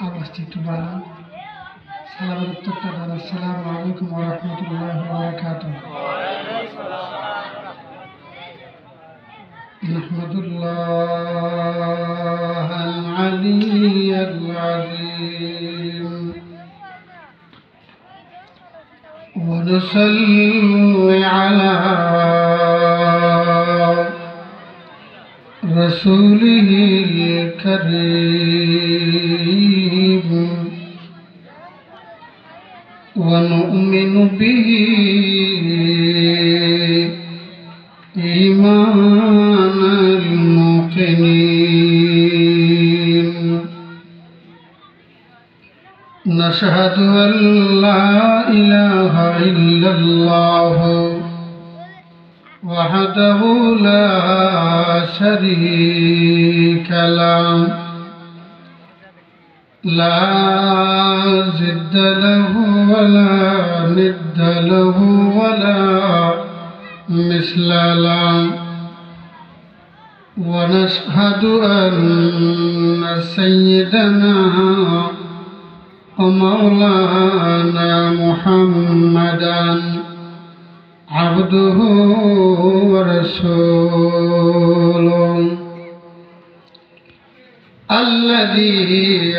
আওয়াজটা একটু বাড়ান। সালামের উত্তরটা দেন। আসসালামু আলাইকুম ওয়া রাহমাতুল্লাহি ওয়া বারাকাতুহু। নাহমাদুল্লাহাল আলিয়্যাল আযীম ওয়া নুসাল্লি আলা রাসূলিহিল কারীম ওয়া নু'মিনু বিহি ঈমানাল মুকিনিন নাশহাদু আল্লা ইলাহা ইল্লাল্লাহ ওয়াহদাহু লা শারীকা লাহু লা জিদ্দা লাহু ওয়া লা নিদ্দা লাহু ওয়া লা মিসলা লাহু ওয়া নাশহাদু আন্না সাইয়্যিদানা ওয়া মাওলানা মুহাম্মাদান আবদুহু ওয়া রাসূলুহু الذي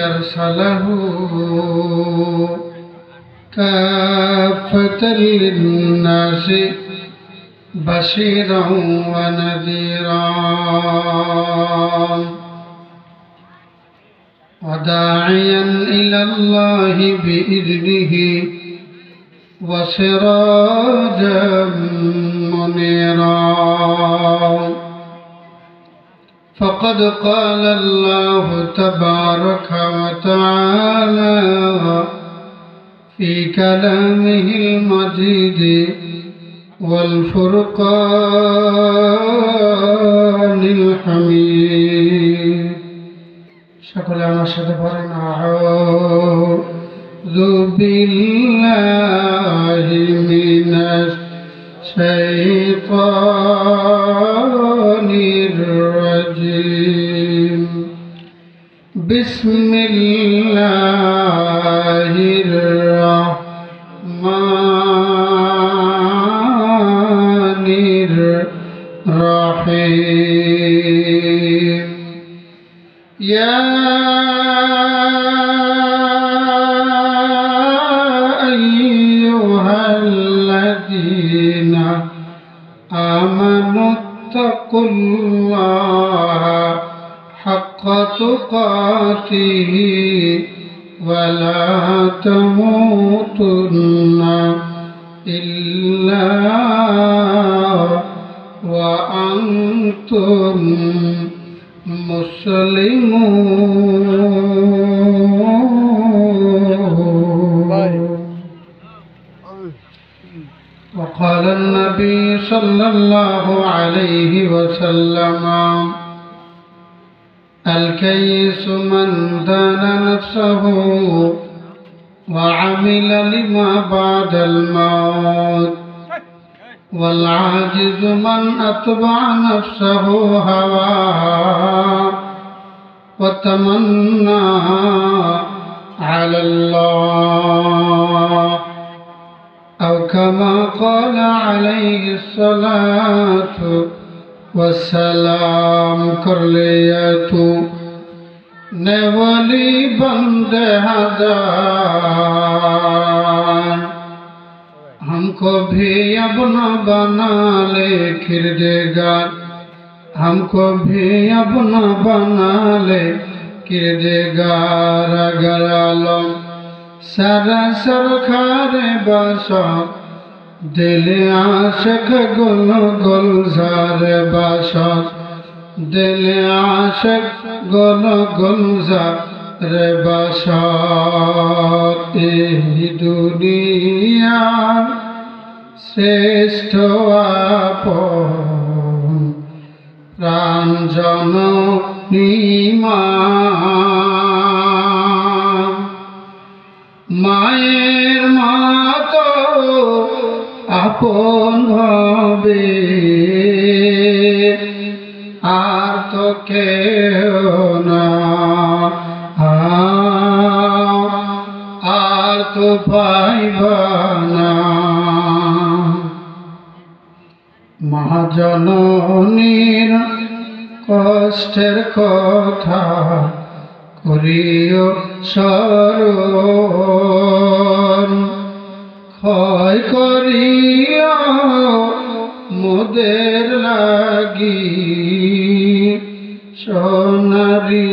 أرسله كافة للناس بشيرا ونذيرا وداعيا إلى الله بإذنه وسراجا منيرا فقد قال الله تبارك وتعالى في كلامه المجيد والفرقان الحميد সকলে আমার সাথে পড়েন আউযু বিল্লাহি মিনাশ শাইতানির রাজিম বিসমিল্লাহির রাহমানির রাহিম ইয়া আইয়ুহাল্লাযীনা আমানুত্তাকুল্লাহা হাক্কা তুকাতিহি ওয়া লা তামুতুন্না ইল্লা ওয়া আনতুম মুসলিমুন। وقال النبي صلى الله عليه وسلم الكيس من دان نفسه وعمل لما بعد الموت والعاجز من أتبع نفسه هواها وتمنى على الله أو كما قال عليه الصلاة والسلام कर लिया तू नेवली बंदे हजार हमको भी अपना बना ले किरदेगार हमको भी अपना बना ले किरदेगार अगर आलम सारा सरकार बासा दिल आशिक गुल गुलजार बासा दिल आशिक गुल गुलजार बासा दुनिया श्रेष्ठ आपन प्राण जननी মায়ের মতো আপন হবে আর তো কেউ না, আর তো পাইবা না। মহাজননীর কষ্টের কথা করিও স্মরণ, ক্ষয় করিয়া মোদের লাগি সোনারি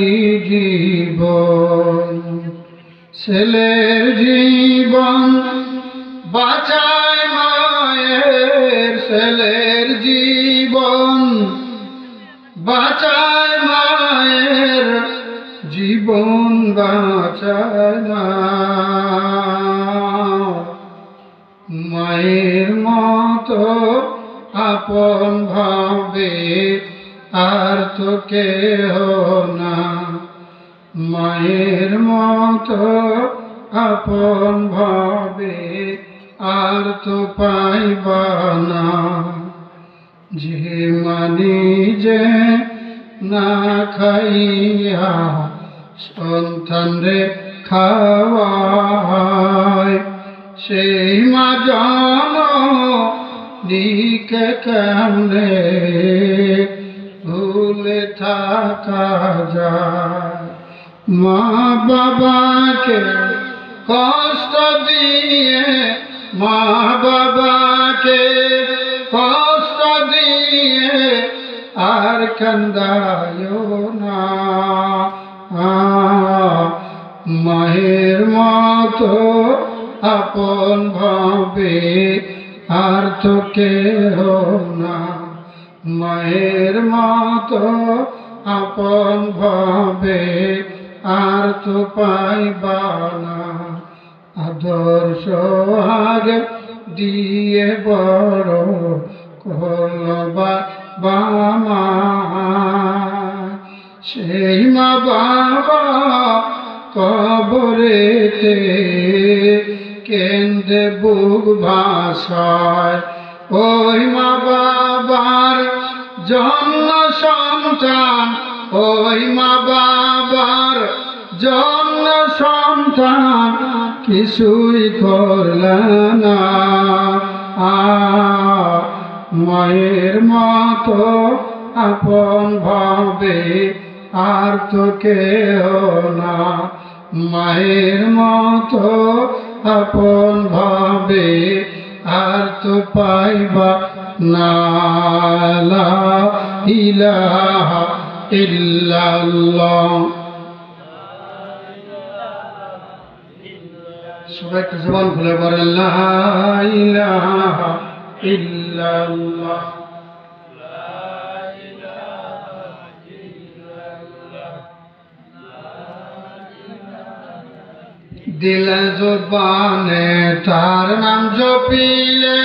জীবন। ছেলের জীবন বাঁচায় মায়ের, ছেলের জীবন বাঁচায় মায়ের, জীবন বাঁচায় না। মায়ের মতো আপন ভাবে আর তো কেহ না, মায়ের মতো আপন ভাবে আর তো পাইবা না। যে মানি যে না খাইয়া সন্তান রে খাওয়ায়, সেই মা জননীকে কেমনে ভুলে থাকা যায়। মা বাবাকে কষ্ট দিয়ে, মা বাবাকে কষ্ট দিয়ে আর কান্দায়ো না। মায়ের মতো আপন ভাবে আর তো কেহ না, মায়ের মতো আপন ভাবে আর তো পাইবা না। আদর্শ আগ দিয়ে বড় করবা বাবা, সেই মা বাবা কবরেতে কেন্দ্রে বুক ভাষায়। ওই মা বাবার জন্ম সন্তান, ওই মা বাবার জন্ম সন্তান কিছুই করল না। মায়ের মতো আপন ভাবে আর তো কেহ না, মায়ের মতো আপন ভাবে আর তো পাইবা না। লা ইলাহা ইল্লাল্লাহ। সবাই একটু জবান খুলে বলেন লা ইলাহা ইল্লাল্লাহ। দিল জবানে তার নাম জপিলে,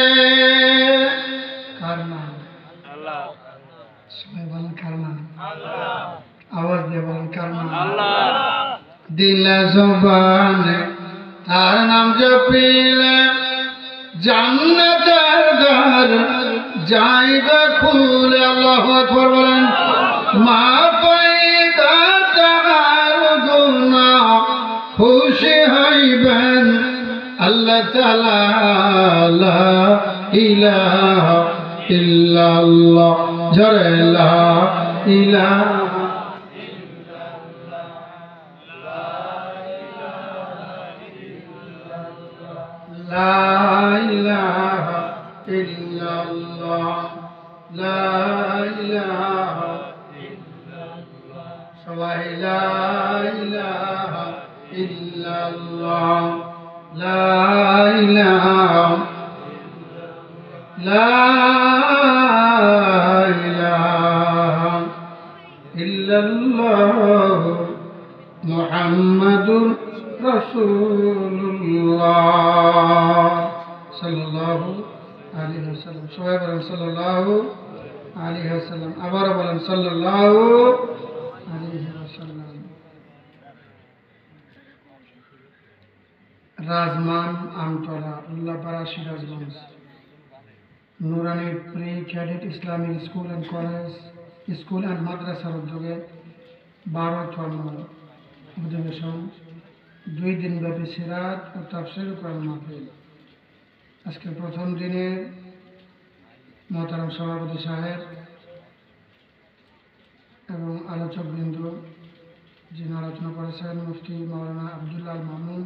কার নাম? আল্লাহ। সবাই বলেন কার নাম? আল্লাহ। আওয়াজ দিয়ে বলেন কার নাম? আল্লাহ। দিল জবানে তার নাম জপিলে জান্নাতের দ্বার যাইবে খুলে। আল্লাহু আকবার বলেন। মাফ পাইবা তার গুনাহ খুশি হইবেন আল্লাহ তাআলা। লা ইলাহা ইল্লাল্লাহ। জোরে লা ইলাহা লা ইলাহা ইল্লাল্লাহ, লা ইলাহা ইল্লাল্লাহ। সবাই লা ইলাহা ইল্লাল্লাহ, লা ইলাহা লা ইলাহা ইল্লাল্লাহ মুহাম্মাদুর রাসূলুল্লাহ সাল্লাল্লাহু আলাইহি ওয়াসাল্লাম। সবাই বলেন সাল্লাল্লাহু আলাইহি ওয়াসাল্লাম। আবারও বলেন সাল্লাল্লাহু আলাইহি ওয়াসাল্লাম। রাজমান আমতলা, উল্লাপাড়া, সিরাজগঞ্জ। নুরানি pre cadet Islamic school and college, school and মাদ্রাসার উদ্যোগে 12তম অধিবেশন 2 দিনব্যাপী সিরাত ও তাফসীর কোরআন মাহফিল। আজকে প্রথম দিনে মোহতারাম সভাপতি সাহেব এবং আলোচকবৃন্দ যিনি আলোচনা করেছেন মুফতি মাওলানা আব্দুল্লাহ আল মামুন,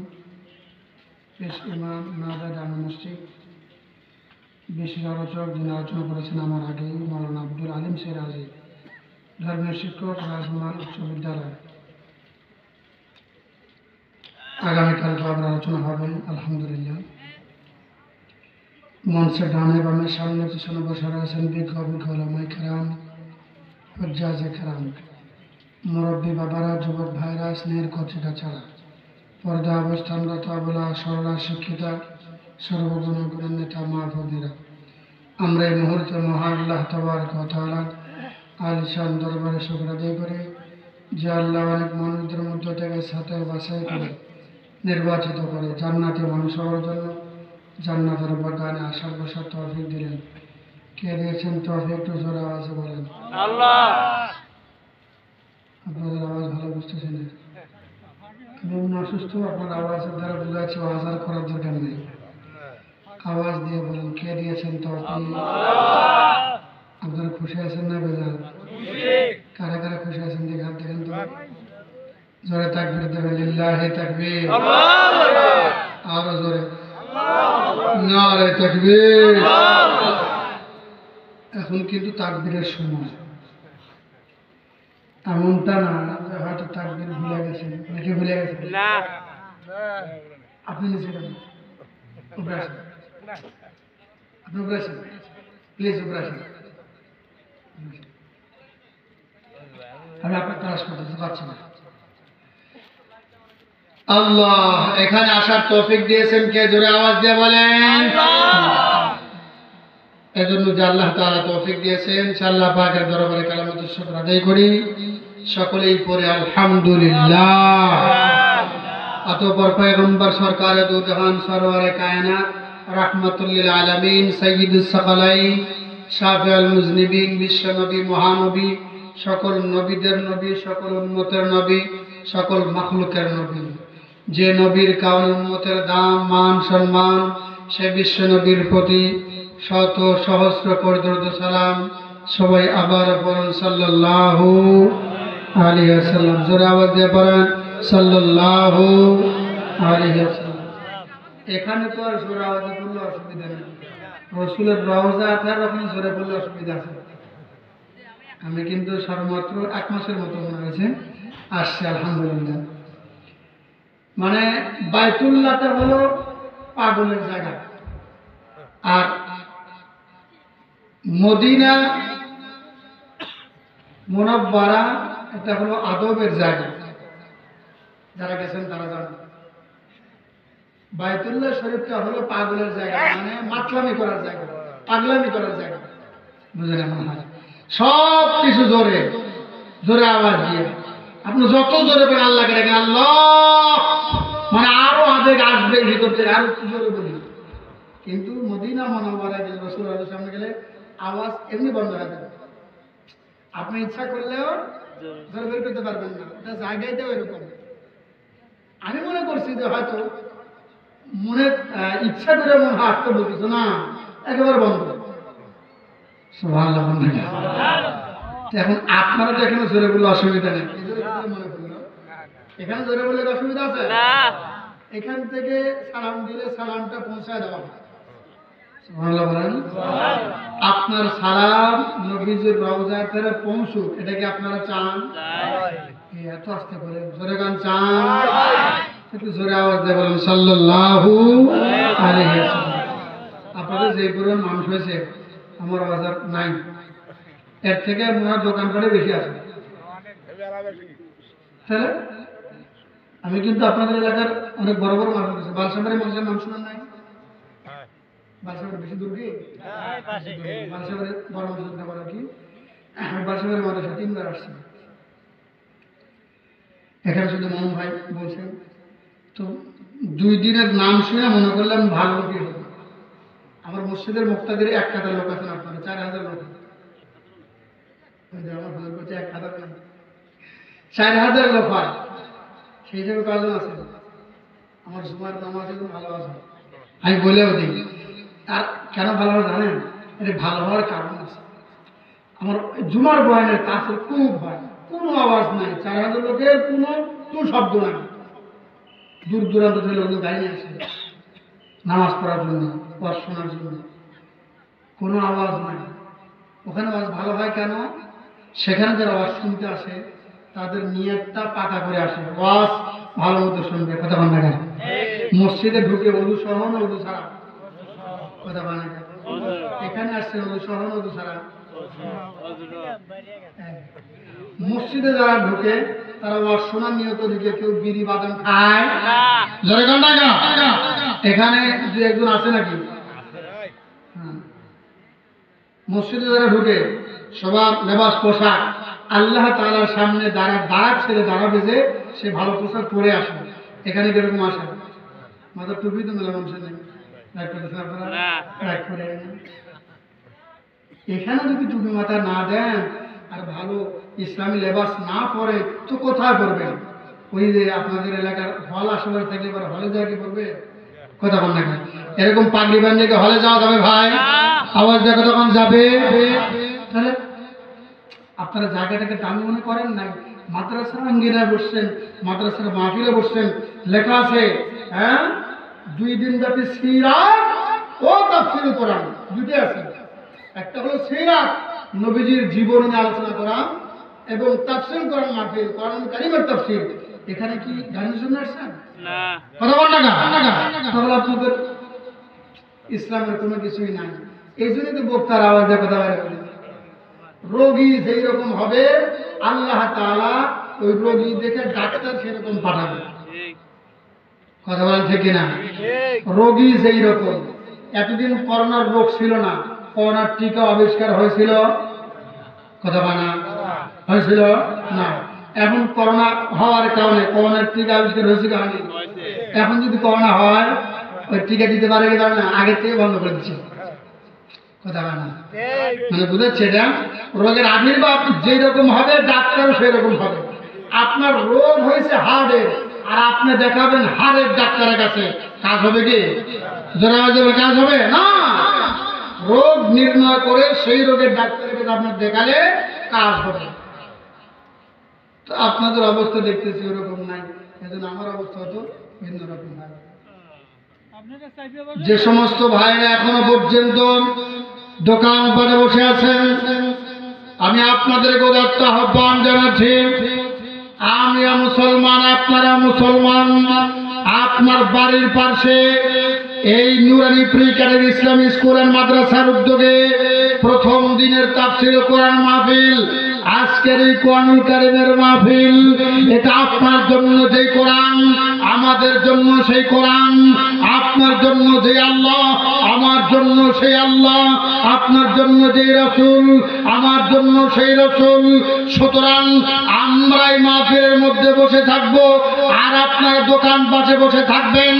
পেশ ইমাম নাওদা জামে মসজিদ। বিশেষ আলোচক যিনি আলোচনা করেছেন আমার আগেই মাওলানা আব্দুল আলিম সিরাজি, ধর্মীয় শিক্ষক, রাজমান উচ্চ বিদ্যালয়। আগামীকাল আবার আলোচনা হবে আলহামদুলিল্লাহ। মঞ্চের ডানে বামে সামনে পিছনে বসে রয়েছেন বিজ্ঞ অভিজ্ঞ ওলামায়ে কেরাম, হুজ্জাজে কেরাম, মুরব্বী বাবারা, যুবক ভাইরা, স্নেহের কচিকা ছাড়া পর্দা অবস্থানরত অবলা সরলা শিক্ষিতা, সর্বগুণে গুণান্বিতা মা বোনেরা, আমরা এই মুহূর্তে মহান আল্লাহ তাবারক ওয়া তাআলা আলিশান দরবারে শুকর আদায় করি যে আল্লাহ অনেক মানুষদের মধ্যে থেকে ছাঁটাই বাছাই করে নির্বাচিত করে জান্নাতি মানুষ হওয়ার জন্য জান্নাতের বাগানে আসার বসার তৌফিক দিলেন। কে দিয়েছেন তৌফিক? একটু জোরে আওয়াজে বলেন আল্লাহ। আপনাদের আওয়াজ ভালো বুঝতেছেন? আমি অসুস্থ, আপনার আওয়াজের দ্বারা বোঝা যাচ্ছে আওয়াজ আর করার দরকার নেই। আওয়াজ দিয়ে বলেন কে দিয়েছেন তৌফিক? আপনারা খুশি আছেন না বেজার? কারা কারা খুশি আছেন দেখে হাত দেখেন তো। জোরে তাকবীর দেবেন, লিল্লাহি তাকবীর, আরো জোরে নারে তাকবীর। এখন কিন্তু তাকবীরের সময়, এমনটা না যে হয়তো তাকবীর ভুলে গেছেন, নাকি ভুলে গেছেন? আপনি নিচে যাবেন, উপরে আসেন, আপনি উপরে আসেন, প্লিজ উপরে আসেন। আমি আপনার ক্লাস করতে পারছি না। আল্লাহ এখানে আসার তৌফিক দিয়েছেন কে? জোরে আওয়াজ দিয়ে বলেন। এজন্য যে আল্লাহ তাআলা তৌফিক দিয়েছেন সে আল্লাহ পাকের দরবারে কালামতের শুকর আদায় করি। সকলেই পড়ে আলহামদুলিল্লাহ। অতঃপর পয়গম্বর সরকারে দু জাহান সরওয়ারে কায়নাত রাহমাতুল লিল আলামিন সাইয়্যিদুস সাকালাইন শাফিউল মুজনিবিন বিশ্ব নবী মহানবী, সকল নবীদের নবী, সকল উম্মতের নবী, সকল মাখলুকের নবী, যে নবীর কারণে উম্মতের দাম মান সম্মান, সে বিশ্ব নবীর প্রতি শত সহস্র কোটি দরুদ সালাম। সবাই আবার পড়ুন সাল্লাল্লাহু আলাইহি ওয়াসাল্লাম। জোরে আওয়াজ দিয়ে পড়েন সাল্লাল্লাহু আলাইহি ওয়াসাল্লাম। এখানে তো আর জোরে আওয়াজে পড়লে অসুবিধা নেই, রাসূলের রওজা আছে, ওখানে জোরে পড়লে অসুবিধা আছে। আমি কিন্তু সর্বমাত্র 1 মাসের মতো মনে হয়েছে আসছে আলহামদুলিল্লাহ। মানে বাইতুল্লাহটা হলো পাগলের জায়গা, আর মদিনা মুনাওয়ারা এটা হলো আদবের জায়গা। যারা গেছেন তারা জানেন বাইতুল্লাহ শরীফটা হলো পাগলের জায়গা, মানে মাতলামি করার জায়গা, পাগলামি করার জায়গা। বুঝলেন? মনে হয় সব কিছু জোরে জোরে আওয়াজ দিয়ে আপনি যত জোরে পেন আল্লাহকে ডাকেন আল্লাহ, মানে আরো আবেগ আসবে ভিতর থেকে, আরো একটু জোরে বলি। কিন্তু মদিনা মুনাওয়ারায় গেলে, রাসূলের সামনে গেলে আওয়াজ এমনি বন্ধ হয়ে যাবে। আপনি ইচ্ছা করলেও জোরে বের করতে পারবেন না, ওটা জায়গাটাও এরকম। আমি মনে করছি যে হয়তো মনে ইচ্ছা করে মনে আসতে বলতেছে না, একেবারে বন্ধ। সুবহানাল্লাহ। এখন আপনারা তো এখানে জোরে বললে অসুবিধা নেই, মনে করলো এখানে জোরে বললে অসুবিধা আছে না। এখান থেকে সালাম দিলে সালামটা পৌঁছায় দেওয়া হয়। সুবহানাল্লাহ বলেন। আপনার সালাম নবীজির রওজায় ফেরে পৌঁছুক, এটা কি আপনারা চান? এত আস্তে করে জোরে গান চান? একটু জোরে আওয়াজ দিয়ে বলেন সাল্লাল্লাহু আলাইহি ওয়াসাল্লাম। আপনাদের যে পরিমাণ মানুষ হয়েছে আমার আওয়াজ আর নাই, এর থেকে মনে দোকানপাটে বেশি আছে। তাহলে আমি কিন্তু আপনাদের এলাকার অনেক বড় বড় মানুষ আছে। বালসাবাড়ি মানুষের নাম শুনেন নাই? বালসাবাড়ি বেশি দূর কি? বালসাবাড়ি বড় মানুষের না বড় কি? বালসাবাড়ির মানুষ 3 বার আসছে। এখানে শুধু মোহন ভাই বলছেন, তো 2 দিনের নাম শুনে মনে করলাম ভালো লোকই হবে। আমার মসজিদের মুক্তাদের 1 কাতার লোক আছেন, আপনারা 4000 লোক। আমার হুজুর বলছে 1000 নাই, 4000 লোক হয়, সেই হিসেবে কজন আছে? আমার জুমার নামাজে খুব ভালো আছে, আমি বলেও দিই। আর কেন ভালো হয় জানেন? এটা ভালো হওয়ার কারণ আছে। আমার জুমার বয়ানের তাসির খুব হয়, কোনো আওয়াজ নাই, 4000 লোকের কোনো শব্দ নাই। দূর দূরান্ত থেকে লোকজন গাড়ি নিয়ে আসে নামাজ পড়ার জন্য, ওয়াজ শোনার জন্য, কোনো আওয়াজ নাই। ওখানে আওয়াজ ভালো হয় কেন? সেখানে যারা ওয়াজ শুনতে আসে তাদের নিয়তটা পাকা করে আসে, ওয়াজ ভালো মতো শুনবে। কথা বল না কেন? মসজিদে ঢুকে ওযু সহ না ওযু ছাড়া? কথা বল না কেন? এখানে আসছে ওযু সহ না ওযু ছাড়া? মসজিদে যারা ঢুকে তারা ওয়াজ শোনার নিয়ত ঢুকে, কেউ বিড়ি বাদাম খায় জোরে গান না? এখানে যে একজন আছে নাকি? মসজিদে যারা ঢুকে সবার লেবাস পোশাক আল্লাহ তাআলার সামনে দাঁড়াক ছেড়ে দাঁড়াবে যে সে ভালো পোশাক পরে আসে। এখানে কিরকম আসে? মাথার টুপি তো মেলা মানুষের নেই, এখানে যদি টুপি মাথা না দেন আর ভালো ইসলামী লেবাস না পরে তো কোথায় পড়বেন? ওই যে আপনাদের এলাকার হল আশেপাশে থাকলে এবার হলে যাওয়া কি করবে? কথা বল না? এরকম পাগড়ি বানিয়ে হলে যাওয়া যাবে ভাই? আওয়াজ দেখো তখন যাবে। তাহলে আপনারা জায়গাটাকে দামি মনে করেন নাই, মাদ্রাসার আঙ্গিনায় বসছেন, মাদ্রাসার মাহফিলে বসছেন, লেখা আছে 2 দিন ব্যাপী সিরাত ও তাফসীরুল কোরআন, দুটো আছে। একটা হলো সিরাত, নবীজির জীবন নিয়ে আলোচনা করা, এবং তাফসীরুল কোরআন মাহফিল, কোরআন কারীমের তাফসীর। এখানে কি গানের জন্য আসছেন? না। কথা বল না? তাহলে আপনাদের ইসলামের কোনো কিছুই নাই। এই জন্যই তো বক্তার আওয়াজে কথা বলে। রোগী যেই রকম হবে আল্লাহ তাআলা ওই রোগী দেখে ডাক্তার সেরকম পাঠাবে। কথা বলেন ঠিক কিনা? রোগী যেই রকম, এতদিন করোনার রোগ ছিল না, করোনার টিকা আবিষ্কার হয়েছিল? কথা বানা হয়েছিল না? এখন করোনা হওয়ার কারণে করোনার টিকা আবিষ্কার হয়েছিল হয়নি? এখন যদি করোনা হয় ওই টিকা দিতে পারে কি পারে না? আগের থেকে বন্ধ করে দিচ্ছে। কথা বানা মানে বুঝাচ্ছে এটা, রোগের আবির্ভাব যেই রকম হবে ডাক্তারও সেই রকম হবে। আপনার রোগ হয়েছে হার্টের, আর আপনি দেখাবেন হাড়ের ডাক্তারের কাছে, কাজ হবে কি? জোরে যাবে কাজ হবে না। রোগ নির্ণয় করে সেই রোগের ডাক্তারের কাছে আপনার দেখালে কাজ হবে। তো আপনাদের অবস্থা দেখতেছি ওরকম নাই, এজন্য আমার অবস্থা হতো ভিন্ন রকম হয়। যে সমস্ত ভাইরা এখনো পর্যন্ত দোকান পাটে বসে আছেন, আমি আপনাদের উদাত্ত আহ্বান জানাচ্ছি, আমিও মুসলমান, আপনারা মুসলমান। আপনার বাড়ির পাশে এই নুরানি pre cadet Islami school and মাদ্রাসার উদ্যোগে প্রথম দিনের তাফসীর কোরআন মাহফিল, আজকের এই কোরআনুল কারীমের মাহফিল, এটা আপনার জন্য যেই কোরআন, আমাদের জন্য সেই কোরআন। আপনার জন্য যে আল্লাহ, আমার জন্য সেই আল্লাহ। আপনার জন্য যে রাসূল, আমার জন্য সেই রাসূল। সুতরাং আমরা এই মাহফিলের মধ্যে বসে থাকব, আর আপনার দোকান পাশে বসে থাকবেন।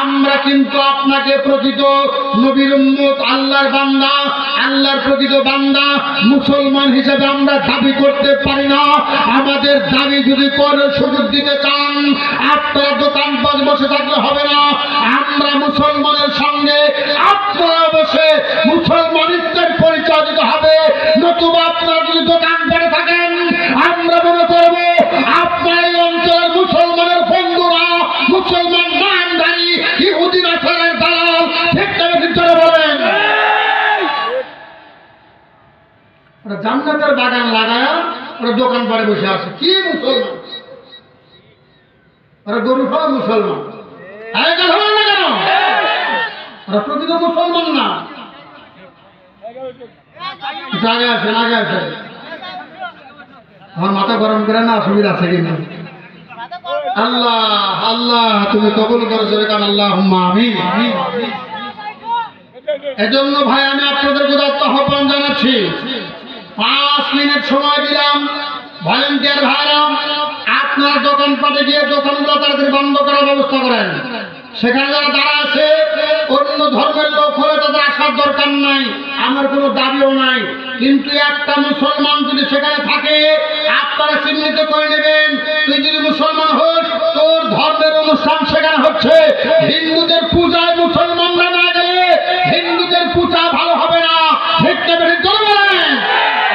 আমরা কিন্তু আপনাকে প্রকৃত নবীর উম্মত, আল্লাহর বান্দা, আল্লাহর প্রকৃত বান্দা মুসলমান হিসেবে আমরা দাবি করতে পারি না। আমাদের দাবি যদি করে সুযোগ দিতে চান, আপনারা দোকান পাশে বসে থাকলে হবে না। আমরা মুসলমানের সঙ্গে আপনারা বসে মুসলমানিত্বের পরিচয় দিতে হবে। নতুবা আপনারা যদি দোকান করে থাকেন, আমরা মনে করব আপনার এই অঞ্চলের মুসলমানের বন্ধুরা মুসলমান নামধারী ইহুদি নাসারার দালাল। ঠিক তবে ভিতরে বলেন, ওরা জান্নাতের বাগান লাগায় ওরা দোকান পাড়ে বসে আছে। কি মুসলমান? ওরা গরু খাওয়া মুসলমান। কেন ওরা প্রকৃত মুসলমান না? আগে আসেন, আগে আসেন। আমার মাথা গরম করে না, অসুবিধা আছে কিনা? আল্লাহ আল্লাহ তুমি কবুল করো, জোরে কান আল্লাহুম্মা আমিন। এজন্য ভাই আমি আপনাদের উদাত্ত আহ্বান জানাচ্ছি, 5 মিনিট সময় দিলাম। ভলেন্টিয়ার ভাইরা, আপনারা দোকানপাটে গিয়ে দোকানগুলো তাড়াতাড়ি বন্ধ করার ব্যবস্থা করেন। সেখানে যারা দাঁড়া আছে অন্য অন্য ধর্মের লোক হলে তাদের আসার দরকার নাই, আমার কোনো দাবিও নাই। কিন্তু একটা মুসলমান যদি সেখানে থাকে, আপনারা চিহ্নিত করে নেবেন, তুই যদি মুসলমান হোস, তোর ধর্মের অনুষ্ঠান সেখানে হচ্ছে। হিন্দুদের পূজায় মুসলমানরা না গেলে হিন্দুদের পূজা ভালো হবে না, ঠিক বেশি চলবেন।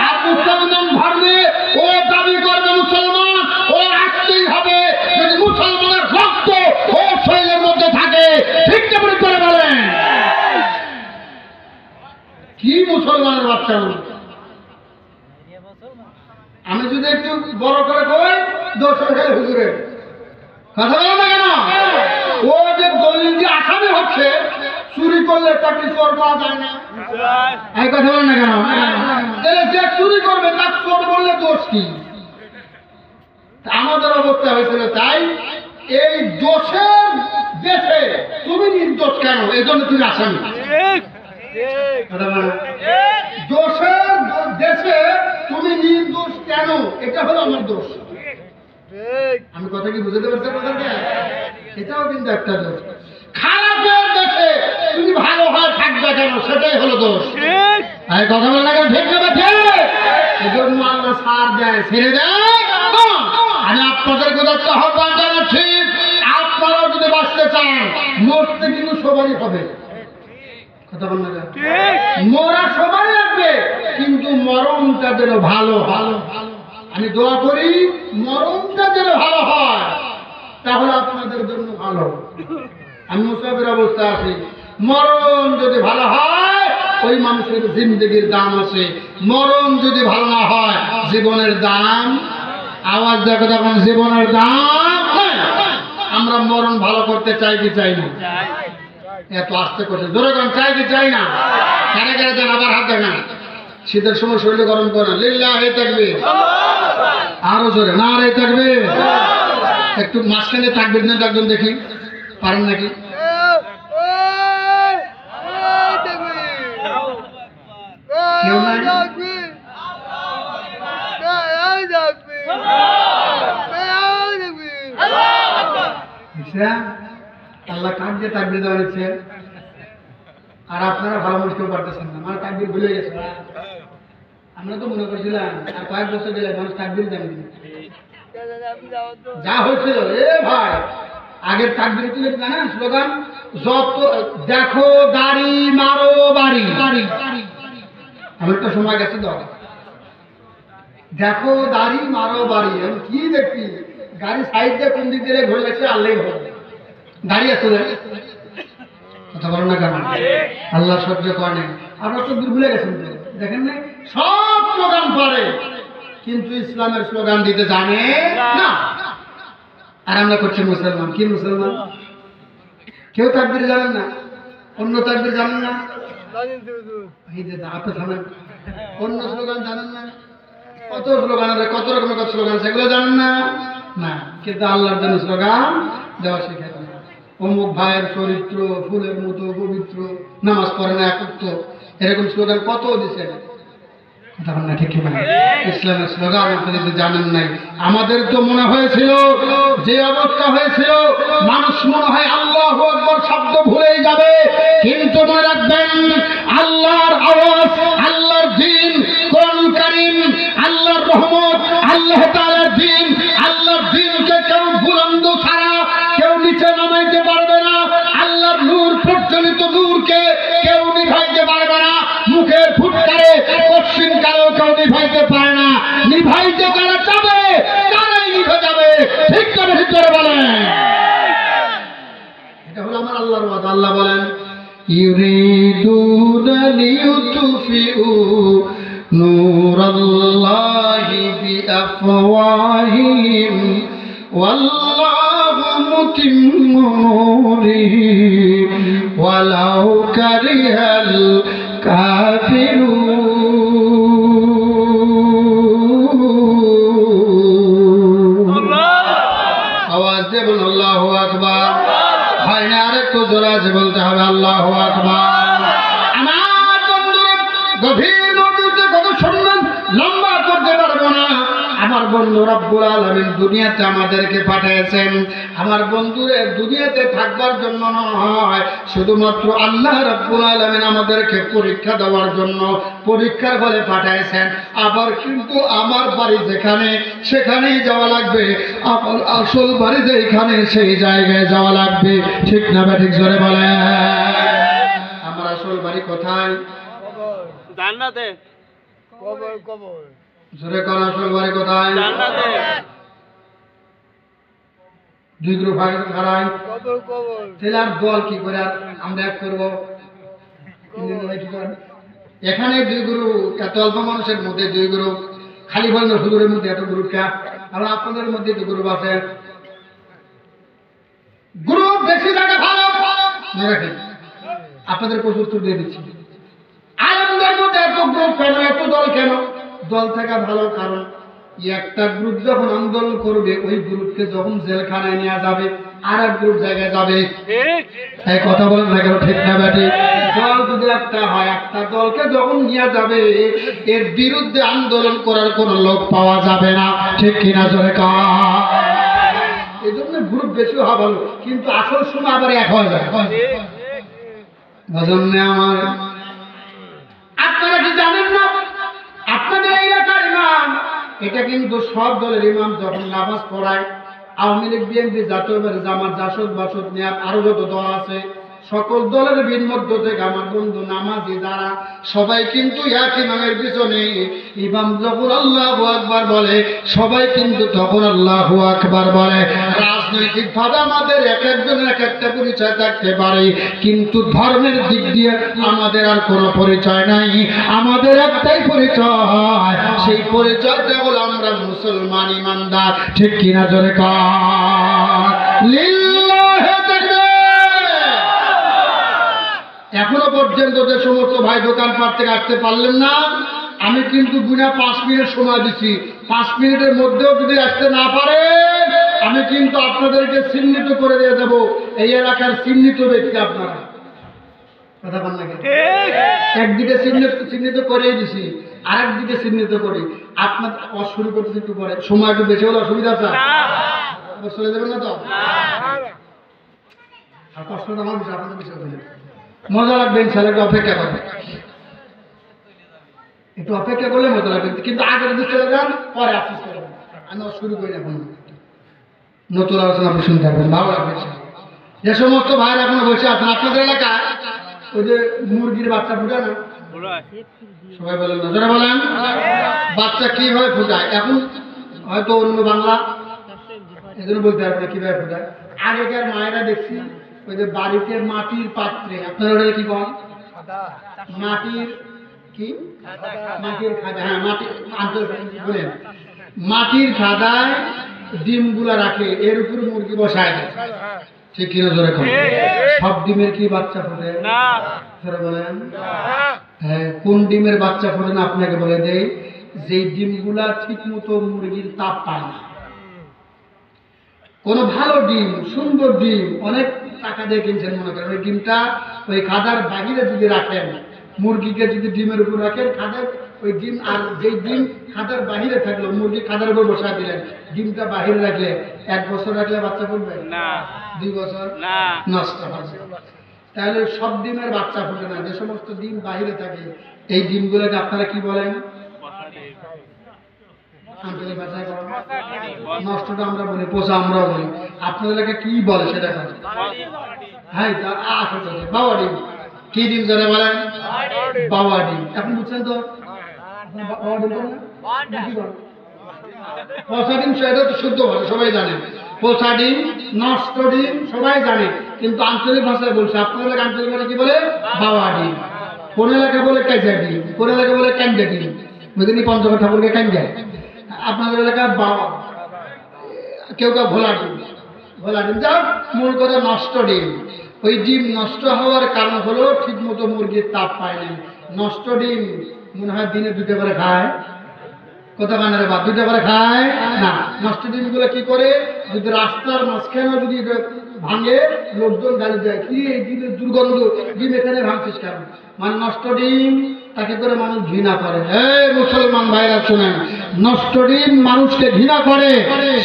আর মুসলমান ধর্মে ও দাবি করবে মুসলমান, ও আসতেই হবে যদি মুসলমানের রক্ত ও শরীরের মধ্যে থাকে, ঠিক বেশি করে বলেন। কি মুসলমানের বাচ্চা? আমি যদি একটু বড় করে কই, দোষ হয়ে হুজুরের কথা বলো না কেন? ও যে দলিল যে আসামি হচ্ছে, চুরি করলে তাকে চোর পাওয়া যায় না, এই কথা বলেন না কেন? তাহলে যে চুরি করবে তার চোর বললে দোষ কি? আমাদের অবস্থা হয়েছিল তাই। এই দোষের দেশে তুমি নির্দোষ কেন? এই জন্য তুমি আসামি। দোষের দেশে তুমি নির্দোষ কেন? এটা হলো আমার দোষ। আমি কথা কি বুঝতে পারছি আপনাদেরকে? এটাও কিন্তু একটা দোষ। খারাপের দেশে তুমি ভালো হয় থাকবে কেন? সেটাই হলো দোষ। কথা বলে লাগে ঠিক না? এই জন্য আল্লাহ সার দেয়, ছেড়ে দেয়। আমি আপনাদের কথা আহ্বান জানাচ্ছি, আপনারাও যদি বাঁচতে চান, মরতে কিন্তু সবারই হবে। কথা বল না, মরা সবাই লাগবে, কিন্তু মরণটা যেন ভালো ভালো। আমি দোয়া করি মরণটা যেন ভালো হয়, তাহলে আপনাদের জন্য ভালো। আমি মুসাফির অবস্থা আছি, মরণ যদি ভালো হয় ওই মানুষের জিন্দগির দাম আছে। মরণ যদি ভালো না হয়, জীবনের দাম, আওয়াজ দেখো তখন, জীবনের দাম। আমরা মরণ ভালো করতে চাই কি চাই না? এত আস্তে করছে, জোরে করেন, চাই কি চাই না? কানে কানে দেন, আবার হাত দেখান। শীতের সময় শরীর গরম করে না, লিল্লাহি তাকবীর। আরো জোরে, নারে তাকবীর। একটু মাঝখানে তাকবীর দেন একজন, দেখি পারেন নাকি? কেউ নাই? আল্লাহ কান দিয়ে তাকবীর দেওয়া নিচ্ছে, আর আপনারা ভালো মুশকিল পারতেছেন না, আমার তাকবীর ভুলে গেছে। আমরা তো মনে করছিলাম আর কয়েক বছর গেলে মানুষ তাকবীর জানি যা হয়েছিল। এ ভাই, আগের তাকবীর তুলে জানেন স্লোগান, যত দেখো দাড়ি মারো বাড়ি। আমার তো সময় গেছে তো, দেখো দাড়ি মারো বাড়ি। আমি কি দেখি, গাড়ি সাইড দিয়ে কোন দিক দিয়ে ঘুরে গেছে আল্লাহ ভালো, দাঁড়িয়ে আছে। কথা বলো না কেন? আল্লাহ সহ্য করে। আপনার তো ভুলে গেছেন, দেখেন না, সব স্লোগান পারে কিন্তু ইসলামের স্লোগান দিতে জানে না। আর আমরা করছি মুসলমান। কি মুসলমান? কেউ তাকবীর জানেন না, অন্য তাকবীর জানেন না, অন্য স্লোগান জানেন না, কত স্লোগান আছে, কত রকমের কত স্লোগান, সেগুলো জানেন না। না, কিন্তু আল্লাহর জন্য স্লোগান দেওয়া শিখে। অমুক ভাইয়ের চরিত্র ফুলের মতো পবিত্র, নামাজ পড়ে না একত্র, এরকম স্লোগান কত দিচ্ছেন। কথা বল না ঠিক না? ইসলামের স্লোগান আপনাদের জানেন নাই। আমাদের তো মনে হয়েছিল, যে অবস্থা হয়েছিল, মানুষ মনে হয় আল্লাহু আকবার শব্দ ভুলেই যাবে। কিন্তু মনে রাখবেন, আল্লাহর আওয়াজ, আল্লাহর দ্বীন, কোরআনুল কারীম, আল্লাহর রহমত, আল্লাহ তাআলার দ্বীন, আল্লাহর দ্বীনকে কেউ বুলন্দ ছাড়া কেউ নিচে নামাইতে পারবে না। আল্লাহর নূর, প্রজ্বলিত নূরকে কেউ নিভাইতে পারবে না। মুখের ফুটকারে কঠিন কালো কেউ নিভাইতে পারে না। নিভাইতে কারা যাবে, তারাই নিভে যাবে। ঠিক করে ভিতরে বলেন, এটা হলো আমার আল্লাহর ওয়াদা। আল্লাহ বলেন, ইউরিদুনা লিইউতফিউ নূরাল্লাহি বিআফওয়াহিহিম ওয়াল্লাহু মুতিম্মু নূরিহি ওয়ালাউ কারিহাল কাফিরুন। আওয়াজ দেবেন আল্লাহু আকবার। হয় না, আরেকটু জোরে আছে বলতে হবে আল্লাহু আকবার। আমার বন্ধু গভীর মনোযোগে কথা শুনবেন, লম্বা করতে পারবো না। আমার বন্ধু রব্বুল আলামিন দুনিয়াতে আমাদেরকে পাঠিয়েছেন। আমার বন্ধুরে দুনিয়াতে থাকবার জন্য নয়, শুধুমাত্র আল্লাহ রব্বুল আলামিন আমাদেরকে পরীক্ষা দেওয়ার জন্য পরীক্ষার ঘরে পাঠিয়েছেন। আবার কিন্তু আমার বাড়ি যেখানে সেখানেই যাওয়া লাগবে, আমার আসল বাড়ি যেখানে সেই জায়গায় যাওয়া লাগবে। ঠিক না ঠিক জোরে বলে? আমার আসল বাড়ি কোথায়? জান্নাতে। জোরে কোন আসল বাড়ি কোথায়? জান্নাতে। দুই গ্রুপ ভাগ করাই, তাহলে আর দল কি করে আর আমরা এক করবো? এখানে দুই গ্রুপ, এত অল্প মানুষের মধ্যে দুই গ্রুপ, খালি বলেন হুজুরের মধ্যে এত গ্রুপ কে? আর আপনাদের মধ্যে দুই গ্রুপ আছে। গ্রুপ বেশি থাকে ভালো, রাখেন আপনাদের প্রচুর উত্তর দিয়ে দিচ্ছি। আনন্দের মধ্যে এত গ্রুপ কেন, এত দল কেন? দল থাকা ভালো, কারণ একটা গ্রুপ যখন আন্দোলন করবে ওই গ্রুপকে যখন জেলখানায় নেওয়া যাবে আর এক গ্রুপ জায়গায় যাবে। এই কথা বলেন না কেন? ঠিক না ব্যাটি? দল যদি একটা হয়, একটা দলকে যখন নিয়ে যাবে এর বিরুদ্ধে আন্দোলন করার কোন লোক পাওয়া যাবে না। ঠিক কিনা জোরে কা? এই জন্য গ্রুপ বেশি হওয়া ভালো, কিন্তু আসল সময় আবার এক হয়ে যায়। আমার আপনারা কি জানেন না, আপনাদের এই এলাকার ইমাম, এটা কিন্তু সব দলের ইমাম যখন নামাজ পড়ায়, আওয়ামী লীগ, বিএনপি, জাতীয় পার্টি, জামাত, জাসদ, বাসদ, নিয়াত, আরো যত দল আছে, সকল দলের মধ্য থেকে আমার বন্ধু নামাজি যারা সবাই কিন্তু এক ইমামের পিছনে, ইমাম যখন আল্লাহু আকবার বলে সবাই কিন্তু তখন আল্লাহু আকবার বলে। রাজনৈতিক ভাবে আমাদের এক একজনের এক একটা পরিচয় থাকতে পারে, কিন্তু ধর্মের দিক দিয়ে আমাদের আর কোনো পরিচয় নাই। আমাদের একটাই পরিচয়, সেই পরিচয়টা হলো আমরা মুসলমান ইমানদার। ঠিক কিনা জোরে কার? লিল্লাহি তাকবীর। এখনো পর্যন্ত যে সমস্ত ভাই দোকানপাট থেকে আসতে পারলেন না, আমি কিন্তু গুনা 5 মিনিট সময় দিচ্ছি। 5 মিনিটের মধ্যেও যদি আসতে না পারে আমি কিন্তু আপনাদেরকে চিহ্নিত করে দিয়ে দেবো, এই এলাকার চিহ্নিত ব্যক্তি আপনারা। কথা বল না কেন? একদিকে চিহ্নিত করে দিছি, আরেকদিকে চিহ্নিত করি। আপনার শুরু করতে একটু পরে, সময় একটু বেশি হলে অসুবিধা আছে? চলে যাবেন না তো? আর কষ্টটা আমার বিষয়, আপনাদের বিষয় হয়ে যাবে। মজা লাগবে ইনশাআল্লাহ, একটু অপেক্ষা করবে। একটু অপেক্ষা করলে মজা লাগবে, কিন্তু আগে যদি চলে যান পরে আফসোস করবেন। আমি শুরু করি এখন, নতুন আলোচনা আপনি শুনতে পারবেন, ভালো লাগবে। যে সমস্ত ভাইরা এখনো বসে আছেন, আপনাদের এলাকায় ওই যে মুরগির বাচ্চা ফুটায় না, সবাই বলেন না, যারা বলেন বাচ্চা কিভাবে ফুটায়? এখন হয়তো অন্য বাংলা এজন্য বলতে পারবে কিভাবে ফুটায়। আগেকার মায়েরা দেখছি ওই যে বাড়িতে মাটির পাত্রে, আপনারা ওটা কি বলেন? মাটির কি? মাটির খাদা। হ্যাঁ, মাটির বলেন, মাটির খাদায় ডিমগুলা রাখে, এর উপর মুরগি বসায় দেয়। ঠিক কিনা জোরে খান? সব ডিমের কি বাচ্চা ফোটে? জোরে বলেন। হ্যাঁ, কোন ডিমের বাচ্চা ফোটে না আপনাকে বলে দেই, যে ডিমগুলা ঠিক মতো মুরগির তাপ পায় না। কোন ভালো ডিম, সুন্দর ডিম, অনেক টাকা দিয়ে কিনছেন মনে করেন, ওই ডিমটা ওই খাদার বাহিরে যদি রাখেন, মুরগিকে যদি ডিমের উপর রাখেন, খাদার ওই ডিম, আর যেই ডিম খাদার বাহিরে থাকলো, মুরগি খাদার উপর বসা দিলেন, ডিমটা বাহিরে রাখলে 1 বছর রাখলে বাচ্চা ফুটবে না, 2 বছর নষ্ট হবে। তাহলে সব ডিমের বাচ্চা ফুটে না, যে সমস্ত ডিম বাহিরে থাকে এই ডিমগুলোকে আপনারা কি বলেন? আঞ্চলিক ভাষায় নষ্টটা আমরা বলি, পোষা আমরাও বলি। আপনাদের এলাকায় কি বলে সেটা? হ্যাঁ, বাবা ডিম। কি ডিম যারা বলেন? বাবা ডিম। এখন বুঝছেন তো? পোষা ডিম সেটা তো শুদ্ধ ভাষা, সবাই জানে। পোষা ডিম, নষ্ট ডিম সবাই জানে, কিন্তু আঞ্চলিক ভাষায় বলছে। আপনাদের এলাকায় আঞ্চলিক ভাষায় কি বলে? বাবা ডিম। কোন এলাকায় বলে কাইজা ডিম, কোন এলাকায় বলে কাঞ্জা ডিম। বুঝলি, পঞ্চগড় ঠাকুরকে কাঞ্জা। আপনাদের এলাকায় বাবা, কেউ কেউ ঘোলা ডিম। ঘোলা ডিম যা মূল কথা নষ্ট ডিম। ওই ডিম নষ্ট হওয়ার কারণ হলো ঠিক মতো মুরগির তাপ পায় না। নষ্ট ডিম মনে হয় দিনে 2টা করে খায়, কথা কানের বাদ দুইটা করে খায় না। নষ্ট ডিমগুলো কি করে, যদি রাস্তার মাঝখানে যদি ভাঙে লোকজন গালি দেয়, কি এই ডিমের দুর্গন্ধ, ডিম এখানে ভাঙছিস কেন? মানে নষ্ট ডিম তাকে করে মানুষ ঘৃণা করে। এই মুসলমান ভাইরা শুনেন, নষ্ট ডিম মানুষকে ঘৃণা করে,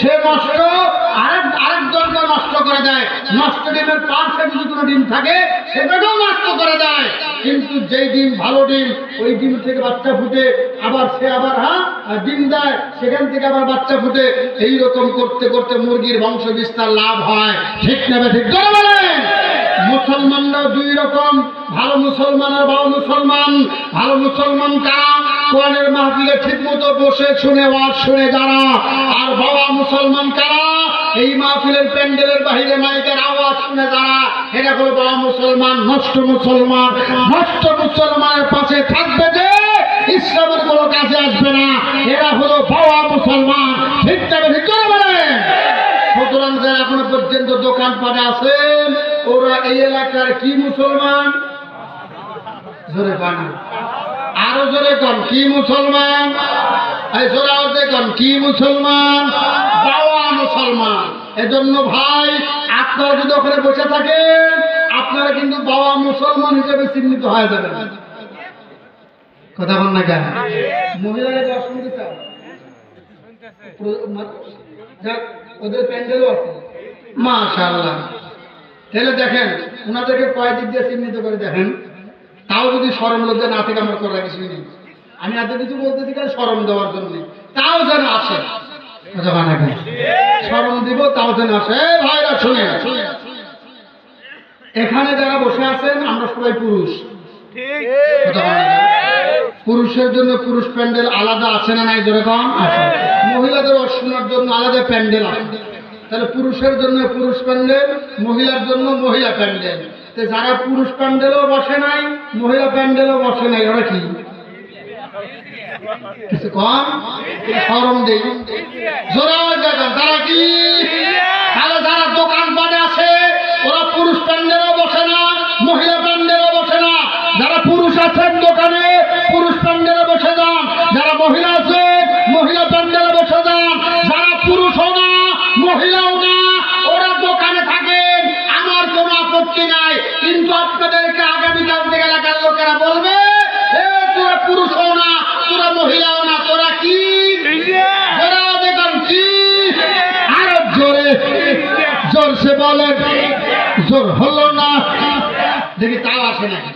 সে নষ্ট আরেকজনকে নষ্ট করে দেয়। নষ্ট ডিমের পাশে যদি কোনো ডিম থাকে সেটাকেও নষ্ট করে দেয়। কিন্তু যেই ডিম ভালো ডিম, ওই ডিম থেকে বাচ্চা ফুটে, আবার সে আবার ডিম দেয়, সেখান থেকে আবার বাচ্চা ফুটে, এইরকম করতে করতে মুরগির বংশ বিস্তার লাভ হয়। ঠিক না ঠিক বলেন? মুসলমানরা দুই রকম, ভালো মুসলমান আর বাবা মুসলমান। ভালো মুসলমান কারা? কোরআনের মাহফিলে ঠিক মতো বসে শুনে ওয়াজ শুনে যারা। আর বাবা মুসলমান কারা? এই মাহফিলের প্যান্ডেলের বাহিরে মাইকের আওয়াজ শুনে যারা। এটা হলো বাবা মুসলমান। নষ্ট মুসলমান, নষ্ট মুসলমানের পাশে থাকবে যে ইসলামের কোনো কাজে আসবে না, এরা হলো বাবা মুসলমান। ঠিক না ঠিক বলেন? সুতরাং যারা এখনো পর্যন্ত দোকানপাটে আছেন, ওরা এই এলাকার কি মুসলমান? জোরে পান, আরো জোরে কন, কি মুসলমান? এই জোরে আওয়াজে কন, কি মুসলমান? বাবা মুসলমান। এজন্য ভাই, আপনারা যদি ওখানে বসে থাকেন, আপনারা কিন্তু বাবা মুসলমান হিসেবে চিহ্নিত হয়ে যাবেন। কথা বল না কেন? মহিলারা দর্শন দিতে যাক, ওদের প্যান্ডেলও আছে মাশাআল্লাহ। তাহলে দেখেন ওনাদেরকে কয় দিক দিয়ে চিহ্নিত করে দেখেন। তাও যদি শরম লজ্জা না থেকে আমার করার কিছু নেই, আমি এত কিছু বলতেছি কারণ শরম দেওয়ার জন্য, তাও যেন আসে। কথা বল না কেন? শরম দিব তাও যেন আসে। ভাইরা শুনে, এখানে যারা বসে আছেন আমরা সবাই পুরুষ। কথা বল না কেন? পুরুষের জন্য পুরুষ প্যান্ডেল আলাদা আছে না নাই? যেরকম আছে। মহিলাদের অশোনার জন্য আলাদা প্যান্ডেল আছে। তাহলে পুরুষের জন্য পুরুষ প্যান্ডেল, মহিলার জন্য মহিলা প্যান্ডেল। তো যারা পুরুষ প্যান্ডেলও বসে নাই, মহিলা প্যান্ডেলও বসে নাই, ওরা কি কিছু কম শরম দেই? জোরে দেখেন তারা কি? তাহলে যারা দোকানপাটে আছে ওরা পুরুষ প্যান্ডেলও বসে না, মহিলা প্যান্ডেলও বসে না। যারা পুরুষ আছেন দোকানে, পুরুষ প্যান্ডেলে বসে যান। যারা মহিলা আছে, মহিলা প্যান্ডেলে বসে যান। যারা পুরুষও না, মহিলাও না, ওরা দোকানে থাকেন, আমার কোনো আপত্তি নাই। কিন্তু আপনাদেরকে আগামীকাল থেকে এলাকার লোকেরা বলবে, তোরা পুরুষও না, তোরা মহিলাও না, তোরা কি? দেখুন কি? আরো জোরে জোরসে বলেন। জোর হলো না, দেখি তাও আসে নাকি।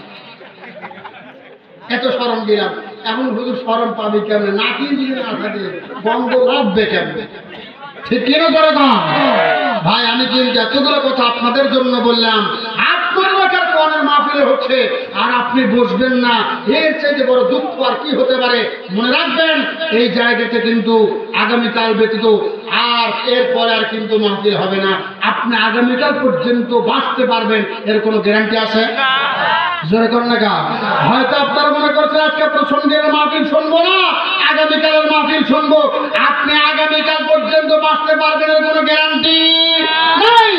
এত শরম দিলাম, এখন হুজুর শরম পাবে কেমন? নাকি যদি না থাকে বন্ধ রাখবে কেমন? ঠিক কিনা করে না ভাই? আমি কিন্তু এতগুলো কথা আপনাদের জন্য বললাম। আপনার এলাকার কোরআনের মাহফিলে হচ্ছে আর আপনি বসবেন না, এর চাইতে বড় দুঃখ আর কি হতে পারে? মনে রাখবেন, এই জায়গাতে কিন্তু আগামীকাল ব্যতীত আর এরপরে আর কিন্তু মাহফিল হবে না। আপনি আগামীকাল পর্যন্ত বাঁচতে পারবেন এর কোনো গ্যারান্টি আছে? জোরে করেন না গা? হয়তো আপনারা মনে করছেন আজকে প্রসঙ্গের মাহফিল শুনবো না, আগামীকালের মাহফিল শুনবো। আপনি আগামীকাল পর্যন্ত বাঁচতে পারবেন এর কোনো গ্যারান্টি নাই।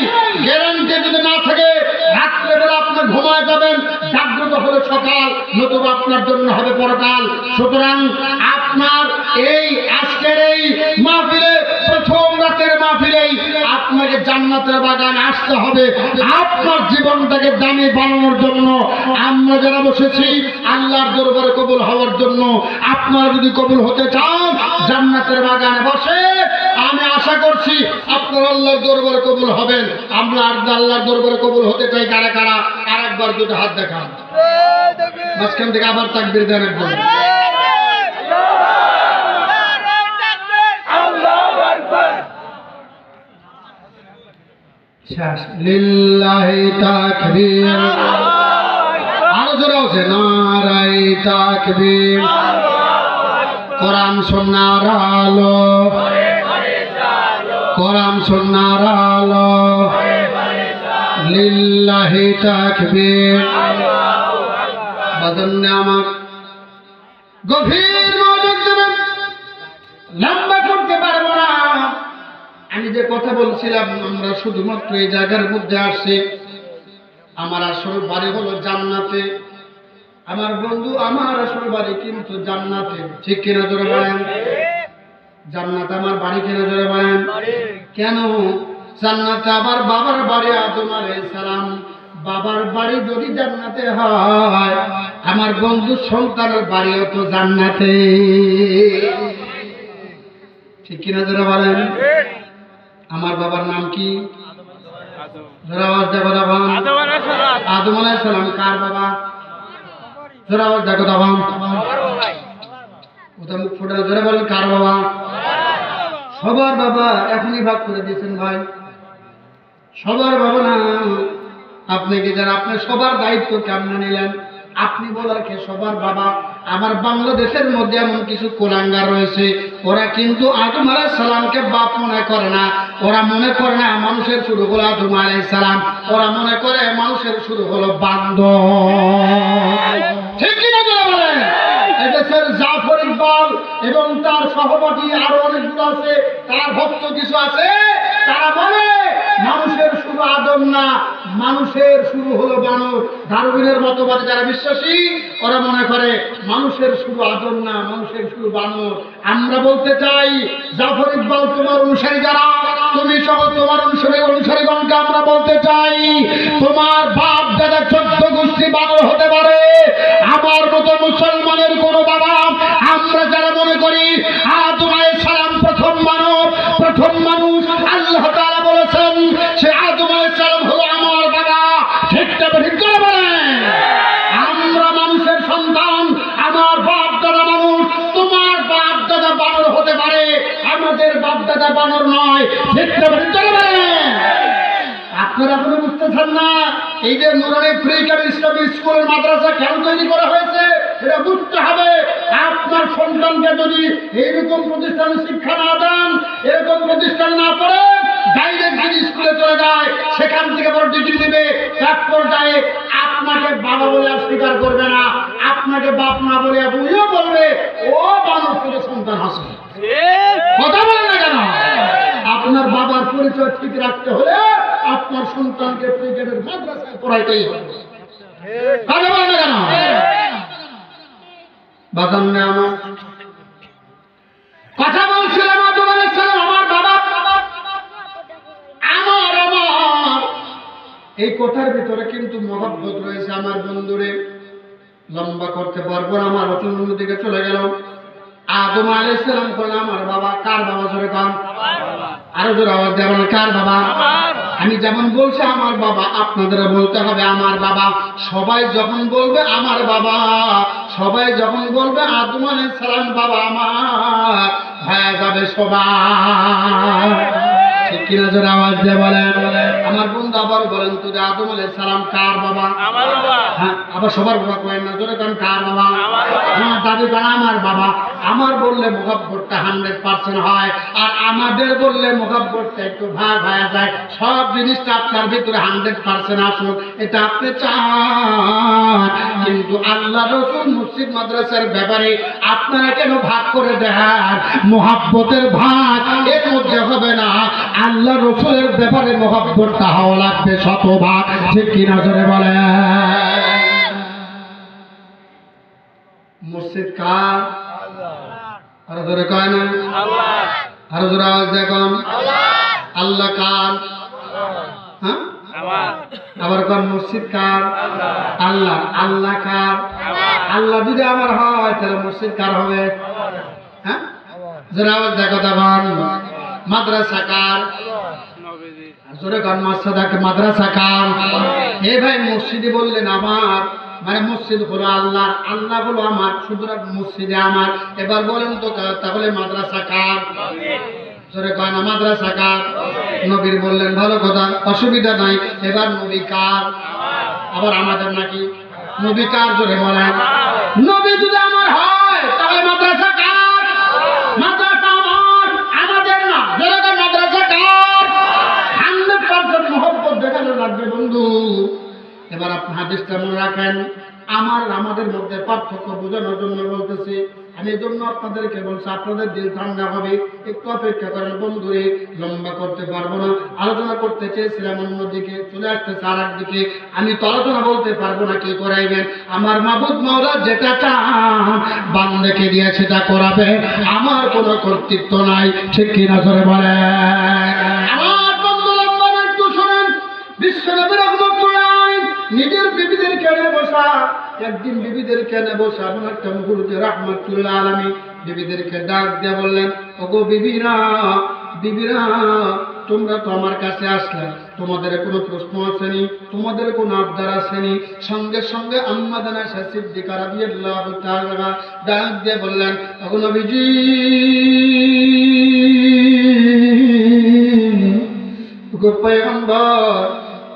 গ্যারান্টি যদি না থাকে, রাত্রেবেলা আপনি ঘুমায় যাবেন, জাগ্রত হলে সকাল, নতুবা আপনার জন্য হবে পরকাল। সুতরাং আপনার এই আজকের এই মাহফিলে, প্রথম রাতের মাহফিলেই আপনাকে জান্নাতের বাগানে আসতে হবে আপনার জীবনটাকে দামি বানানোর জন্য। আমরা যারা বসেছি আল্লাহর দরবারে কবুল হওয়ার জন্য। আপনারা যদি কবুল হতে চান, জান্নাতের বাগানে বসে আমি আশা করছি আপনারা আল্লাহর দরবারে কবুল হবেন। আমরা আল্লাহর দরবারে কবুল হতে চাই কারা কারা? আর একবার দুটো হাত দেখান, মাঝখান থেকে আবার তাকবীর দেন একজন। লিল্লাহি তাকবীর। আরো জোরে আছে নারায়ে তাকবীর। কোরআন সুন্নাহর আলো, কোরআন সুন্নাহর আলো। লিল্লাহি তাকবীর। বাজান আমার গভীর মনোযোগ দেবেন, লম্বা করতে পারবো না। আমি যে কথা বলছিলাম, আমরা শুধুমাত্র এই জায়গার মধ্যে আসছি। আমার আসল বাড়ি হলো জান্নাতে। আমার বন্ধু, আমার আসল বাড়ি কিন্তু জান্নাতে। ঠিক কিনা জোরে বলেন? জান্নাত আমার বাড়ি কেন জোরে বলেন? কেন? জান্নাতে আমার বাবার বাড়ি আদম আলাইহিস সালাম। বাবার বাড়ি যদি জান্নাতে হয়, আমার বন্ধু সন্তানের বাড়িও তো জান্নাতে। ঠিক কিনা জোরে বলেন? আমার বাবার নাম কি? জোরে আওয়াজ দেখো তখন। আদম আলাইহিস সালাম কার বাবা? জোরে আওয়াজ দেখো তখন। ওটা মুখ ফুটে জোরে বলেন কার বাবা? সবার বাবা। এখনই ভাগ করে দিয়েছেন ভাই, সবার বাবা না। আপনি কি জানেন আপনি সবার দায়িত্ব কেমনে নিলেন? আপনি বলার কে সবার বাবা? আমার বাংলাদেশের মধ্যে এমন কিছু কোলাঙ্গার রয়েছে, ওরা কিন্তু আদম আলাইহিস সালামকে বাপ মনে করে না। ওরা মনে করে না মানুষের শুরু হলো আদম আলাইহিস সালাম, ওরা মনে করে মানুষের শুরু হলো বান্দর। ঠিক কিনা বলেন? এদেশের জাফর ইকবাল এবং তার সহপাঠী আরো অনেকগুলো আছে, তার ভক্ত কিছু আছে, তারা বলে মানুষের শুরু আদম না, মানুষের শুরু হলো বানর। ডারউইনের মতবাদে যারা বিশ্বাসী, ওরা মনে করে মানুষের শুরু আদম না, মানুষের শুরু বানর। আমরা বলতে চাই, জাফর ইকবাল তোমার অনুসারী যারা, তুমি সহ তোমার অনুসারীগণকে আমরা বলতে চাই, তোমার বাপ দাদা 14 গোষ্ঠী বানর হতে পারে, আমার মতো মুসলমানের কোন বাবা। আমরা যারা মনে করি আদম আলাইহিস সালাম প্রথম মানব, প্রথম মানুষ, আল্লাহ তাআলা বলেছেন সে আদম আলাইহিস সালাম হলো আমার বাবা। ঠিকটা ঠিক করে বলেন? আমরা মানুষের সন্তান, আমার বাপ দাদা মানুষ, তোমার বাপ দাদা বানর হতে পারে, আমাদের বাপ দাদা বানর নয়। ঠিকটা ঠিক করে বলেন? আপনারা এখনো বুঝতেছেন না এই যে নুরানি ফ্রিকার ইসলামী স্কুলের মাদ্রাসা কেন তৈরি করা হয়েছে? এটা বুঝতে হবে। আপনার সন্তানকে যদি এইরকম প্রতিষ্ঠানে শিক্ষা না দেন, এরকম প্রতিষ্ঠান না পড়ে ডাইরেক্ট যদি স্কুলে চলে যায়, সেখান থেকে বড় ডিগ্রি নেবে, এক পর্যায়ে আপনাকে বাবা বলে আর স্বীকার করবে না, আপনাকে বাপ না বলে বুঝিও বলবে ও বানর থেকে সন্তান হাসে। কথা বলেন না কেন? আপনার বাবার পরিচয় ঠিক রাখতে হলে আপনার সন্তানকে ক্রিকেটের মাদ্রাসায় পড়াইতেই হবে। কথা বলেন না কেন? বাদাম না আমার কথা বলছিলাম আদম আলাইহিস সালাম আমার বাবা, আমার এই কথার ভিতরে কিন্তু মহব্বত রয়েছে। আমার বন্ধুরে লম্বা করতে পারবো না, আমার অন্য দিকে চলে গেল। আদম আলাইহিস সালাম বললেন আমার বাবা। কার বাবা? জোরে কান, আরো জোরে আওয়াজ দেবেন। কার বাবা? আমি যেমন বলছি আমার বাবা, আপনাদের বলতে হবে আমার বাবা। সবাই যখন বলবে আমার বাবা, সবাই যখন বলবে আদম আলাইহিস সালাম বাবা আমার, হয়ে যাবে সবাই। ঠিক কিনা জোরে আওয়াজ দিয়ে বলেন? আমার বন্ধু আবার বলেন তো যে আদম আলাইহিস সালাম কার বাবা? আমার বাবা। হ্যাঁ, আবার সবার বাবা কয়েন না, জোরে কান কার বাবা? আমার দাবি কান আমার বাবা। আমার বললে মুহাব্বতটা 100% হয়, আর আমাদের বললে মুহাব্বতটা একটু ভাগ হয়ে যায়। সব জিনিসটা আপনার ভিতরে 100% আসুক, এটা আপনি চান। কিন্তু আল্লাহ রাসূল মসজিদ মাদ্রাসার ব্যাপারে আপনারা কেন ভাগ করে দেন? মুহাব্বতের ভাগ এর মধ্যে হবে না, আল্লাহ রাসূলের ব্যাপারে মুহাব্বতটা হওয়া লাগবে শতভাগ। ঠিক কিনা জোরে বলেন? মসজিদ কার? আরো জোরে কয় না? আরো জোরে আওয়াজ দেখুন। আল্লাহ কার? হ্যাঁ, আবার কোন মসজিদ কার? আল্লাহ। আল্লাহ কার? আল্লাহ যদি আমার হয় তাহলে মসজিদ কার হবে? হ্যাঁ, জোরে আওয়াজ দেখো তখন। মাদ্রাসা কার? জোরে কোন মাদ্রাসা কার? এ ভাই মসজিদে বললেন আমার, মানে মসজিদ হলো আল্লাহ, আল্লাহ হলো আমার, সুতরাং মসজিদে আমার। এবার বলেন তো তাহলে মাদ্রাসা কার? জোরে কয় না মাদ্রাসা কার? নবীর বললেন, ভালো কথা, অসুবিধা নাই। এবার নবী কার? আবার আমাদের নাকি? নবী কার? জোরে বলেন। নবী যদি আমার হয় তাহলে মাদ্রাসা কার? মাদ্রাসা আমার, আমাদের না। জোরে কয় মাদ্রাসা কার? 100% মহব্বত দেখানো লাগবে বন্ধু। এবার আপনি হাদিসটা মনে রাখেন, আমাদের মধ্যে পার্থক্য বোঝানোর জন্য বলতেছি। আমি এই জন্য আপনাদেরকে বলছি, আপনাদের দিল ঠান্ডা হবে, একটু অপেক্ষা করেন বন্ধুরে, লম্বা করতে পারবো না। আলোচনা করতে চেয়েছিলাম অন্যদিকে, চলে আসতেছে আর একদিকে। আমি তো আলোচনা বলতে পারবো না, কি করাইবেন? আমার মাবুদ মাওলা যেটা চান বান্দাকে দিয়ে সেটা করাবে, আমার কোনো কর্তৃত্ব নাই। ঠিক কিনা জোরে বলে? আমার বন্ধু লম্বা একটু শোনেন। বিশ্বনবী রাহমাতুল্লাহ নিজের বিবিদের কেনে বসা, একদিন বিবিদের কেনে বসা এমন একটা মুহূর্তে রাহমাতুল্লাহ আলামিন বিবিদেরকে ডাক দিয়ে বললেন, ওগো বিবিরা, বিবিরা, তোমরা তো আমার কাছে আসলে, তোমাদের কোনো প্রশ্ন আসেনি, তোমাদের কোনো আবদার আসেনি? সঙ্গে সঙ্গে আম্মা আয়েশা সিদ্দিকা রাদিয়াল্লাহু তাআলা ডাক দিয়ে বললেন, ওগো নবীজি, ওগো পয়গম্বর,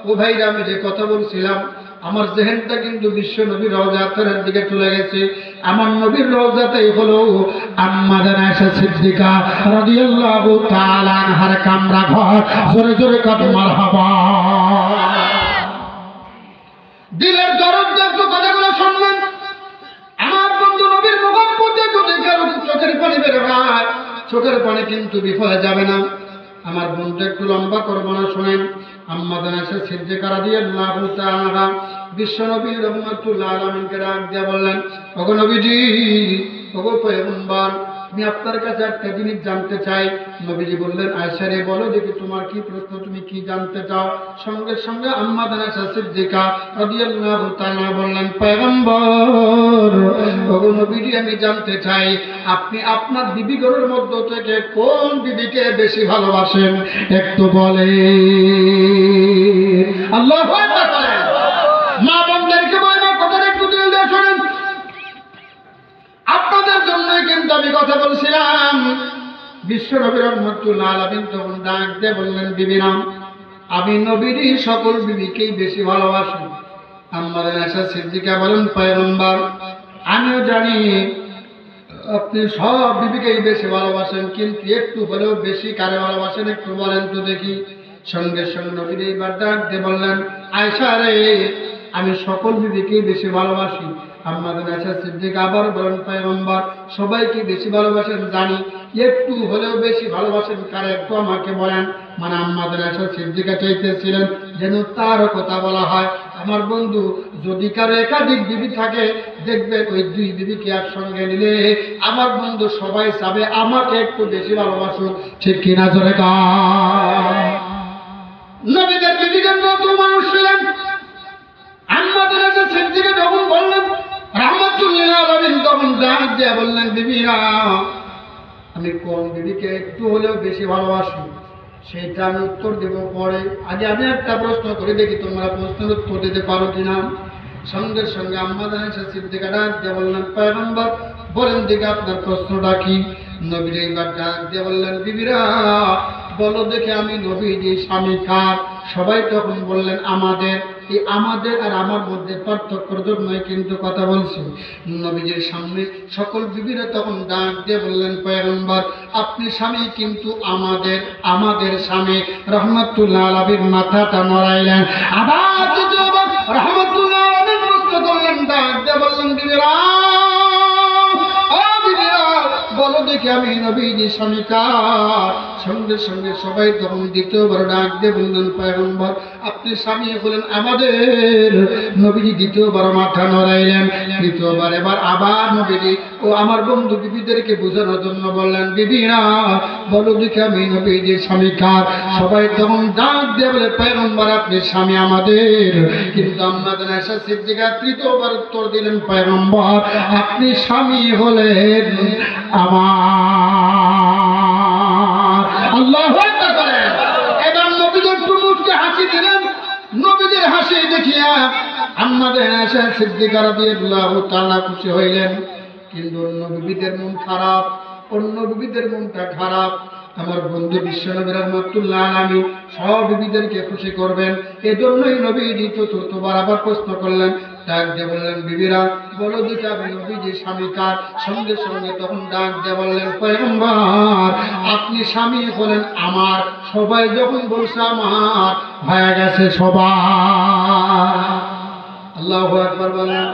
ও ভাইরা, আমি যে কথা বলছিলাম, আমার জেহেনটা কিন্তু বিশ্ব নবীর রওজাতের দিকে চলে গেছে। আমার নবীর রওজাতেই হলো আম্মা আয়েশা সিদ্দিকা রাদিয়াল্লাহু তাআলা আনহার কামরা ঘর। জোরে জোরে কত মারহাবা। দিলের দরদ একটু কথাগুলো শুনবেন। আমার বন্ধু নবীর মুখে যদি কারো চোখের পানি বের হয়, চোখের পানি কিন্তু বিফলে যাবে না। আমার বন্ধু একটু লম্বা করবো না, শোনেন। আম্মা আয়েশা সিদ্দিকা রাদিয়াল্লাহু তাআলা বিশ্বনবী রাহমাতুল্লাহ আলাইহিকে ডাক দিয়ে বললেন, ওগো নবীজি, ওগো পয়গম্বর, আমি আপনার কাছে একটা জিনিস জানতে চাই। নবীজি বললেন, আয়েশা রে, বলো দেখি তোমার কি প্রশ্ন, তুমি কি জানতে চাও? সঙ্গে সঙ্গে আম্মা আয়েশা সিদ্দিকা রাদিয়াল্লাহু তাআলা বললেন, পয়গম্বর, ওগো নবীজি, আমি জানতে চাই আপনি আপনার বিবিগণের মধ্য থেকে কোন বিবিকে বেশি ভালোবাসেন, একটু বলে। আল্লাহু আকবার। মা বোনদেরকে বলবো, কথাটা একটু দিল দিয়ে শোনেন। আপনাদের জন্যই কিন্তু আমি কথা বলছিলাম। বিশ্ব নবী রাহমাতুল্লাহ আলাইহি তখন ডাক দিয়ে বললেন, বিবিরা, আমি নবীরই সকল বিবিকেই বেশি ভালোবাসি। আম্মা আয়েশা সিদ্দিকা বলেন, পয়গম্বর, আমিও জানি আপনি সব বিবিকেই বেশি ভালোবাসেন, কিন্তু একটু হলেও বেশি কারে ভালোবাসেন, একটু বলেন তো দেখি। সঙ্গে সঙ্গে নবীর এইবার ডাক দিয়ে বললেন, আয়েশা রে, আমি সকল বিবিকেই বেশি ভালোবাসি। আম্মা আয়েশা সিদ্দিকা আবার বলেন, পয়গম্বর, সবাইকে বেশি ভালোবাসেন জানি, একটু হলেও বেশি ভালোবাসেন কারে, একটু আমাকে বলেন। মানে আম্মা আয়েশা সিদ্দিকা চাইতেছিলেন যেন তার কথা বলা হয়। আমার বন্ধু, যদি কারো একাধিক বিবি থাকে, দেখবেন ওই দুই বিবিকে একসঙ্গে নিলে আমার বন্ধু সবাই চাবে আমাকে একটু বেশি ভালোবাসুন। ঠিক কিনা জোরে কয়? নবীদের বিবিদের মতো মানুষ ছিলেন। আম্মা আয়েশা সিদ্দিকা যখন বললেন, রাহমাতুল্লাহ আলাইহি তখন ডাক দিয়ে বললেন, বিবিরা, আমি কোন বিবিকে একটু হলেও বেশি ভালোবাসি সেইটা আমি উত্তর দেব পরে। আগে আমি একটা প্রশ্ন করে দেখি, তোমরা প্রশ্নের উত্তর দিতে পারো কিনা। সঙ্গে সঙ্গে আম্মা আয়েশা সিদ্দিকা ডাক দিয়ে বললেন, পয়গম্বর, বলেন দেখি আপনার প্রশ্নটা কি। নবীর এইবার ডাক দিয়ে বললেন, বিবিরা, বলো দেখে আমি নবীজি স্বামী কার? সবাই তখন বললেন, আমাদের। এই আমাদের আর আমার মধ্যে পার্থক্যের জন্যই কিন্তু কথা বলছি। নবীজির সামনে সকল বিবিরা তখন ডাক দিয়ে বললেন, পয়গম্বর, আপনি স্বামী কিন্তু আমাদের স্বামী। রাহমাতুল্লাহ আলাইহির মাথাটা নড়াইলেন। আবার দ্বিতীয়বার রাহমাতুল্লাহ আলাইহি প্রশ্ন করলেন, ডাক দিয়ে বললেন, বিবিরা, বলো দেখি আমি নবীজি স্বামী কার? সঙ্গে সঙ্গে সবাই তখন দ্বিতীয়বার ডাক দিয়ে বললেন, পয়গম্বর, আপনি স্বামী হলেন আমাদের। নবীজি দ্বিতীয়বার মাথা নড়াইলেন। তৃতীয়বার এবার আবার নবীজি ও আমার বন্ধু বিবিদেরকে বোঝানোর জন্য বললেন, বিবিরা, বলো দেখি আমি নবীজি স্বামী কার? সবাই তখন ডাক দিয়ে বলে, পয়গম্বর, আপনি স্বামী আমাদের। কিন্তু আম্মা আয়েশা সিদ্দিকা তৃতীয়বার উত্তর দিলেন, পয়গম্বর, আপনি স্বামী হলেন আমার। আল্লাহু আকবার। এবার নবীদের মুখে হাসি দিলেন। নবীদের হাসি দেখিয়া আম্মা আয়েশা সিদ্দিকা রাদিয়াল্লাহু তাআলা খুশি হইলেন। কিন্তু অন্য বিবিদের মন খারাপ, অন্য বিবিদের মনটা খারাপ। আমার বন্ধু বিশ্বনবী রাহমাতুল্লাহ আলাইহি সব বিবিদেরকে খুশি করবেন, এজন্যই নবীজি চতুর্থবার আবার প্রশ্ন করলেন। ডাক দিয়ে বললেন, বিবিরা, বলো দেখি আমি নবীজি স্বামী কার? সঙ্গে সঙ্গে তখন ডাক দিয়ে বললেন, পয়গম্বর, আপনি স্বামী হলেন আমার। সবাই যখন বলছে আমার, হয়ে গেছে সবার। আল্লাহু আকবার বলেন।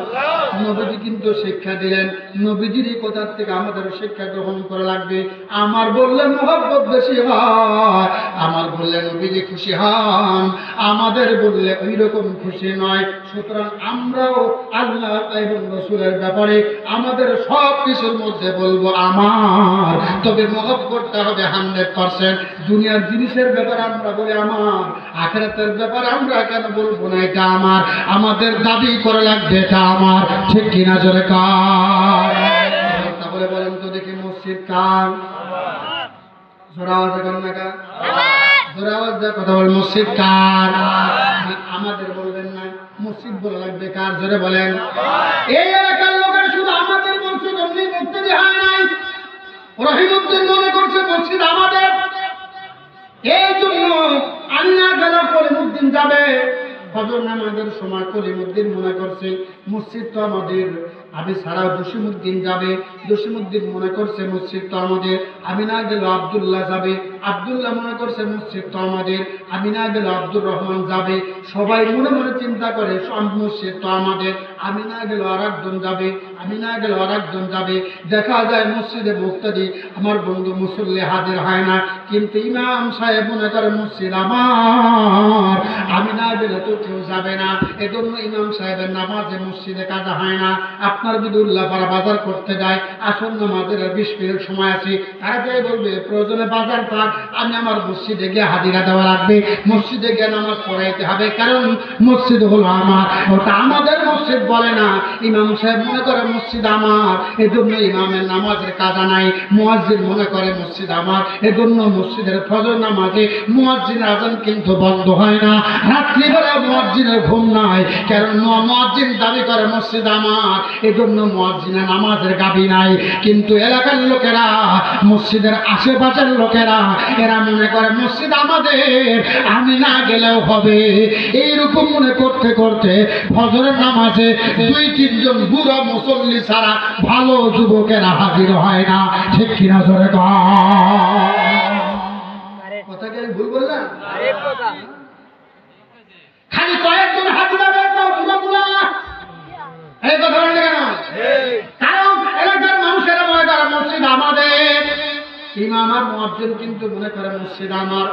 নবীজি কিন্তু শিক্ষা দিলেন, নবীজির এই কথার থেকে আমাদের শিক্ষা গ্রহণ করা লাগবে। আমার বললে মহব্বত বেশি হয়, আমার বললে নবীজি খুশি হন, আমাদের বললে ওই রকম খুশি নয়। সুতরাং আমরাও আল্লাহ এবং রাসূলের ব্যাপারে আমাদের সব কিছুর মধ্যে বলবো আমার, তবে মহব্বতটা হবে 100%। দুনিয়ার জিনিসের ব্যাপারে আমরা বলি আমার, আখিরাতের ব্যাপারে আমরা কেন বলবো না এটা আমার? আমাদের দাবি করে লাগবে এটা আমার, ঠিক কিনা জোরে কার? তাহলে বলেন তো দেখি মসজিদ কার? জোরে আওয়াজে বলেন না কার? জোরে আওয়াজে কথা বল, মসজিদ কার? আমাদের বলবেন না, মসজিদ বলা লাগবে কার? জোরে বলেন। এই এলাকার লোকের শুধু আমাদের বলছে, এমনি মুক্তি হয় নাই। রহিমউদ্দিন মনে করছে মসজিদ আমাদের, এই জন্য আমি না গেল কলিমুদ্দিন যাবে। ফজর নামাজের সময় কলিমুদ্দিন মনে করছে মসজিদ তো আমাদের, আমি ছাড়া জসিমউদ্দিন যাবে। জসিমউদ্দিন মনে করছে মসজিদ তো আমাদের, আমি না গেল আব্দুল্লাহ যাবে। আব্দুল্লাহ মনে করছে মসজিদ তো আমাদের, আমি না গেল আব্দুর রহমান যাবে। সবাই মনে মনে চিন্তা করে মসজিদ তো আমাদের, আমি না গেল আর একজন যাবে, আমি না গেল আর একজন যাবে। দেখা যায় মসজিদে মুক্তাদি আমার বন্ধু মুসল্লি হাজির হয় না, কিন্তু ইমাম সাহেব মনে করে মসজিদ আমার, আমি না গেলে তো কেউ যাবে না। এজন্য ইমাম সাহেবের নামাজে মসজিদে কাজা হয় না। আপনার যদি উল্লাপাড়া বাজার করতে যায়, আসল নামাজের 20 মিনিট সময় আছে, তাড়াতাড়ি বলবে প্রয়োজনে বাজার থাক, আমি আমার মসজিদে গিয়ে হাজিরা দেওয়া লাগবে, মসজিদে গিয়ে নামাজ পড়াইতে হবে, কারণ মসজিদ হলো আমার, ওটা আমাদের মসজিদ বলে না। ইমাম সাহেব মনে করে মসজিদ আমার, এজন্য ইমামের নামাজের কাজা নাই। মুয়াজ্জিন মনে করে মসজিদ আমার, এজন্য মসজিদের ফজর নামাজে মুয়াজ্জিনের আযান কিন্তু বন্ধ হয় না। রাত্রিবেলা মুয়াজ্জিনের ঘুম নাই, কারণ মুয়াজ্জিন দাবি করে মসজিদ আমার, এজন্য মুয়াজ্জিনের নামাজের গাবি নাই। কিন্তু এলাকার লোকেরা, মসজিদের আশেপাশের লোকেরা, এরা মনে করে মসজিদ আমাদের, আমি না গেলেও হবে। এইরকম মনে করতে করতে ফজরের নামাজে 2-3 জন বুড়া মুসল্লি ছাড়া ভালো যুবকেরা হাজির হয় না, ঠিক কিনা জোরে কর? কথা কি ভুল বললাম? খালি কয়েকজন হাজির হবে তো বুড়া, এই কথা বললে কেন? কারণ এলাকার মানুষেরা মনে করে মসজিদ আমাদের, ইমাম আর মুয়াজ্জিন কিন্তু মনে করে মসজিদ আমার,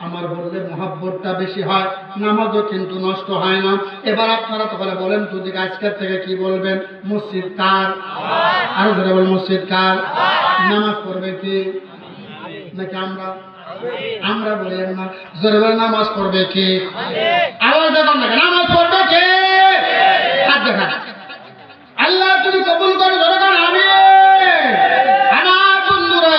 আমার বললে মহব্বতটা বেশি হয়, নামাজও কিন্তু নষ্ট হয় না। এবার আপনারা তাহলে বলেন তো দিকে আজকের থেকে কি বলবেন? মসজিদ কার? আরো ধরে বল, মসজিদ কার? নামাজ পড়বে কি নাকি আমরা? আমরা বলেন না, জোরে বলে নামাজ পড়বে কে? আওয়াজ দেবেন না, নামাজ পড়বে কে? হাত দেখা। আল্লাহ তুমি কবুল করে জোরে বল আমিন। আমার বন্ধুরা,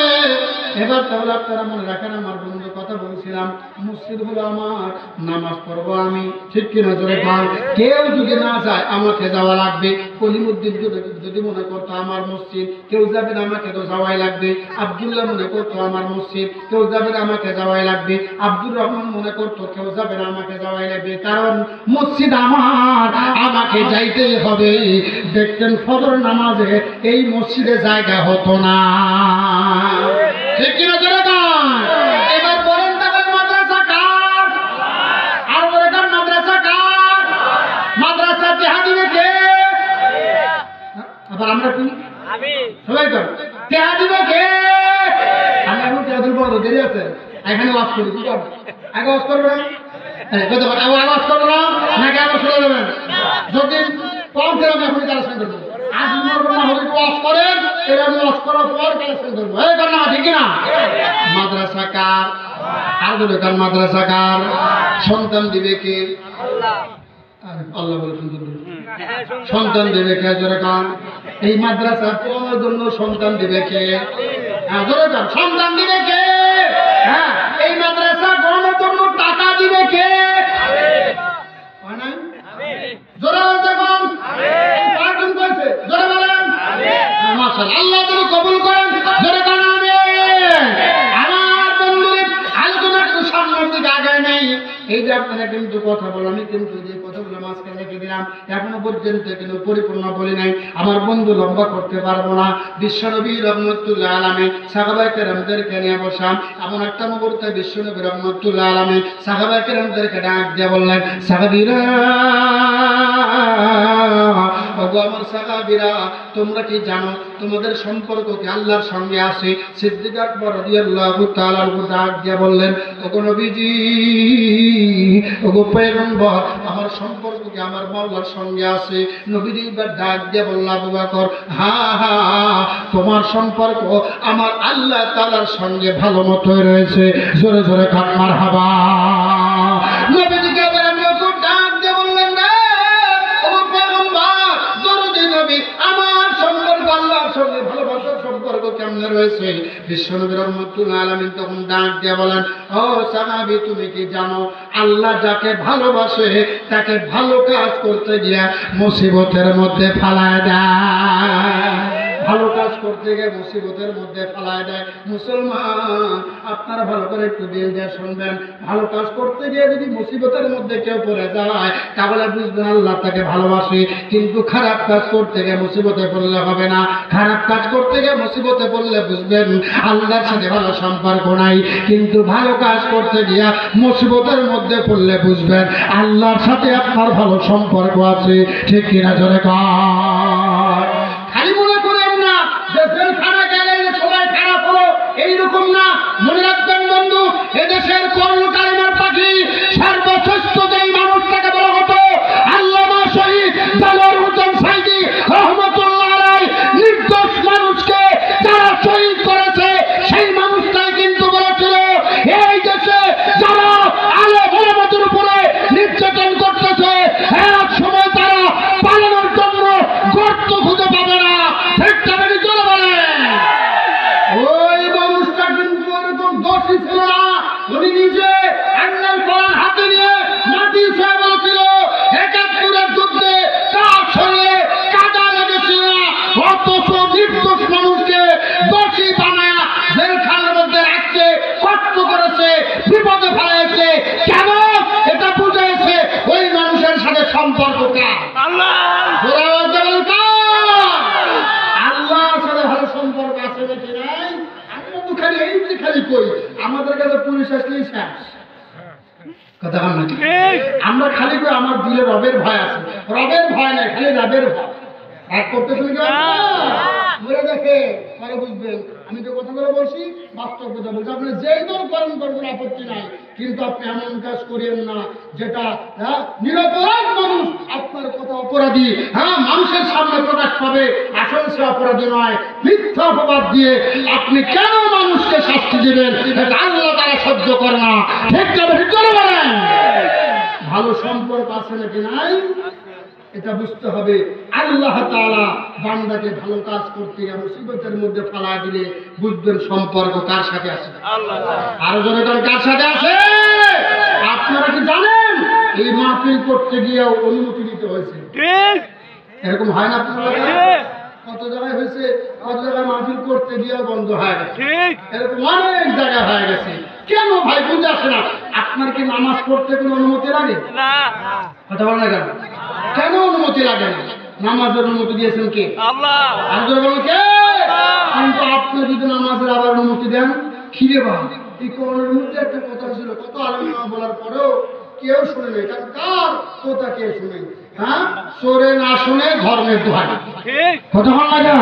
এবার তাহলে আপনারা মনে রাখেন, আমার বন্ধু কথা বলছিলাম, মসজিদ হলো আমার, নামাজ পড়বো আমি, ঠিক কিনা জোরে বল। কেউ যদি না যায় আমাকে যাওয়া লাগবে। কলিমুদ্দিন যদি মনে করতো আমার মসজিদ, কেউ যাবে না, আমাকে তো যাওয়াই লাগবে। আব্দুল্লাহ মনে করতো আমার মসজিদ, কেউ যাবে না, আমাকে যাওয়াই লাগবে। আব্দুর রহমান মনে করতো কেউ যাবে না, আমাকে যাওয়াই লাগবে, কারণ মসজিদ আমার, আমাকে যাইতেই হবে। দেখতেন ফজর নামাজে এই মসজিদে জায়গা হতো না, ঠিক কিনা জোরে বল। এবার বলেন তখন মাদ্রাসা কার? আর বলে কার মাদ্রাসা কার? মাদ্রাসা টেহা দিবে কে? আবার আমরা কি সবাই কর, টেহা দিবে কে? আমি এখন টেহা দিব, দেরি আছে, এখানে ওয়াজ করি, কি কর? আগে ওয়াজ করবে না, আওয়াজ করবো না নাকি আবার শুনে দেবেন? যদি পৌঁছে আমি এখন কালেকশন করবো, আজ না হলে ওয়াজ করেন, এবার ওয়াজ করার পর কালেকশন করবো, এই কর না, ঠিক না? মাদ্রাসা কার? আর বলে কার মাদ্রাসা কার? সন্তান দিবে কে? আল্লাহ বলে সন্তান দিবে। সন্তান দেবে কে? জোরে কান। এই মাদ্রাসা পড়ানোর জন্য সন্তান দিবে কে? হ্যাঁ জোরে কান। সন্তান দিবে কে? হ্যাঁ, এই মাদ্রাসা পড়ানোর জন্য টাকা দিবে কে? জোরে বলুন, আমিন। কইছে জোরে বলেন, আমিন। মাশাআল্লাহ, আল্লাহ যেন কবুল করেন, জোরে কান আমিন। আমার বন্ধুরা, আলোচনা একটু সামনের দিকে আগায় নেই। এই যে আপনারা কিন্তু কথা বলো, আমি কিন্তু যে কথাগুলো মাঝখানে রেখে দিলাম, এখনো পর্যন্ত কিন্তু পরিপূর্ণ বলি নাই। আমার বন্ধু লম্বা করতে পারবো না। বিশ্বনবী রহমতুল্লাহ আলাইহি সাহাবায়ে কেরামদেরকে নিয়ে বসাম, এমন একটা মুহূর্তে বিশ্বনবী রহমতুল্লাহ আলাইহি সাহাবায়ে কেরামদেরকে ডাক দিয়ে বললেন, সাহাবীরা ওগো আমার সাহাবীরা, তোমরা কি জানো তোমাদের সম্পর্ক কি আল্লাহর সঙ্গে আছে? সিদ্দিক আকবর রাদিয়াল্লাহু তাআলা ডাক দিয়ে বললেন, ওগো নবীজি, ওগো পয়গম্বর, আমার সম্পর্ক কি আমার মাওলার সঙ্গে আছে? নবীজি এবার ডাক দিয়ে বলল, আবু বকর, হ্যাঁ হ্যাঁ, তোমার সম্পর্ক আমার আল্লাহ তাআলার সঙ্গে ভালো মতোই রয়েছে। জোরে জোরে কান মারহাবা। নবীজিকে এবার আমি ডাক দিয়ে বললেন, না ওগো পয়গম্বর, দরুদ নবী, আমার সম্পর্ক আল্লাহর সঙ্গে ভালোবাসার সম্পর্ক কেমন রয়েছে? বিশ্বনবী রাহমাতুল আলামিন তখন ডাক দিয়ে বলেন, ও সাহাবী, তুমি কি জানো আল্লাহ যাকে ভালোবাসে তাকে ভালো কাজ করতে গিয়ে মুসিবতের মধ্যে ফালায় দেয়। ভালো কাজ করতে গিয়ে মুসিবতের মধ্যে ফেলায় দেয়। মুসলমান, আপনারা ভালো করে একটু দিল দিয়ে শুনবেন, ভালো কাজ করতে গিয়ে যদি মুসিবতের মধ্যে কেউ পড়ে যায় তাহলে বুঝবেন আল্লাহ তাকে ভালোবাসে। কিন্তু খারাপ কাজ করতে গিয়ে মুসিবতে পড়লে হবে না। খারাপ কাজ করতে গিয়ে মুসিবতে পড়লে বুঝবেন আল্লাহর সাথে ভালো সম্পর্ক নাই। কিন্তু ভালো কাজ করতে গিয়ে মুসিবতের মধ্যে পড়লে বুঝবেন আল্লাহর সাথে আপনার ভালো সম্পর্ক আছে। ঠিক কিনা জোরে কর। খালি মনে করেন না যে জেলখানা গেলে সবাই খারাপ হলো, এইরকম না। মনে রাখবেন বন্ধু, এদেশের কর্মকারীদের পাখি সর্বশ্রেষ্ঠ যেই মানুষটাকে বলা হতো আল্লামা শহীদ দেলোয়ার হোসেন সাইদি রহমতুল্লাহ আলাইহি, নির্দোষ মানুষকে যারা শহীদ করেছে সেই মানুষটাই কিন্তু বলেছিল এই দেশে যারা আলে মোহাম্মদের উপরে নির্যাতন করতেছে এক সময় তারা পালানোর জন্য গর্ত খুঁজে পাবে না। ওই মানুষটা কিন্তু এরকম দোষী ছিল না। উনি নিজে আল্লাহর কোরআন হাতে নিয়ে মাটি ছুঁয়ে বলেছিল ৭১-এর যুদ্ধে তার শরীরে কাদা লেগেছিল না, অথচ নির্দোষ মানুষকে দোষী বানায়া জেলখানার মধ্যে রাখছে, কষ্ট করেছে, বিপদে ফেলেছে। কেন? এটা বুঝেছে ওই মানুষের সাথে সম্পর্ক কার? আল্লাহ। আল্লাহর সাথে ভালো সম্পর্ক আছে নাকি নাই? আমরা তো খালি এই খালি কই, আমাদের কাছে পুলিশ আসলেই শেষ কথা বল নাকি? আমরা খালি কই আমার দিলে রবের ভয় আছে। রবের ভয় নাই, খালি রবের ভয়। রাগ করতেছেন কি? মরে দেখে পরে বুঝবেন আমি যে কথাগুলো বলছি বাস্তব কথা বলছি। আপনি যেই দল করেন করবেন, আপত্তি নাই, কিন্তু আপনি এমন কাজ করেন না যেটা নিরপরাধ মানুষ আপনার কথা অপরাধী, মানুষের সামনে প্রকাশ পাবে আসলে সে অপরাধী নয়। মিথ্যা অপবাদ দিয়ে আপনি কেন মানুষকে শাস্তি দিবেন? এটা আল্লাহ তারা সহ্য করে না। ঠিক যাবে, ঠিক করে বলেন। ভালো সম্পর্ক আছে নাকি নাই এটা বুঝতে হবে। আল্লাহ তাআলা বান্দাকে ভালো কাজ করতে গিয়ে মুসিবতের মধ্যে ফালায় দিলে বুঝবেন সম্পর্ক কার সাথে আছে। আরো জনে কার সাথে আছে? আপনারা কি জানেন এই মাহফিল করতে গিয়ে অনুমতি দিতে হয়েছে? এরকম হয় না আপনারা? কত জায়গায় হয়েছে, কত জায়গায় মাহফিল করতে গিয়েও বন্ধ হয়ে গেছে, এরকম অনেক জায়গায় হয়ে গেছে। কেন ভাই বুঝে আসে না? আপনার কি নামাজ পড়তে কোনো অনুমতি লাগে? কথা বলেন না কেন? কেন অনুমতি লাগে না? নামাজের অনুমতি দিয়েছেন কে? আল্লাহ। কিন্তু আপনি যদি নামাজের আবার অনুমতি দেন, খিরে বা এই কোরআনের মধ্যে একটা কথা ছিল, কত আলেমা বলার পরেও কেউ শুনে নেই। কারণ কার কথা কে শুনে? সরে না শুনে ধর্মের দোহাই। কথা বল না কেন?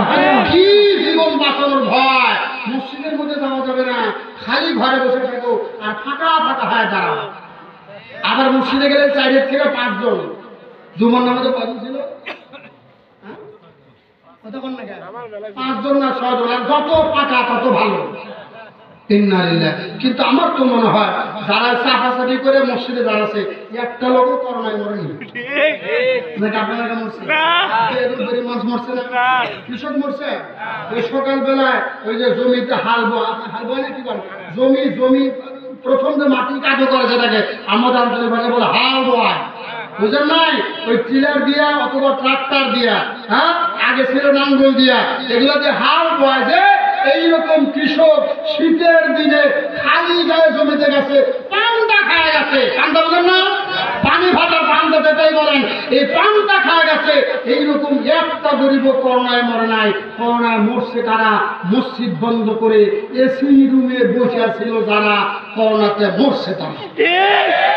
কি জীবন বাঁচানোর ভয়। মসজিদের মধ্যে যাওয়া যাবে না, খালি ঘরে বসে থাকো আর ফাঁকা ফাঁকা হয়ে দাঁড়াও। আবার মসজিদে গেলে ৪ থেকে ৫ জন। জুমার নামাজে কজন ছিল? ৫ জন না ৬ জন। আর যত পাকা তত ভালো। কিন্তু আমার তো মনে হয় যারা চাপাচাপি করে মসজিদে দাঁড়াচ্ছে একটা লোকও করোনায় মরেনি। আপনারা মরছে? মানুষ মরছে না? কৃষক মরছে? ওই সকালবেলায় ওই যে জমিতে হাল বয় না, কি বলে জমি প্রথম যে মাটি কাজু করে সেটাকে আমাদের অঞ্চলের ভাষায় বলে হাল বয়। বুঝলেন নাই? ওই টিলার দিয়া অথবা ট্রাক্টর দিয়া, আগে ছিল নাঙ্গল দিয়া, এগুলো যে হাল বয় যে এইরকম কৃষক শীতের দিনে খালি গায়ে জমিতে গেছে, পান্তা খায় গেছে। পান্তা বলেন না? পানি ভাতার পান্তা যেটাই বলেন, এই পান্তা খায় গেছে। এইরকম একটা গরিব করোনায় মরে নাই। করোনায় মরছে কারা? মসজিদ বন্ধ করে এসি রুমে বসে ছিল যারা, করোনাতে মরছে তারা।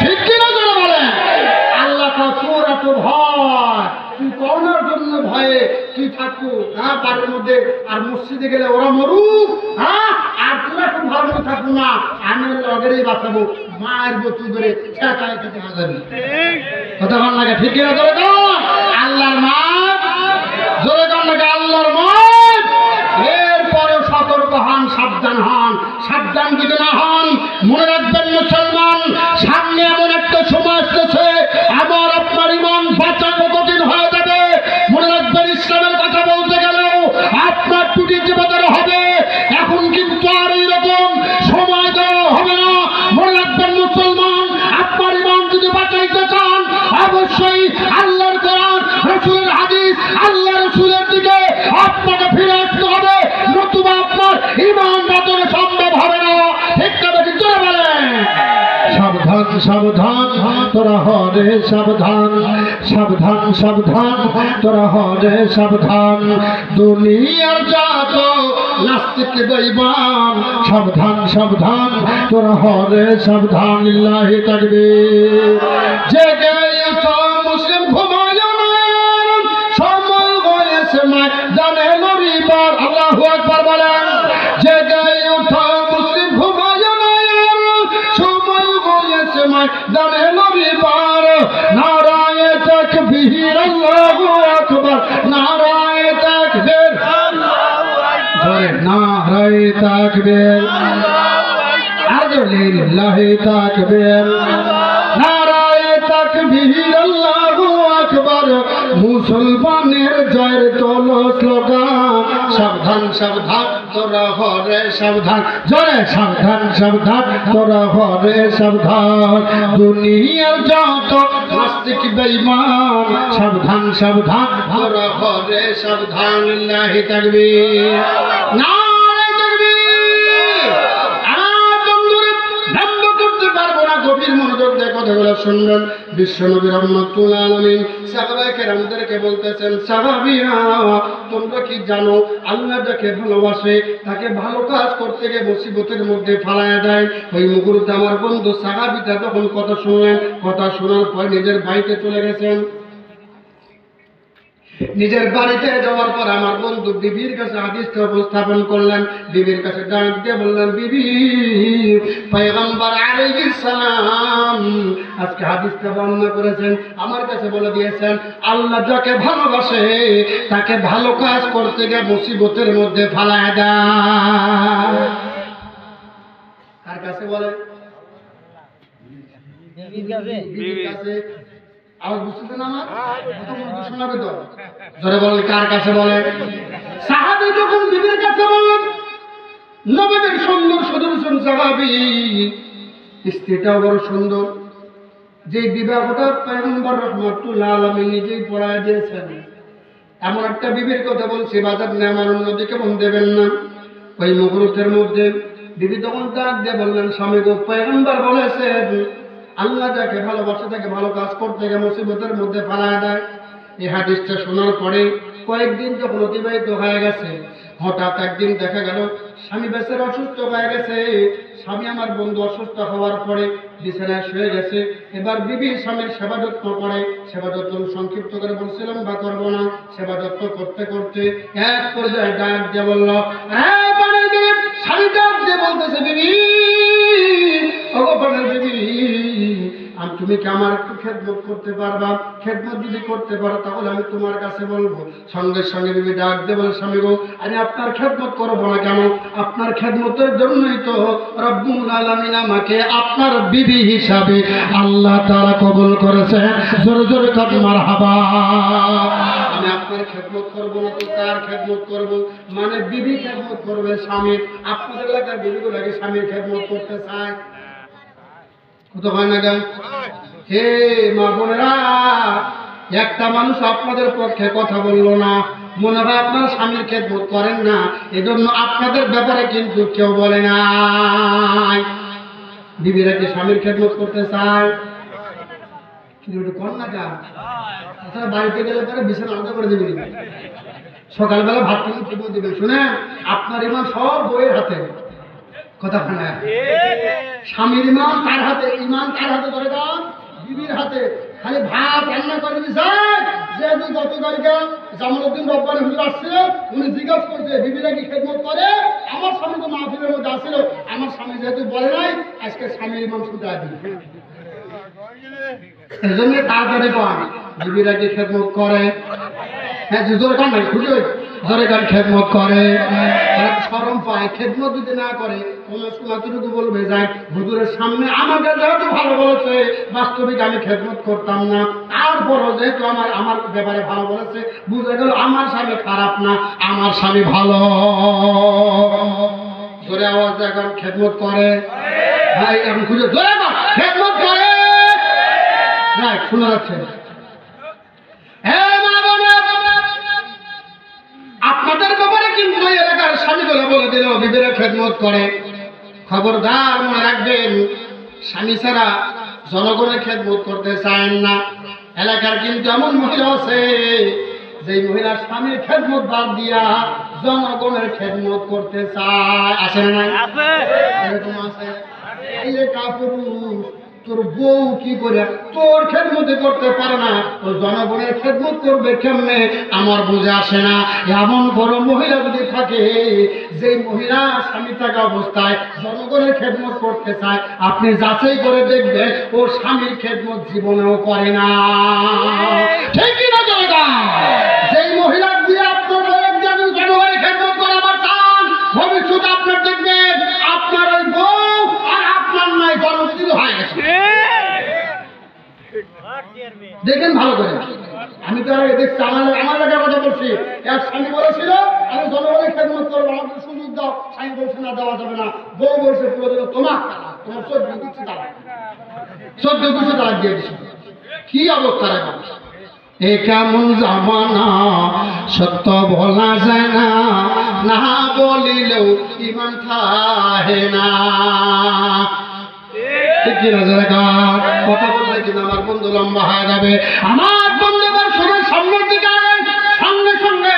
ঠিক কিনা যারা বলেন? আল্লাহ তোর এত হয়, তুই করোনার জন্য ভয়ে তুই থাকবো হ্যাঁ বাড়ির মধ্যে, আর মসজিদে গেলে ওরা মরুক হ্যাঁ, আর তোরা খুব ভালো থাকবো না, আমি লগেরই বাঁচাবো, মায়ের বতু ধরে ঠেকায় খেতে যাবি। কথা ভালো লাগে ঠিক কিনা? জোরে কর আল্লাহর মাঠ, জোরে কর লাগে আল্লাহর মাঠ। এরপরে সতর্ক হন, সাবধান হন, সাবধান যদি না হন মনে রাখবেন মুসলমান, সামনে এমন একটা সময় আসতেছে আমার আপনার ইমান বাঁচানো কঠিন হয়ে যাবে। মনে রাখবেন ইসলামের কথা বলতে গেলেও আপনার টুটি জীবনের হবে, এখন কিন্তু আর এইরকম সময় দেওয়া হবে না। মনে রাখবেন মুসলমান, আপনার ইমান যদি বাঁচাইতে চান অবশ্যই আল্লাহর কোরআন, রাসূলের হাদিস, আল্লাহ রাসূলের দিকে আপনাকে ফিরে আসতে হবে, নতুবা আপনার ইমান বাঁচানো সম্ভব হবে না। ঠিক কথা কি জোরে বলেন? সাবধান সাবধান তোরা হরে সাবধান, সাবধান সাবধান তোরা হরে সাবধান, দুনিয়ার যত নাস্তিক বেঈমান সাবধান সাবধান তোরা হরে সাবধান। লিল্লাহি তাকবীর। জেগে ওঠো মুসলিম ঘুমায় না, সময় হয়েছে ময়দানে লড়িবার। আল্লাহু আকবার বলেন। জেগে ওঠো মুসলিম ঘুমায় না, সময় হয়েছে ময়দানে লড়িবার। নারায়ে তাকবীর আল্লাহু আকবার, নারায়ে তাকবীর নারায়ে তাকবীর, লিল্লাহি তাকবীর, নারায়ে তাকবীর আল্লাহু আকবার। মুসলমানের জয়ের তোল স্লোগান, সাবধান সাবধান তোরা হরে সাবধান, জোরে সাবধান সাবধান তোরা হরে সাবধান, দুনিয়ার যত নাস্তিক বেঈমান সাবধান সাবধান তোরা হরে সাবধান। লিল্লাহি তাকবীর, নারায়ে তাকবীর। গভীর মনোযোগ দিয়ে কথাগুলো শুনবেন। বিশ্বনবী রাহমাতুল আলামিন সাহাবায়ে কেরামদেরকে বলতেছেন, সাহাবীরা তোমরা কি জানো আল্লাহ যাকে ভালোবাসে তাকে ভালো কাজ করতে গিয়ে মুসিবতের মধ্যে ফালায়া দেয়। ওই মুহূর্তে আমার বন্ধু সাহাবীটা যখন কথা শুনলেন, কথা শোনার পর নিজের বাড়িতে চলে গেছেন। নিজের বাড়িতে যাওয়ার পর আমার বন্ধু বিবির কাছে হাদিসটা উপস্থাপন করলেন। বিবির কাছে ডাক দিয়ে বললেন, বিবি পয়গম্বর আলাইহিস সালাম আজকে হাদিসটা বর্ণনা করেছেন, আমার কাছে বলে দিয়েছেন আল্লাহ যাকে ভালোবাসে তাকে ভালো কাজ করতে গিয়ে মুসিবতের মধ্যে ফালায় দেয়। কার কাছে বলে? বিবির কাছে। আওয়াজ বুঝতেছেন আমার? শোনাবে তো? জোরে বলেন কার কাছে বলে? সাহাবী যখন বিবির কাছে বললেন, নবীর সুন্দর সুদর্শন সাহাবী, স্ত্রীটাও বড় সুন্দর, যে বিবাহটা পয়গম্বর রাহমাতুল আলামিন নিজেই পড়ায় দিয়েছেন, এমন একটা বিবির কথা বলছি বাজার নিয়ে আমার অন্যদিকে মন দেবেন না। ওই মুহূর্তের মধ্যে বিবি তখন ডাক দিয়ে বললেন, স্বামী গো পয়গম্বর বলেছেন আল্লাহ যাকে ভালোবাসে তাকে ভালো কাজ করতে গিয়ে মুসিবতের মধ্যে ফালায় দেয়। এই হাদিসটা শোনার পরে কয়েকদিন যখন অতিবাহিত হয়ে গেছে, হঠাৎ একদিন দেখা গেল স্বামী বেচারা অসুস্থ হয়ে গেছে। স্বামী আমার বন্ধু অসুস্থ হওয়ার পরে বিছানায় শুয়ে গেছে। এবার বিবি স্বামীর সেবা যত্ন করে, সেবা যত্ন সংক্ষিপ্ত করে বলছিলাম বা করবো না, সেবা যত্ন করতে করতে এক পর্যায়ে ডাক দিয়ে বলল, স্বামী ডাক দিয়ে বলতেছে, বিবি ভগবানের বিবি তুমি কি আমার একটু খেদমত করতে পারবা? খেদমত যদি করতে পারো তাহলে আমি তোমার কাছে বলবো। সঙ্গে সঙ্গে বিবি ডাক দিয়ে বলে, স্বামী গো আমি আপনার খেদমত করবো না কেন? আপনার খেদমতের জন্যই তো রব্বুল আলামিন আমাকে আপনার বিবি হিসাবে আল্লাহ তাআলা কবুল করেছে। জোরে জোরে কর মারহাবা। আমি আপনার খেদমত করবো না তো কার খেদমত করবো? মানে বিবি খেদমত করবে স্বামীর। আপনাদের এলাকার বিবিগুলোকে স্বামীর খেদমত করতে চায়, কত হয় না গান? হে মা বোনেরা, একটা মানুষ আপনাদের পক্ষে কথা বললো না, মনে হয় আপনারা স্বামীর খেদমত করেন না, এজন্য আপনাদের ব্যাপারে কিন্তু কেউ বলে নাই। বিবিরা কি স্বামীর খেদমত করতে চায়? কিন্তু কর না গান, তাছাড়া বাড়িতে গেলে পরে বিছানা আলাদা করে দেবেন, সকালবেলা ভাত কিনে খেতে দেবেন। শুনে আপনার ইমান সব বইয়ের হাতে, কথা শোনা স্বামীর ইমান কার হাতে? ইমান কার হাতে? ধরে দাও বিবির হাতে খালি ভাত রান্না করে দিয়েছে। যেহেতু গতকালকে জামালউদ্দিন রব্বানী হুজুর আসছিল, উনি জিজ্ঞাসা করছে বিবিরা কি খেদমত করে। আমার স্বামী তো মাহফিলের মধ্যে আসছিল, আমার স্বামী যেহেতু বলে নাই, আজকে স্বামীর ইমাম শুধু দিই। এই জন্য তাড়াতাড়ি পান বিবিরা কি খেদমত করে। হ্যাঁ জোরে কান নাই খুঁজে জোরে কান খেদমত করে। শরম পায়, খেদমত যদি না করে কতটুকু বলবে যায় হুজুরের সামনে আমাকে যেহেতু ভালো বলেছে, বাস্তবিক আমি খেদমত করতাম না, তারপরও যেহেতু আমার ব্যাপারে ভালো বলেছে, বুঝে গেল আমার স্বামী খারাপ না, আমার স্বামী ভালো। জোরে আওয়াজ এখন খেদমত করে। ভাই এখন খুঁজে জোরে খেদমত করে। রাইট, শোনা যাচ্ছে। আপনাদের ব্যাপারে কিন্তু এলাকার স্বামীগুলো বলে দিল বিবিরা খেদমত করে। খবরদার মনে রাখবেন, স্বামী ছাড়া জনগণের খেদমত করতে চান না। এলাকার কিন্তু এমন মহিলা আছে যে মহিলা স্বামীর খেদমত বাদ দিয়া জনগণের খেদমত করতে চায়। আছে না? এরকম আছে। এই যে কাপুরুষ, তোর বউ কি করে তোর খেদমত করতে পারে না, ও জনগণের খেদমত করবে কেমনে আমার বুঝে আসে না। এমন বড় মহিলা যদি থাকে, যে মহিলা স্বামী থাকা অবস্থায় জনগণের খেদমত করতে চায়, আপনি যাচাই করে দেখবেন ও স্বামীর খেদমত জীবনেও করে না। ঠিক কিনা জায়গা? যেই মহিলা দিয়ে আপনার জনগণের খেদমত করাবার চান, ভবিষ্যতে আপনার দেখবেন আপনার ওই বউ আর আপনার নাই জনপ্রিয় হয়ে গেছে। দেখেন ভালো করে, আমি তো দেখছি আমার জায়গার কথা বলছি। এক স্বামী বলেছিল আমি জনগণের খেদমত করবো, আমাকে সুযোগ দাও। স্বামী বলছে না, দেওয়া যাবে না। বউ বলছে পুরো দিল তোমার 14 তালাক দিয়ে দিচ্ছে। কি অবস্থা রে বাবা, এ কেমন জামানা, সত্য বলা যায় না, না বলিলেও ইমান থাকে না। কথা বললে কিন্তু আমার বন্ধু লম্বা হয়ে যাবে। আমার বন্ধু সময় সামনের দিকে সঙ্গে সঙ্গে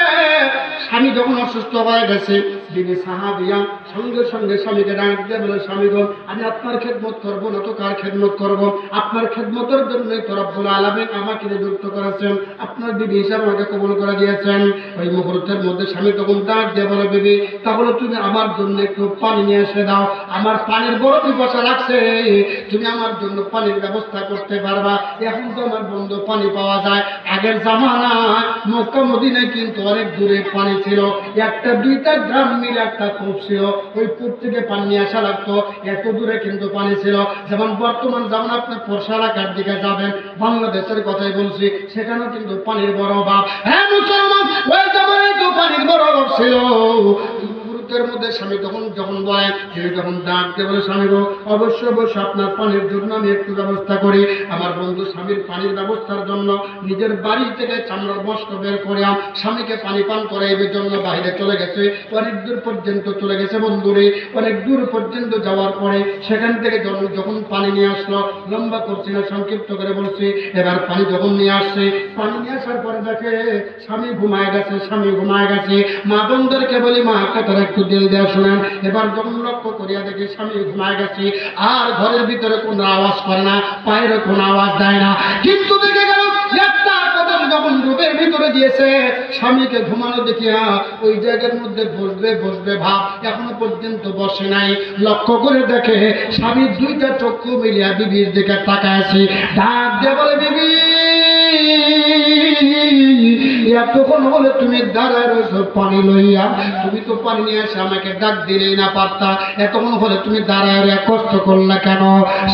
স্বামী যখন অসুস্থ হয়ে গেছে, বিবি সাহাবিয়া সঙ্গে সঙ্গে স্বামীকে ডাক দিয়ে বলে, স্বামীগণ আমি আপনার খেদমত করবো না তো কার খেদমত করবো? আপনার খেদমতের জন্যই তো রব্বুল আলামিন আমাকে নিযুক্ত করেছেন, আপনার বিবি হিসাবে আমাকে কবুল করে দিয়েছেন। ওই মুহূর্তের মধ্যে স্বামী তখন ডাক দিয়ে বলে, বিবি তাহলে তুমি আমার জন্য একটু পানি নিয়ে এসে দাও, আমার পানির বড় পিপাসা লাগছে, তুমি আমার জন্য পানির ব্যবস্থা করতে পারবা? এখন তো আমার বন্ধু পানি পাওয়া যায়, আগের জামানা মক্কা মদিনায় কিন্তু অনেক দূরে পানি ছিল, একটা দুইটা গ্রাম মিলে একটা কূপ ছিল, ওই কূপ থেকে পানি নিয়ে আসা লাগতো, এত দূরে কিন্তু পানি ছিল। যেমন বর্তমান যেমন আপনি পরশা এলাকার দিকে যাবেন, বাংলাদেশের কথাই বলছি, সেখানেও কিন্তু পানির বড় অভাব। হ্যাঁ মুসলমান, ওই জামানায় তো পানির বড় অভাব ছিল। মধ্যে স্বামী যখন বলেন, তিনি তখন ডাক দিয়ে বলে, স্বামী গো অবশ্যই অবশ্যই আপনার পানির জন্য আমি একটু ব্যবস্থা করি। আমার বন্ধু স্বামীর পানির ব্যবস্থার জন্য নিজের বাড়ি থেকে চামড়ার বস্ত্র বের করে স্বামীকে পানি পান করাইবার জন্য বাইরে চলে গেছে। অনেক দূর পর্যন্ত চলে গেছে বন্ধুরে, অনেক দূর পর্যন্ত যাওয়ার পরে সেখান থেকে যখন পানি নিয়ে আসলো, লম্বা করছি না, সংক্ষিপ্ত করে বলছি, এবার পানি যখন নিয়ে আসছে, পানি নিয়ে আসার পরে দেখে স্বামী ঘুমায় গেছে, স্বামী ঘুমায় গেছে। মা বোনদেরকে বলি, মা কথাটা একটু দিল দেওয়া শোনেন। এবার যখন লক্ষ্য করিয়া দেখি স্বামী ঘুমায় গেছে, আর ঘরের ভিতরে কোনো আওয়াজ করে না, পায়ের কোনো আওয়াজ দেয় না, কিন্তু দেখে গেল একটা কথা যখন রূপের ভিতরে দিয়েছে, স্বামীকে ঘুমানো দেখিয়া ওই জায়গার মধ্যে বসবে ভাব, এখনো পর্যন্ত বসে নাই। লক্ষ্য করে দেখে স্বামীর দুইটা চক্ষু মিলিয়া বিবির দিকে তাকায়, ডাক দিয়ে বলে, বিবি এতক্ষণ হলে তুমি দাঁড়ায় রয়েছ পানি লইয়া, তুমি তো পানি নিয়ে এসে আমাকে ডাক দিলেই না পারতা, এতক্ষণ হলে তুমি দাঁড়ায় কষ্ট করলা কেন?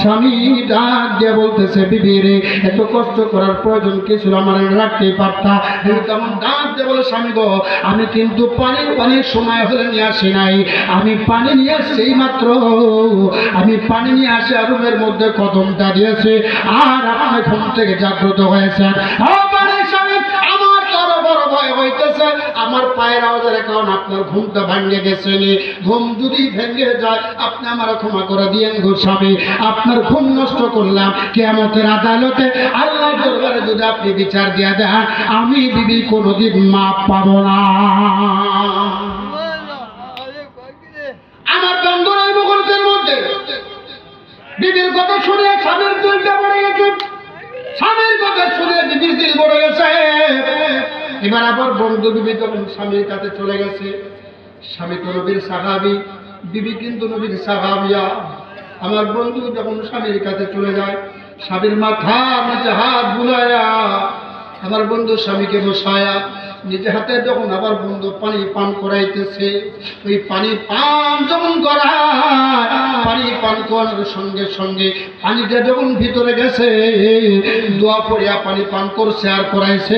স্বামী ডাক দিয়ে বলতেছে, বিবি রে এত কষ্ট করার প্রয়োজন কি ছিল, আমার রাখতেই পারতা। তেমন ডাক দিয়ে বলে, স্বামী গো আমি কিন্তু পানির সময় হলে নিয়ে আসি নাই, আমি পানি নিয়ে আসছি মাত্র, আমি পানি নিয়ে আসি আর রুমের মধ্যে কদমটা দিয়েছি, আর আপনি ঘুম থেকে জাগ্রত হয়েছেন। আমার বড় বড় ভয় হইতেছে, আমার পায়ের আওয়াজের কারণ আপনার ঘুমটা ভাঙে গেছে। ঘুম যদি ভেঙে যায় আপনি আমার ক্ষমা করে দিয়েন গো স্বামী, আপনার ঘুম নষ্ট করলাম, কিয়ামতের আদালতে আল্লাহর দরবারে যদি আপনি বিচার দিয়ে দেন, আমি বিবি কোনোদিন মাপ পাবো না। আমার বন্ধুর এই মুহূর্তের মধ্যে বিবির কথা শুনে স্বামীর চুলটা পড়ে গেছে। পড়ে গেছে। এবার আবার বন্ধু বিবি যখন স্বামীর কাছে চলে গেছে, স্বামী তো নবীর সাহাবী, বিবি কিন্তু নবীর সাহাবিয়া। আমার বন্ধু যখন স্বামীর কাছে চলে যায়, স্বামীর মাথা নিচে হাত বুলায়া আমার বন্ধু স্বামীকে বসায়া নিজে হাতে যখন আবার বন্ধু পানি পান করাইতেছে, ওই পানি পান যখন করায়, পানি পান করার সঙ্গে সঙ্গে পানিটা যখন ভিতরে গেছে, দোয়া পড়িয়া পানি পান করছে আর করাইছে,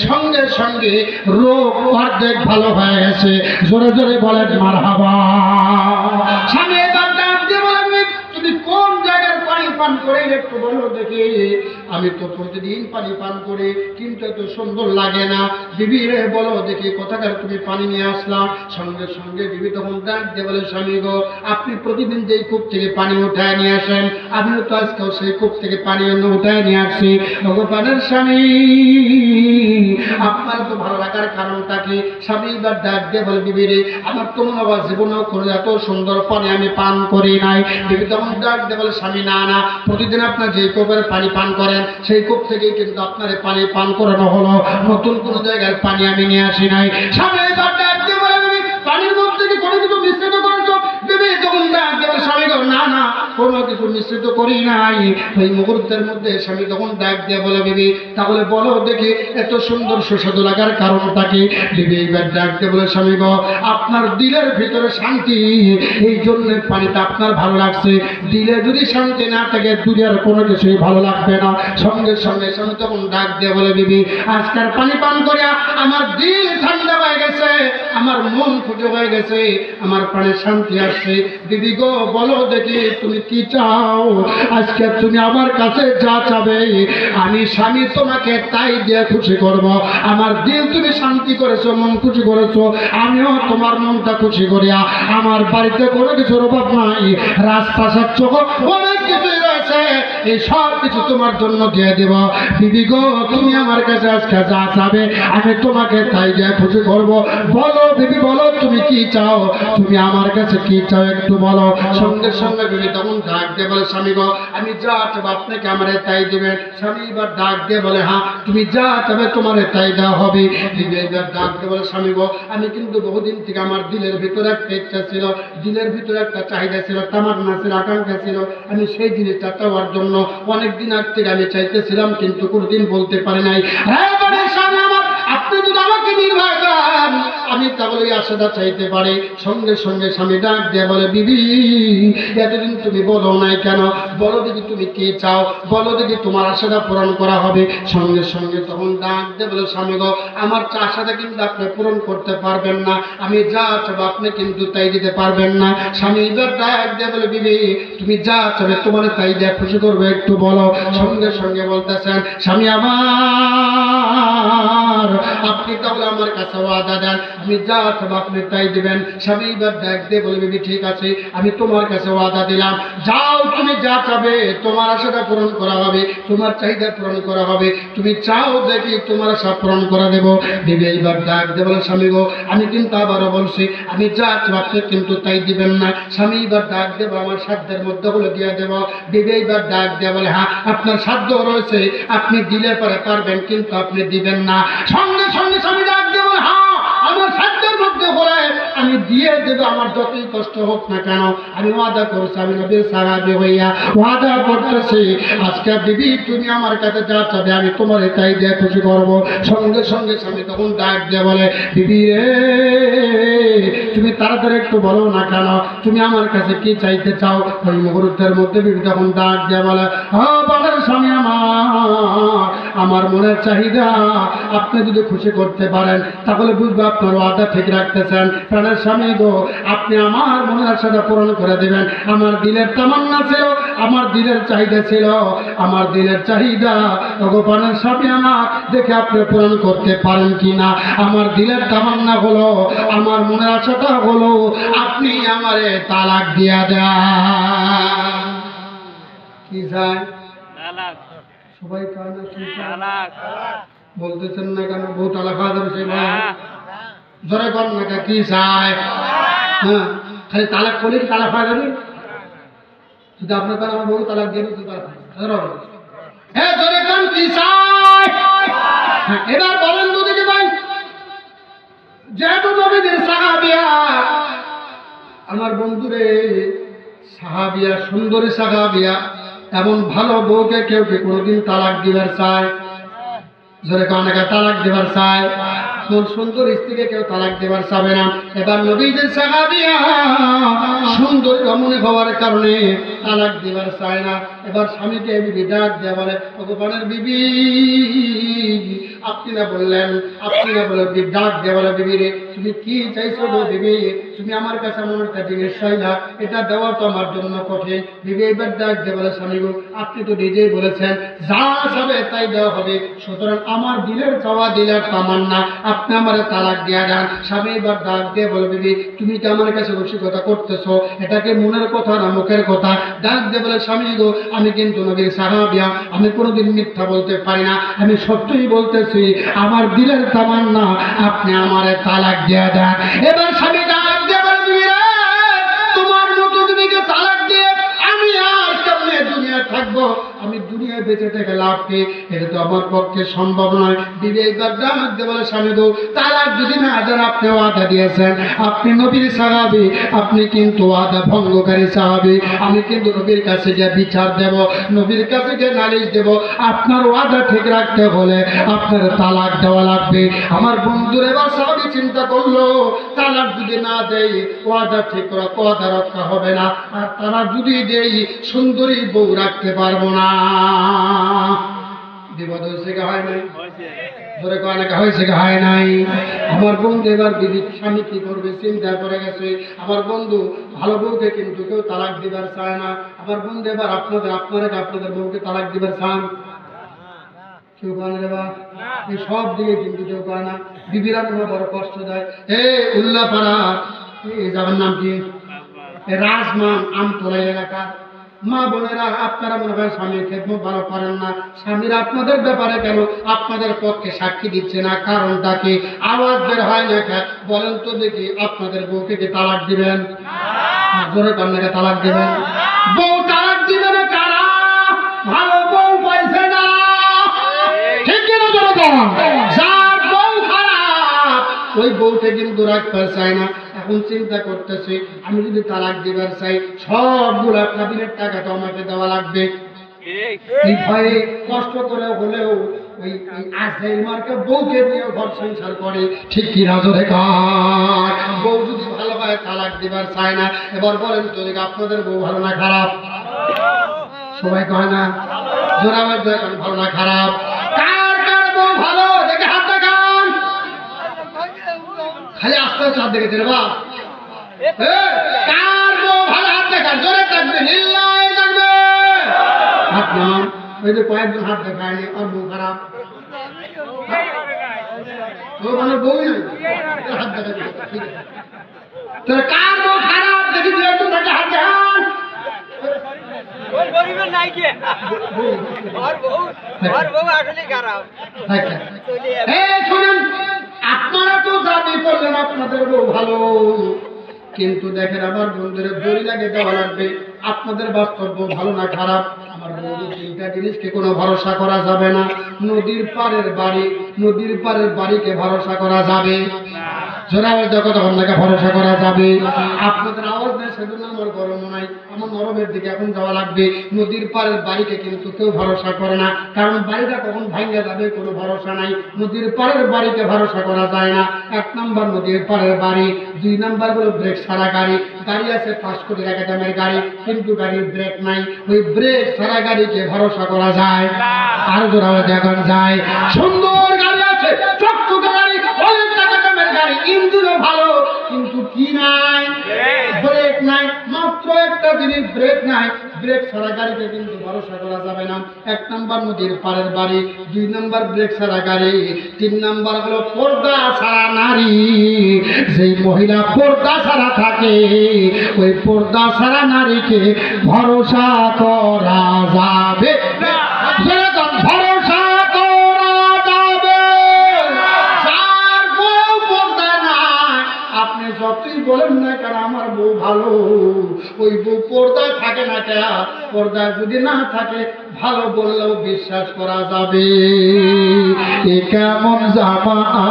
সঙ্গে সঙ্গে রোগ অর্ধেক ভালো হয়ে গেছে। জোরে জোরে বলেন মারহাবা। স্বামী তার ডাক দিয়ে বলেন, তুমি কোন জায়গার পানি পান করে একটু বলো দেখি। আমি তো প্রতিদিন পানি পান করি, কিন্তু এত সুন্দর লাগে না। বিবি রে বলো দেখি কোথাকার তুমি পানি নিয়ে আসলাম। সঙ্গে সঙ্গে বিবি তখন ডাক দিয়ে বলে, স্বামী গো, আপনি প্রতিদিন যেই কূপ থেকে পানি উঠায় নিয়ে আসেন, আমিও তো আজকেও সেই কূপ থেকে পানি উঠায় নিয়ে আসছি। ভগবানের স্বামী, আপনার তো ভালো লাগার কারণটা কি? স্বামী এবার ডাক দিয়ে বলে, বিবি রে, আমার তো মনে হয় জীবনেও করে এত সুন্দর পানি আমি পান করি নাই। বিবি তখন ডাক দিয়ে বলে, স্বামী না না, প্রতিদিন আপনার যে কূপের পানি পান করেন সেই কূপ থেকেই কিন্তু আপনার পানি পান করানো হলো, নতুন কোন জায়গার পানি আমি নিয়ে আসি নাই। স্বামী এবার ডাক দিয়ে বলে, বিবি পানির মধ্যে কি কোনো কিছু মিশ্রিত করেছো? বিবি তখন ডাক দিয়ে বলে, স্বামী গো, না না, কোনো কিছু মিশ্রিত করি নাই। ওই মুহূর্তের মধ্যে স্বামী তখন ডাক দিয়ে বলে, বিবি তাহলে বলো দেখি এত সুন্দর সুস্বাদু লাগার কারণটা কি? বিবি এবার ডাক দিয়ে বলে, স্বামী গো, আপনার দিলের ভিতরে শান্তি, এই জন্য পানিটা আপনার ভালো লাগছে। দিলে যদি শান্তি না থাকে, দুনিয়ার কোনো কিছুই ভালো লাগবে না। সঙ্গে সঙ্গে স্বামী তখন ডাক দিয়ে বলে, বিবি আজকাল পানি পান করিয়া আমার দিল ঠান্ডা হয়ে গেছে, আমার মন খুশি হয়ে গেছে, আমার প্রাণে শান্তি আসছে। বিবি গো, বলো দেখি তুমি কি চাও? আজকে তুমি আমার কাছে যা চাবে, আমি স্বামী তোমাকে তাই দিয়ে খুশি করব। আমার দিল তুমি শান্তি করেছো, মন খুশি করেছো, আমিও তোমার মনটা খুশি করিয়া, আমার বাড়িতে কোনো কিছুর অভাব নাই, রাজপ্রাসাদ চোখ অনেক কিছুই রয়েছে, এই সব কিছু তোমার জন্য দিয়ে দেব। বিবি গো, তুমি আমার কাছে আজকে যা চাবে, আমি তোমাকে তাই দিয়ে খুশি করব। বলো বিবি, বলো তুমি কি চাও? তুমি আমার কাছে কি চাও একটু বলো। সঙ্গে সঙ্গে বিবি তখন ডাক দিয়ে বলে, স্বামী গো, আমি যা চাবো আপনাকে আমারে তাই দেবেন। স্বামী এবার ডাক দিয়ে বলে, হ্যাঁ তুমি যা চাবে তোমারে তাই দেওয়া হবে। বিবি এবার ডাক দিয়ে বলে, স্বামী গো, আমি কিন্তু বহুদিন থেকে আমার দিলের ভিতরে একটা ইচ্ছা ছিল, দিলের ভিতরে একটা চাহিদা ছিল, তামান্না ছিল, আকাঙ্ক্ষা ছিল, আমি সেই জিনিসটা চাওয়ার জন্য অনেকদিন আগ থেকে আমি চাইতেছিলাম, কিন্তু কোনোদিন বলতে পারি নাই। স্বামী আমার, আপনি যদি আমাকে নির্ভয় করেন, আমি তাহলে এই আশাটা চাইতে পারি। সঙ্গে সঙ্গে স্বামী ডাক দিয়ে বলে, বিবি এতদিন তুমি বলো নাই কেন? বলো দেখি তুমি কি চাও, বলো দেখি তোমার আশাটা পূরণ করা হবে। সঙ্গে সঙ্গে তখন ডাক দিয়ে বলে, স্বামী গো, আমার আশাটা কিন্তু আপনি পূরণ করতে পারবেন না, আমি যা চাবো আপনি কিন্তু তাই দিতে পারবেন না। স্বামী এবার ডাক দিয়ে বলে, বিবি তুমি যা চাবে তোমার তাই দিয়ে খুশি করবে, একটু বলো। সঙ্গে সঙ্গে বলতেছেন, স্বামী আমার, আপনি তাহলে আমার কাছে ওয়াদা দেন, আমি যা চাবো আপনি তাই দিবেন। স্বামী এবার ডাক দিয়ে বলে, বিবি ঠিক আছে, আমি তোমার কাছে ওয়াদা দিলাম, যাও তুমি যা চাবে তোমার আশাটা পূরণ করা হবে, তোমার চাহিদা পূরণ করা হবে, তুমি চাও দেখি তোমার আশা পূরণ করে দেবো। বিবি এইবার ডাক দিয়ে বলে, স্বামী গো, আমি কিন্তু আবারও বলছি, আমি যা চাবো আপনি কিন্তু তাই দিবেন না। স্বামী এবার ডাক দেবো, আমার সাধ্যের মধ্যে বলে দিয়ে দেবো। বিবি এইবার ডাক দিয়ে বলে, হ্যাঁ আপনার সাধ্য রয়েছে, আপনি দিলে পরে পারবেন, কিন্তু আপনি দিবেন না। সঙ্গে সঙ্গে স্বামী ডাক দেবো, হ্যাঁ আমার সাধ্যের মধ্যে বলে আমি দিয়ে দেবো, আমার যতই কষ্ট হোক না কেন, আমি ওয়াদা করছি, আমি নবীর সাহাবী হইয়া ওয়াদা করতেছি, আজকে বিবি তুমি আমার কাছে যা চাবে আমি তোমার তাই দিয়ে খুশি করবো। সঙ্গে সঙ্গে স্বামী তখন ডাক দিয়ে বলে, বিবি রে তুমি তাড়াতাড়ি একটু বলো না কেন, তুমি আমার কাছে কি চাইতে চাও? ওই মুহূর্তের মধ্যে বিবি তখন ডাক দিয়ে বলে, হ্যাঁ বলেন স্বামী আমার মনের চাহিদা আপনি যদি খুশি করতে পারেন, তাহলে বুঝবো আপনার ওয়াদা ঠিক রাখতেছেন। প্রাণের স্বামী গো, আপনি আমার মনের আশাটা পূরণ করে দেবেন। আমার দিলের তামান্না ছিল, আমার দিলের চাহিদা ছিল, আমার দিলের চাহিদা ভগবানের স্বামী আমার দেখে আপনি পূরণ করতে পারেন কিনা। আমার দিলের তামান্না হলো, আমার মনের আশাটা হলো, আপনি আমারে তালাক দিয়া দেন। কি চাই? সবাই কারণে কি বলতেছেন না কেন? বউ তালাক খাওয়া যাবে সেই ভাই জোরে কর না, কি চায়? হ্যাঁ, খালি তালাক করলে কি তালাক খাওয়া যাবে? যদি আপনার তারা আমার বউ তালাক দিয়ে দিতে পারেন, হ্যাঁ জোরে কর কি চায়? হ্যাঁ, এবার বলেন তো দেখি ভাই, যেহেতু নবীদের সাহাবিয়া, আমার বন্ধুরে সাহাবিয়া, সুন্দরী সাহাবিয়া, এমন ভালো বউকে কেউ কি কোনোদিন তালাক দিবার চায়? জোরে কানাকে তালাক দেবার চায়? কোন সুন্দর স্ত্রীকে কেউ তালাক দেবার চাবে না। এবার নবীদের সাহাবিয়া সুন্দর রমণী হওয়ার কারণে তালাক দেবার চায় না। এবার স্বামীকে বিবি ডাক দেয়া বলে, ভগবানের বিবি, আপনি না বললেন, আপনি না বলে ডাক দেয়া বলে, বিবি রে তুমি কি চাইছো গো বিবি? তুমি আমার কাছে এমন একটা জিনিস চাইলা, এটা দেওয়া তো আমার জন্য কঠিন। বিবি এবার ডাক দেয়া বলে, স্বামী গো আপনি তো নিজেই বলেছেন যা চাবে তাই দেওয়া হবে, সুতরাং আমার দিলের চাওয়া দিলের তামান্না, আপনি আমার তালাক দেয়া যান। স্বামী এবার ডাক দিয়ে বলে, বিবি তুমি কি আমার কাছে রসিকতা করতেছো? এটাকে মনের কথা না মুখের কথা? ডাক দিয়ে বলে, স্বামী গো আমি কিন্তু নবীর সাহাবিয়া, আমি কোনোদিন মিথ্যা বলতে পারি না, আমি সত্যই বলতেছি, আমার দিলের তামান্না আপনি আমার তালাক দেয়া দেন। এবার স্বামী ডাক দিয়ে বলে, বিবি রে তোমার মতো বিবিকে তালাক দিয়ে আমি আর কেমনে দুনিয়া থাকবো? আমি দুনিয়ায় বেঁচে থেকে লাভ কি? এটা তো আমার পক্ষে সম্ভব নয়। বিবি একবার ডাক দিয়ে বলে, স্বামী গো তালাক যদি না দেন, আপনি ওয়াদা দিয়েছেন, আপনি নবীর সাহাবী, আপনি কিন্তু ওয়াদা ভঙ্গকারী সাহাবী, আমি কিন্তু নবীর কাছে গিয়ে বিচার দেব, নবীর কাছে গিয়ে নালিশ দেব, আপনার ওয়াদা ঠিক রাখতে হলে আপনার তালাক দেওয়া লাগবে। আমার বন্ধুর এবার সাহাবী চিন্তা করলো, তালাক যদি না দেই ওয়াদা ঠিক ওয়াদা রক্ষা হবে না, আর তালাক যদি দেই সুন্দরী বউ রাখতে পারবো না। বিপদ হয়েছে কি হয় নাই? ধরে কয়েকটা হয়েছে কি হয় নাই? আমার বন্ধু এবার বিবির স্বামী কি করবে চিন্তা করে গেছে। আমার বন্ধু ভালো বউকে কিন্তু কেউ তালাক দিবার চায় না। আমার বন্ধু এবার আপনাদের বউকে তালাক দিবার চান? কেউ কানে রে বা, এই সব দিকে কিন্তু কেউ কানে না। বিবিরা মনে বড় কষ্ট দেয়। উল্লাপাড়া এই যাবার নাম কি, রাজমান আমতলা এলাকা মা বোনেরা, আপনারা মনে হয় স্বামীর খেদমত ভালো করেন না। স্বামীরা আপনাদের ব্যাপারে কেন আপনাদের পক্ষে সাক্ষী দিচ্ছে না? কারণটা কি? আওয়াজ বের হয় না কেন? বলেন তো দেখি, আপনাদের বউকে কি তালাক দিবেন? জোরে কন্যাকে তালাক দিবেন? বউ তালাক দিবে না কারা? ভালো বউ পাইছে না, ঠিক কিনা জোরে বল? যার বউ খারাপ ওই বউকে কিন্তু রাখতে চায় না। এখন চিন্তা করতেছি, আমি যদি তালাক দিবার চাই সবগুলো কাবিনের টাকা তো আমাকে দেওয়া লাগবে। এই ভয়ে কষ্ট করে হলেও ওই আজের মার্কে বউকে নিয়ে ঘর সংসার করে, ঠিক কি না জোরে কার? বউ যদি ভালো হয় তালাক দিবার চায় না। এবার বলেন তো আপনাদের বউ ভালো না খারাপ? সবাই কয় না? জোরে আওয়াজ দিয়ে কন, ভালো না খারাপ? কার কার বউ ভালো দেখে হাত দেখান। খালি আস্তে আস্তে হাত দেখেছে রে বা, কার বউ ভালো হাত দেখান, জোরে থাকবে, লিল্লাহি থাকবে। হাত নাম, ওই যে কয়েকজন হাত দেখায়নি, আর বউ খারাপ, ও মানে বউ হাত দেখাবে। তাহলে কার বউ খারাপ দেখি দু একজন থাকে হাত দেখান। আপনারা তো দাবি করলেন আপনাদের বউ ভালো, কিন্তু দেখেন আমার বন্ধুদের দড়ি লাগে দেওয়া লাগবে, আপনাদের বাস্তব বউ ভালো না খারাপ? আমার বন্ধু তিনটা জিনিসকে কোনো ভরসা করা যাবে না। নদীর পাড়ের বাড়িকে ভরসা করা যাবে, জোরাবের যখন আপনাকে ভরসা করা যাবে। আপনাদের আওয়াজ নেই সেজন্য আমার গরম নাই, আমার নরমের দিকে এখন যাওয়া লাগবে। নদীর পাড়ের বাড়িকে কিন্তু কেউ ভরসা করে না, কারণ বাড়িটা কখন ভাঙে যাবে কোনো ভরসা নাই। নদীর পাড়ের বাড়িকে ভরসা করা যায় না। 1 নম্বর নদীর পাড়ের বাড়ি, 2 নম্বর হলো ব্রেক সারা গাড়ি। গাড়ি আছে 5 কোটি টাকা দামের গাড়ি, কিন্তু গাড়ির ব্রেক নাই। ওই ব্রেক সারা গাড়িকে ভরসা করা যায়? আর জোরাবে দেখান যায়। সুন্দর গাড়ি আছে, চকচকে গাড়ি, অনেক টাকা দামের গাড়ি, ইঞ্জিনও ভালো, কিন্তু কি নাই? ব্রেক নাই। মাত্র একটা জিনিস, ব্রেক নাই। ব্রেক ছাড়া গাড়িতে কিন্তু ভরসা করা যাবে না। 1 নম্বর নদীর পাড়ের বাড়ি, 2 নম্বর ব্রেক ছাড়া গাড়ি, 3 নম্বর হলো পর্দা ছাড়া নারী। যেই মহিলা পর্দা ছাড়া থাকে ওই পর্দা ছাড়া নারীকে ভরসা করা যাবে না। ভরসা করা যাবে। যার বউ পর্দা নাই, আপনি যতই বলেন না কেন আমার বউ ভালো, ওই বউ পর্দায় থাকে না থাকে, পর্দা যদি না থাকে ভালো বললেও বিশ্বাস করা যাবে। এ কেমন জামানা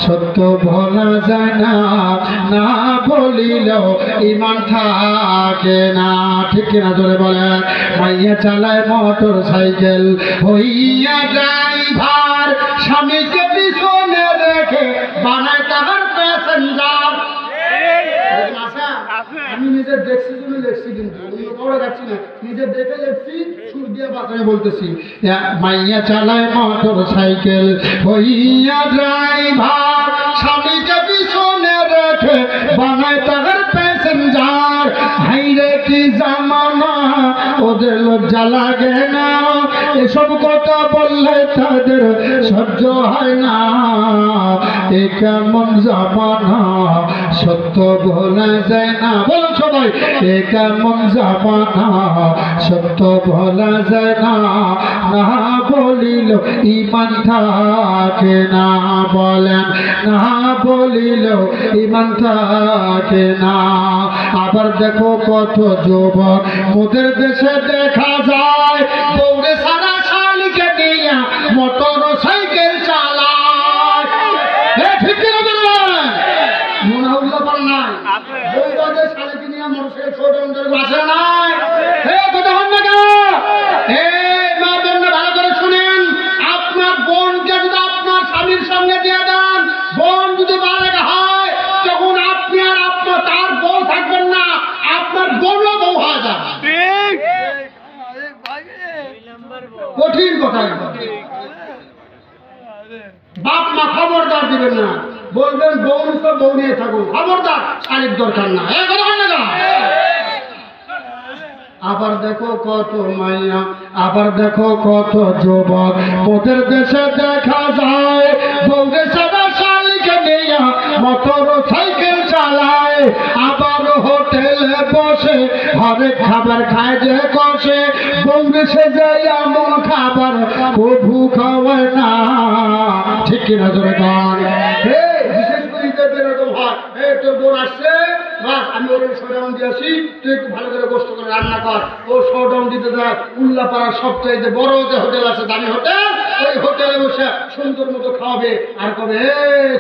সত্য বলা যায় না, না বলিলেও ইমান থাকে না। ঠিক কিনা জোরে বলেন। মাইয়া চালায় মোটর সাইকেল হইয়া ড্রাইভার, স্বামীকে পিছনে রেখে বানায় তাহার প্যাসেঞ্জার। আমি নিজে দেখছি তুমি লেখছি, কিন্তু অন্য কাউরে যাচ্ছি না, নিজে দেখে লেখছি, সুর দিয়ে বাঁচাই বলতেছি। মাইয়া চালায় মোটর সাইকেল হইয়া ড্রাইভার, স্বামীকে পিছনে রেখে বানায় তাহার প্যাসেঞ্জার। হাইরে কি জামানা, ওদের লজ্জা লাগে না, এসব কথা বললে তাদের সহ্য হয় না। এ কেমন জামানা সত্য বলা যায় না, বলুন সবাই। এ কেমন জামানা সত্য বলা যায় না, না বলিল ইমান থাকে না। বলেন না বলিল ইমান থাকে না। আবার দেখো কত যুবক মোদের দেশে দেখা যায়, দৌড়ে সারা শালিকে নিয়ে মোটর সাইকেল চালায়। ঠিক কিনা বলবেন? মনে হলো পার নাই বউবাদের শালিকে নিয়ে মোটর সাইকেল ছোট বাসে নাই। কথা হন না কেন? মা বোন ভালো করে শুনেন, আপনার বোনকে যদি আপনার স্বামীর সঙ্গে দিয়ে দেন, বোন যদি বালেগা হয়, তখন আপনি আর আপনার তার বউ থাকবেন না, আপনার বোনও বউ হয়ে যাবে। কঠিন কথা। বাপ মা খবরদার দিবেন না, বলবেন বউ তো বউ নিয়ে থাকুন, খবরদার শাড়ির দরকার না। আবার দেখো কত মাইয়া, আবার দেখো কত যুবক ওদের দেশে দেখা যায়, বউরে সাদা শালিকে নিয়ে মোটর সাইকেল চালায়। আবার হোটেলে বসে হরেক খাবার খায় যে কষে, বউরে সে যায় এমন খাবার কভু খাওয়ায় না। ঠিক কিনা জোরে গান। বিশেষ করে এরকম হয়, তোর বোন আসছে, বাস আমি ওর শোডাউন দিয়ে আসি, তুই একটু ভালো করে কষ্ট করে রান্না কর। ও শোডাউন দিতে যায় উল্লাপাড়ার সবচাইতে বড় যে হোটেল আছে, দামি হোটেল, ওই হোটেলে বসে সুন্দর মতো খাওয়াবে আর কবে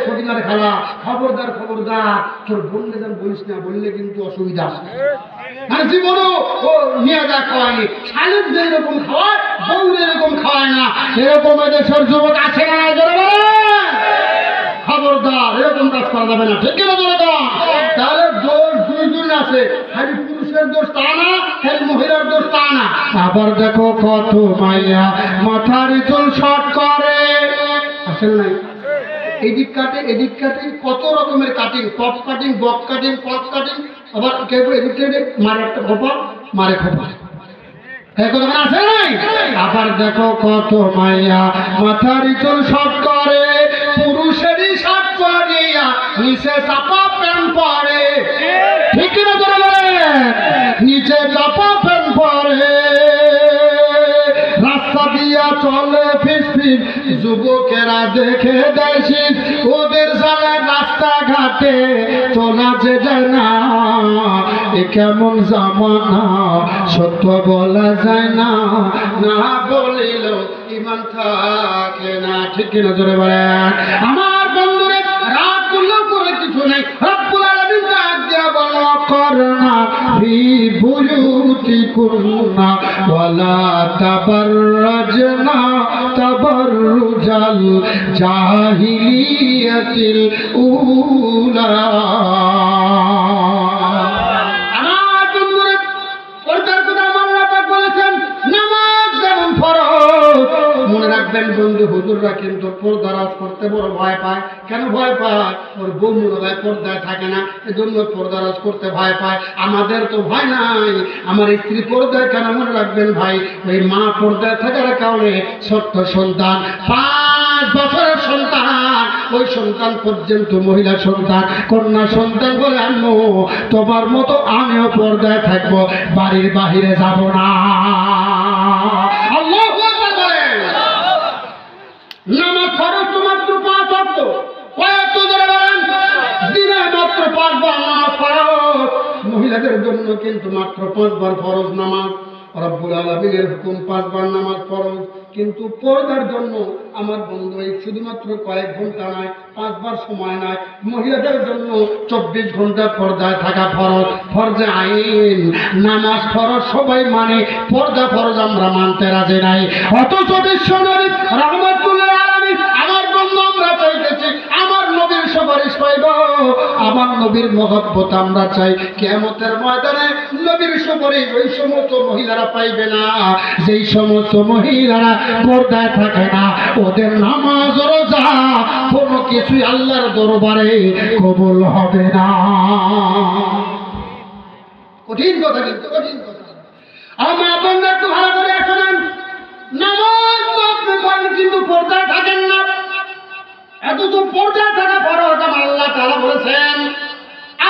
সদিনার খালা খবরদার খবরদার তোর বোনকে যেন বলিস না, বললে কিন্তু অসুবিধা আছে। মানে জীবনও ও নিয়ে যা খাওয়ায়নি, শালিক যে এরকম খাওয়ায় বউ এরকম খাওয়ায় না। এরকম দেশের যুবক আছে না? খবরদার এরকম কাজ করা যাবে না। ঠিক কিনা বলে দাও? তাহলে দোষ দুইজন আছে, খালি পুরুষের দোষ তা না, খালি মহিলার দোষ তা না। আবার দেখো কত মাইয়া মাথার চুল শর্ট করে, আসেন নাই? এদিক কাটে এদিক কাটে, কত রকমের কাটিং, পপ কাটিং, বক কাটিং, পপ কাটিং। আবার কেউ এদিক থেকে মারে একটা খোপা, মারে খোপা। আছে নাই? আবার দেখো কত মাইয়া মাথার চুল শর্ট করে, পুরুষেরই শার্ট পরিয়া নিচে চাপা প্যান্ট পরে। ঠিক না বলেন? নিচে চাপা প্যান্ট পরে, রাস্তা দিয়া চলে ফিস ফিস, যুবকেরা দেখে দেশি, ওদের জালে রাস্তাঘাটে চলা যে যায় না। এ কেমন জামানা সত্য বলা যায় না, না বলিল ইমান থাকে না। ঠিক কিনা জোরে বলেন। আমার বন্ধুরে রাত করলেও করে কিছু নেই, রব্বুল আলামিন ডাক দিয়া বলো করনা ফি বুয়ুতিকুন্না ওয়ালা তাবাররাজনা তাবাররুজাল জাহিলিয়াতিল উলা। মনে রাখবেন বন্ধু, হুজুররা কিন্তু পর্দারাজ করতে বড় ভয় পায়। কেন ভয় পায়? ওর বউ মনে হয় পর্দায় থাকে না, এজন্য পর্দারাজ করতে ভয় পায়। আমাদের তো ভয় নাই, আমার স্ত্রী পর্দায় কেন? মনে রাখবেন ভাই, ওই মা পর্দায় থাকার কারণে ছোট্ট সন্তান, 5 বছরের সন্তান, ওই সন্তান পর্যন্ত মহিলা সন্তান, কন্যা সন্তান বলে আম্মু তোমার মতো আমিও পর্দায় থাকবো, বাড়ির বাহিরে যাব না। আল্লাহু আকবার বলেন। নামাজ ফরজ তো মাত্র 5 ওয়াক্ত, কয়েক তো ধরে বলেন দিনে মাত্র 5 বার নামাজ ফরজ। মহিলাদের জন্য কিন্তু মাত্র 5 বার ফরজ নামাজ। রব্বুল আলামিনের হুকুম 5 বার নামাজ ফরজ, কিন্তু পর্দার জন্য আমার বন্ধু এই শুধুমাত্র কয়েক ঘন্টা নয়, 5 বার সময় নয়, মহিলাদের জন্য 24 ঘন্টা পর্দায় থাকা ফরজ। ফরজে আইন নামাজ ফরজ সবাই মানে, পর্দা ফরজ আমরা মানতে রাজি নাই। অথচ বিশ্বনবী রাহমাতুল্লিল আলামিন আমার বন্ধু আমরা চাইতেছি আমার নবীর সুপারিশ পাইব, আমার নবীর মহব্বত আমরা চাই। কিয়ামতের ময়দানে নবীর সুপারিশ ওই সমস্ত মহিলারা পাইবে না যেই সমস্ত মহিলারা পর্দায় থাকে না। ওদের নামাজ রোজা কোনো কিছুই আল্লাহর দরবারে কবুল হবে না। কঠিন কথা, কিন্তু কঠিন কথা। আমার আপনারা একটু ভালো করে শোনেন, নামাজ তো আপনি পড়েন কিন্তু পর্দায় থাকেন না। এত পর্দায় থাকা ফরজ আমার আল্লাহ তাআলা বলেছেন।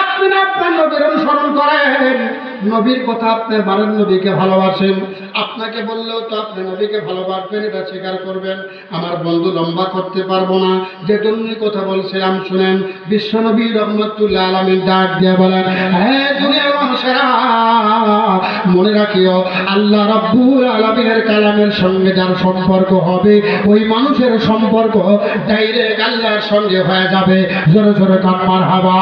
আপনি আপনার নবীর অনুসরণ করেন, নবীর কথা আপনি মানেন, নবীকে ভালোবাসেন। আপনাকে বললেও তো আপনি নবীকে ভালোবাসবেন, এটা স্বীকার করবেন। আমার বন্ধু লম্বা করতে পারবো না, যে জন্যই কথা বলছিলাম শুনেন। বিশ্বনবী রাহমাতুল্লাহ আলামিন ডাক দিয়ে বলেন, হে দুনিয়ার মানুষেরা মনে রাখিও, আল্লাহ রাব্বুল আলামিনের কালামের সঙ্গে যার সম্পর্ক হবে ওই মানুষের সম্পর্ক ডাইরেক্ট আল্লাহর সঙ্গে হয়ে যাবে। জোরে জোরে কান মারহাবা।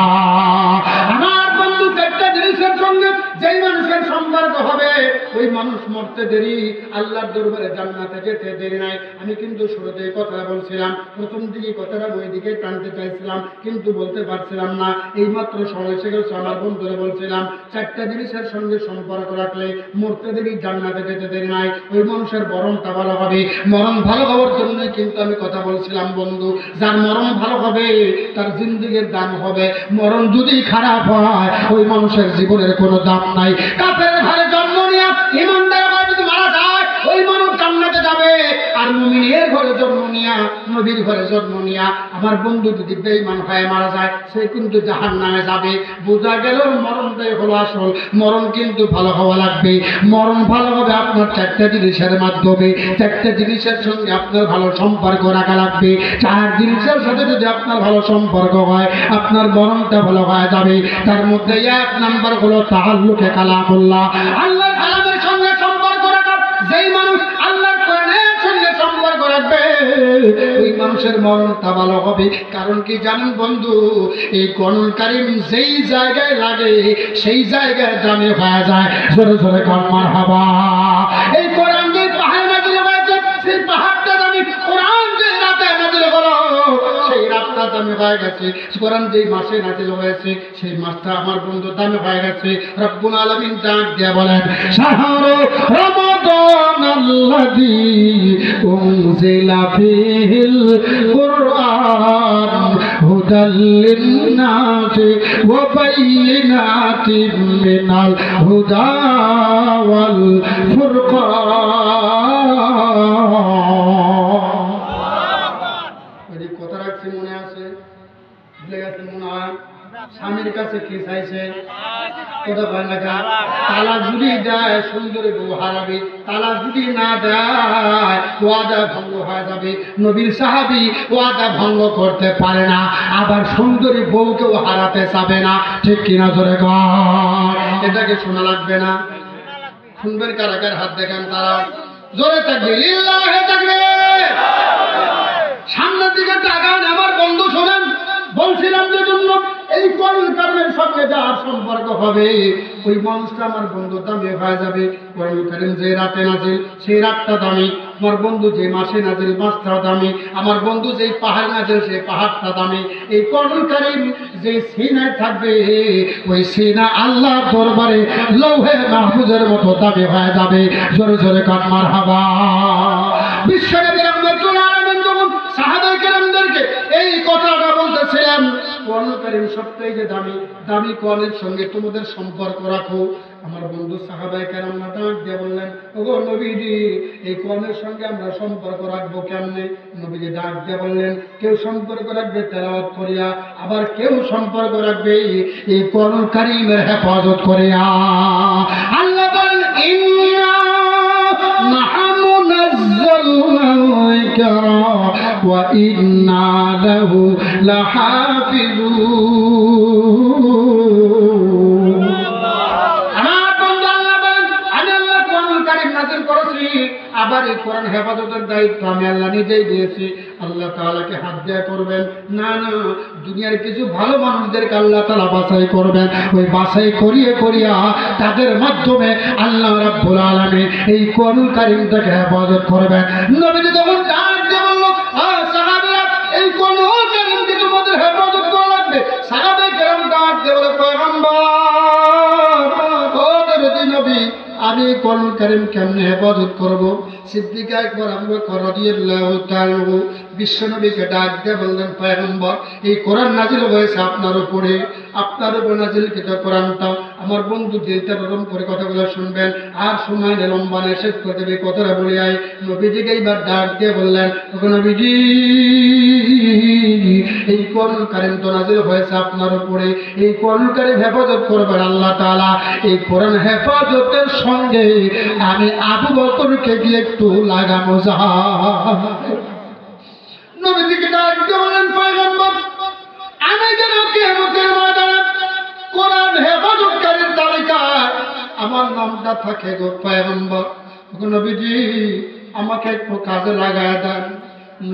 আমার বন্ধু একটা জিনিসের সঙ্গে যেই মানুষের সম্পর্ক হবে ওই মানুষ মরতে দেরি, আল্লাহর দরবারে জান্নাতে যেতে দেরি নাই। আমি কিন্তু শুরুতেই কথা বলছিলাম, প্রথম দিকে কথাটা ওই দিকে টানতে চাইছিলাম কিন্তু বলতে পারছিলাম না। এইমাত্র সময় এসে গেছে, আমার বন্ধুরা বলছিলাম 4টা জিনিসের সঙ্গে সম্পর্ক রাখলে মরতে দেরি, জান্নাতে যেতে দেরি নাই, ওই মানুষের মরণটা ভালো হবে। মরণ ভালো হওয়ার জন্য কিন্তু আমি কথা বলছিলাম বন্ধু, যার মরণ ভালো হবে তার জিন্দেগির দাম হবে। মরণ যদি খারাপ হয় ওই মানুষের জীবনের কোনো দাম নাই। কাফের ঘরে জন্ম নিয়ে ইমানদার হয় যদি মারা যায় ওই মানুষ জান্নাতে যাবে, আর মুমিনের ঘরে জন্ম নিয়া নবীর ঘরে জন্ম নিয়া আমার বন্ধু যদি বেঈমান হয়ে মারা যায় সে কিন্তু জাহান্নামে যাবে। বোঝা গেল মরণটাই হলো আসল। মরণ কিন্তু ভালো হওয়া লাগবে। মরণ ভালো হবে আপনার 4টা জিনিসের মাধ্যমে। 4টা জিনিসের সঙ্গে আপনার ভালো সম্পর্ক রাখা লাগবে। 4 জিনিসের সাথে যদি আপনার ভালো সম্পর্ক হয় আপনার মরণটা ভালো হয়ে যাবে। তার মধ্যে 1 নাম্বার হলো তাআল্লুকে কালামুল্লাহ, আল্লাহর কালামের সঙ্গে সম্পর্ক রাখা। যেই মানুষ আল্লাহর কোরআনের সঙ্গে সম্পর্ক রাখবে ওই মানুষের মরণটা ভালো হবে। কারণ কি জানেন বন্ধু, এই কোরআনুল কারীম যেই জায়গায় লাগে সেই জায়গায় দামি হয়ে যায়। জোরে জোরে কান মারহাবা। এই কোরআন যে পাহাড়ে নাজিল হয়েছে সেই পাহাড়টা দামি, কোরআন যে রাতে নাজিল হলো সেই রাতটা দামি হয়ে গেছে। কোরআন যেই মাসে নাজিল হয়েছে সেই মাসটা আমার বন্ধু দামি হয়ে গেছে। রব্বুল আলামিন ডাক দিয়ে বলেন, শাহরু রমাদান আল্লাযী উনজিলা ফীহিল কুরআন হুদাল লিন-নাসি ওয়া বাইয়িনাতিম মিনাল হুদা ওয়াল ফুরকান। এই কথা রাখছি মনে আছে? ভুলে গেছেন মনে হয়? স্বামীর কাছে কি চাইছে? কথা বলেন না কেন? তালাক যদি দেয় সুন্দরী বউ হারাবে, তালাক যদি না দেয় ওয়াদা ভঙ্গ হয়ে যাবে। নবীর সাহাবী ওয়াদা ভঙ্গ করতে পারে না, আবার সুন্দরী বউকেও হারাতে চাবে না। ঠিক কিনা জোরে কর? এটাকে শোনা লাগবে না? শুনবেন কারা কার হাত দেখেন তারা? জোরে থাকবে, লিল্লাহি তাকবীর। সামনের দিকে তাকান আমার বন্ধু, শোনেন। বলছিলাম যে জন্য এই কোরআনুল কারীমের সঙ্গে যার সম্পর্ক হবে ওই মানুষটা আমার বন্ধু দামি হয়ে যাবে। কোরআনুল কারীম যে রাতে নাজিল সেই রাতটা দামি, আমার বন্ধু যে মাসে নাজিল মাসটা দামি, আমার বন্ধু যেই পাহাড় নাজিল সেই পাহাড়টা দামি। এই কোরআনুল কারীম যে সিনায় থাকবে ওই সিনা আল্লাহর দরবারে লৌহে মাহফুজের মতো দামি হয়ে যাবে। জোরে জোরে কান মারহাবা। বিশ্বনবী রাহমাতুল্লাহ আলাইহি যখন সাহাবায়ে কেরামদেরকে এই কথাটা বলতেছিলেন, কোরআনুল কারীম সবটাই যে দামি, দামি কোরআনের সঙ্গে তোমাদের সম্পর্ক রাখো। আমার বন্ধু সাহাবায়ে কেরাম ডাক দিয়ে বললেন, ওগো নবীজি এই কোরআনের সঙ্গে আমরা সম্পর্ক রাখবো কেমনে? নবীজি ডাক দিয়ে বললেন, কেউ সম্পর্ক রাখবে তেলাওয়াত করিয়া, আবার কেউ সম্পর্ক রাখবে এই কোরআনুল কারীমের হেফাজত করিয়া। আল্লাহ বলেন, ইন্না নাহনু নাযালনা যিকরা ওয়া ইন্না লাহু লাহাফিজুন। আবার এই কোরআন হেফাজতের দায়িত্ব আমি আল্লাহ নিজেই দিয়েছি। আল্লাহ তাআলাকে হাত দেয়া করবেন না, না, দুনিয়ার কিছু ভালো মানুষদেরকে আল্লাহ তাআলা বাছাই করবেন। ওই বাছাই করিয়ে করিয়া তাদের মাধ্যমে আল্লাহ রাব্বুল আলামিন এই কোরআনুল কারীমটাকে হেফাজত করবেন। নবীজি তখন ডাক দিয়ে বলল, সাহাবীরা, এই কোরআনুল কারীমকে তোমাদের হেফাজত করা লাগবে। সাহাবায়ে কেরাম ডাক দিয়ে বলে, পয়গম্বর, ও নবী, আমি কোরআনুল কারীম কেমনে হেফাজত করব? সিদ্দিক আকবর আবু বকর রাদিয়াল্লাহু তাআলা বিশ্বনবীকে ডাক দিয়ে বললেন, পয়গম্বর, এই কোরআন নাজিল হয়েছে আপনার উপরে, আপনার উপর নাজিলকৃত কোরআনটা আমার বন্ধু দিলটা নরম করে কথাগুলো শুনবেন, আর সময় লম্বা না, শেষ করে দেবে কথাটা বলে আয়। নবীজিকে এইবার ডাক দিয়ে বললেন, নবীজি, এই কোরআনুল কারীম তো নাজিল হয়েছে আপনার উপরে, এই কোরআনুল কারীম হেফাজত করবেন আল্লাহ তাআলা। এই কোরআন হেফাজতের সঙ্গে আমি আবু বকরকে দিয়ে একটু লাগানো যায়। নবীজিকে ডাক দিয়ে বললেন, পয়গম্বর, আমি যেন কিয়ামতের ময়দানে কোরআন হেফাজতকারীর তালিকায় আমার নামটা থাকে গো পয়গম্বর। নবীজি, আমাকে একটু কাজে লাগায় দেন।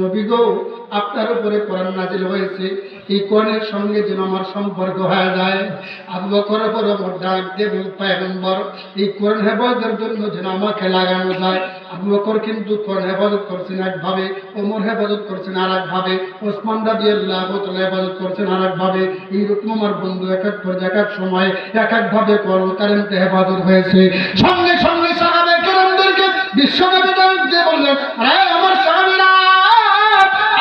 নবী গো, আপনার উপরে কোরআন নাজিল হয়েছে, এই কোরআনের সঙ্গে যেন আমার সম্পর্ক হয়ে যায়। আবু বকরের উপর আমার ডাক দিয়ে বল, পয়গম্বর, এই কোরআন হেফাজতের জন্য যেন আমাকে লাগানো যায়। আবু বকর কিন্তু কোরআন হেফাজত করছেন একভাবে, ওমর হেফাজত করছেন আর একভাবে, ওসমান রাদিয়াল্লাহু তাআলা হেফাজত করছেন আর একভাবে। এইরকম আমার বন্ধু এক এক পর্যায়ে এক এক সময় এক একভাবে কোরআন কারীমকে হেফাজত হয়েছে। সঙ্গে সঙ্গে সাহাবায়ে কেরামদেরকে বিশ্বনবী ডাক দিয়ে বললেন, আরে আমার সাহাবীরা,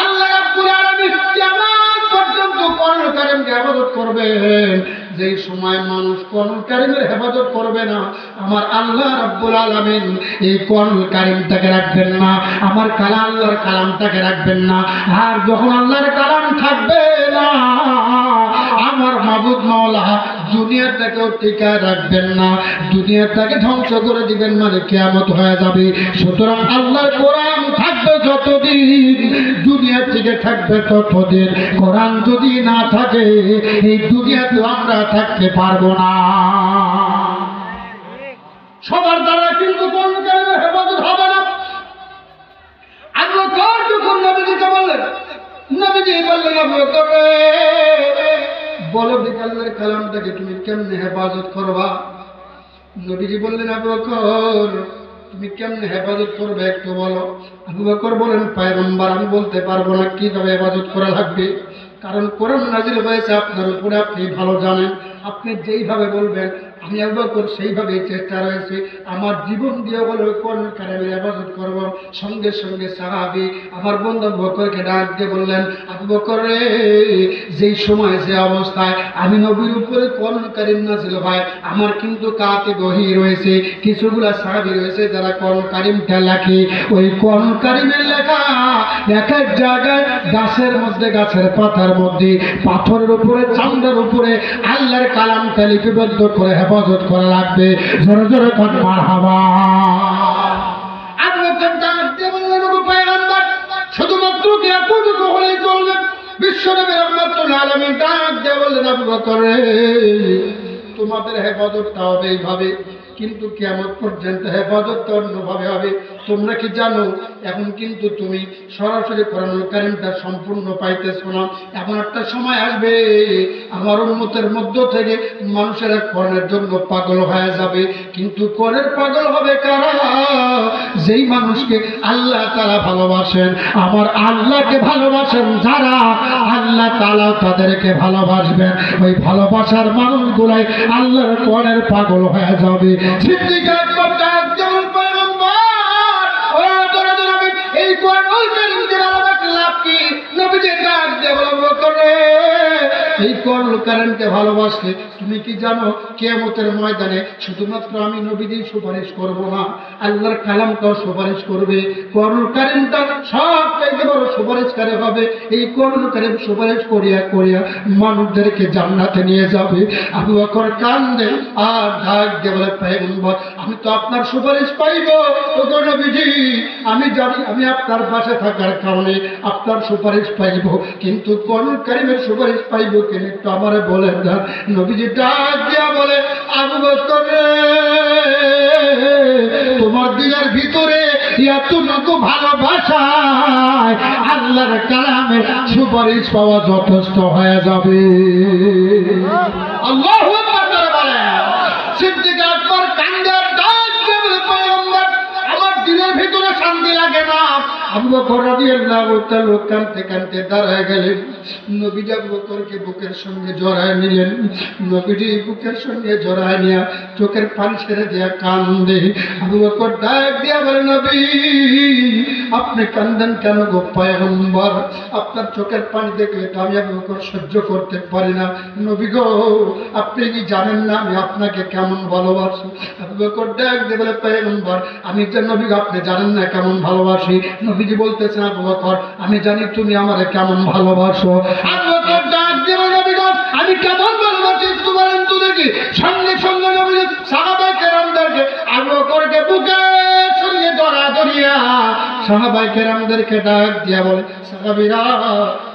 আল্লাহ রাব্বুল আলামিন কিয়ামত পর্যন্ত কোরআন কারীমকে হেফাজত করবেন। যেই সময় মানুষ কোরআন কারীমের হেফাজত করবে না, আমার আল্লাহ রাব্বুল আলামিন এই কোরআন কারীমটাকে রাখবেন না, আমার কালাম, আল্লাহর কালামটাকে রাখবেন না। আর যখন আল্লাহর কালাম থাকবে না, আমার মাবুদ মাওলা দুনিয়াটাকেও টিকায় রাখবেন না, দুনিয়াটাকে ধ্বংস করে দিবেন, মানে কিয়ামত হয়ে যাবে। সুতরাং আল্লাহর কোরআন থাকবে যতদিন, দুনিয়া থেকে থাকবে ততদিন। কোরআন যদি না থাকে, এই দুনিয়াতে আমরা থাকতে পারবো না। সবার দ্বারা কিন্তু কোরআন কারীমের হেফাজত হবে না। আবু বকর যখন নবীজিকে বললেন, নবীজি বললেন, আবু বকর, বলো দেখি আল্লাহর কালামটাকে তুমি কেমনে হেফাজত করবা? নবীজি বললেন, আবু বকর, তুমি কেমনে হেফাজত করবে একটু বলো। আবু বকর বলেন, পয়গম্বর, আমি বলতে পারবো না কিভাবে হেফাজত করা লাগবে, কারণ কোরআন নাজিল হয়েছে আপনার উপরে, আপনি ভালো জানেন। আপনি যেইভাবে বলবেন আমি আবু বকর সেইভাবেই চেষ্টা রয়েছে, আমার জীবন দিয়ে হলেও কোরআন কারীমের হেফাজত করব। সঙ্গে সঙ্গে সাহাবী আমার বন্ধু আবু বকরকে ডাক দিয়ে বললেন, আবু বকর রে, যেই সময় যে অবস্থায় আমি নবীর উপরে কোরআন কারীম নাজিল হয়, আমার কিন্তু কাতিব ওহী রয়েছে, কিছুগুলা সাহাবী রয়েছে যারা কোরআন কারীমটা লেখে। ওই কোরআন কারীমের লেখা এক এক জায়গায় গাছের মধ্যে, গাছের পাতার মধ্যে, পাথরের উপরে, চামড়ার উপরে আল্লাহর কালামটা লিপিবদ্ধ করে হেফাজত করা লাগবে। জোরে জোরে কোন মারহাবা। আবু বকর ডাক দিয়ে বললেন, ওগো পয়গম্বর, শুধুমাত্র কি এতটুকু হলেই চলবে? বিশ্বনবী রাহমাতুল আলামিন ডাক দিয়ে বললেন, আবু বকর রে, তোমাদের হেফাজতটা হবে এইভাবে, কিন্তু কিয়ামত পর্যন্ত হেফাজতটা অন্যভাবে হবে। তোমরা কি জানো, এখন কিন্তু তুমি সরাসরি কোরআনুল কারীমটা সম্পূর্ণ পাইতেছো না। এমন একটা সময় আসবে আমার উম্মতের মধ্য থেকে মানুষেরা কোরআনের জন্য পাগল হয়ে যাবে, কিন্তু কোরআনের পাগল হবে কারা? যেই মানুষকে আল্লাহ তাআলা ভালোবাসেন, আমার আল্লাহকে ভালোবাসেন যারা, আল্লাহ তাআলা তাদেরকে ভালোবাসবেন। ওই ভালোবাসার মানুষগুলাই আল্লাহর কোরআনের পাগল হয়ে যাবে। সিদ্দিক আকবর ডাক দিয়ে বললেন, পয়গম্বর, ও তোরা নবী, এই কোরআনুল কারীমকে ভালোবাসলে লাভ কি? নবীজি ডাক দিয়ে বললেন, আবু বকর রে, এই কোরআনুল কারীমকে ভালোবাসলে তুমি কি জানো, কিয়ামতের ময়দানে শুধুমাত্র আমি নবীজি সুপারিশ করব না, আল্লাহর কালামটাও সুপারিশ করবে। কোরআনুল কারীমটা সবচাইতে বড় সুপারিশকারী হবে। এই কোরআনুল কারীম সুপারিশ করিয়া করিয়া মানুষদেরকে জান্নাতে নিয়ে যাবে। আবু বকর কান্দে আর ডাক দিয়ে বলে, পয়গম্বর, আমি তো আপনার সুপারিশ পাইব। ওগো নবীজি, আমি জানি আমি আপনার পাশে থাকার কারণে আপনার সুপারিশ পাইব, কিন্তু কোরআনুল কারীমের সুপারিশ পাইব কেন একটু আমারে বলেন না। নবীজি ডাক দিয়া বলে, আবু বকর রে, তোমার দিলের ভিতরে এতটুকু ভালোবাসায় আল্লাহর কালামের সুপারিশ পাওয়া যথেষ্ট হয়ে যাবে। আল্লাহু আকবার বলেন। সিদ্দিক আকবর কান্দে ডাক দিয়ে বলে, পয়গম্বর আমার দিলের ভিতরে শান্তি লাগে না। আবু বকর রাদিয়াল্লাহু তাআলা কাঁদতে কাঁদতে দাঁড়ায় গেলেন। নবীজি আবু বকরকে বুকের সঙ্গে জড়ায় নিলেন। নবীজি বুকের সঙ্গে জড়ায় নিয়ে চোখের পানি ছেড়ে দিয়া কান্দে। আবু বকর ডাক দিয়া বলে, নবী আপনি কান্দেন কেন গো পয়গম্বর? আপনার চোখের পানি দেখলে তো আমি আবু বকর সহ্য করতে পারি না। নবী গো আপনি কি জানেন না আমি আপনাকে কেমন ভালোবাসি? আবু বকর ডাক দিয়ে বলে, পয়গম্বর আমি যে নবী গো আপনি জানেন না কেমন ভালোবাসি। নবীজি বলতেছেন, আবু বকর আমি জানি তুমি আমারে কেমন ভালোবাসো। আবু বকর ডাক দিয়ে বলে, নবী গো আমি কেমন ভালোবাসি একটু বলেন তো দেখি। সঙ্গে সঙ্গে নবীজি সাহাবায়ে কেরামদেরকে আবু বকরকে বুকের সঙ্গে জড়া ধরিয়া সাহাবায়ে কেরামদেরকে ডাক দিয়া বলে, সাহাবীরা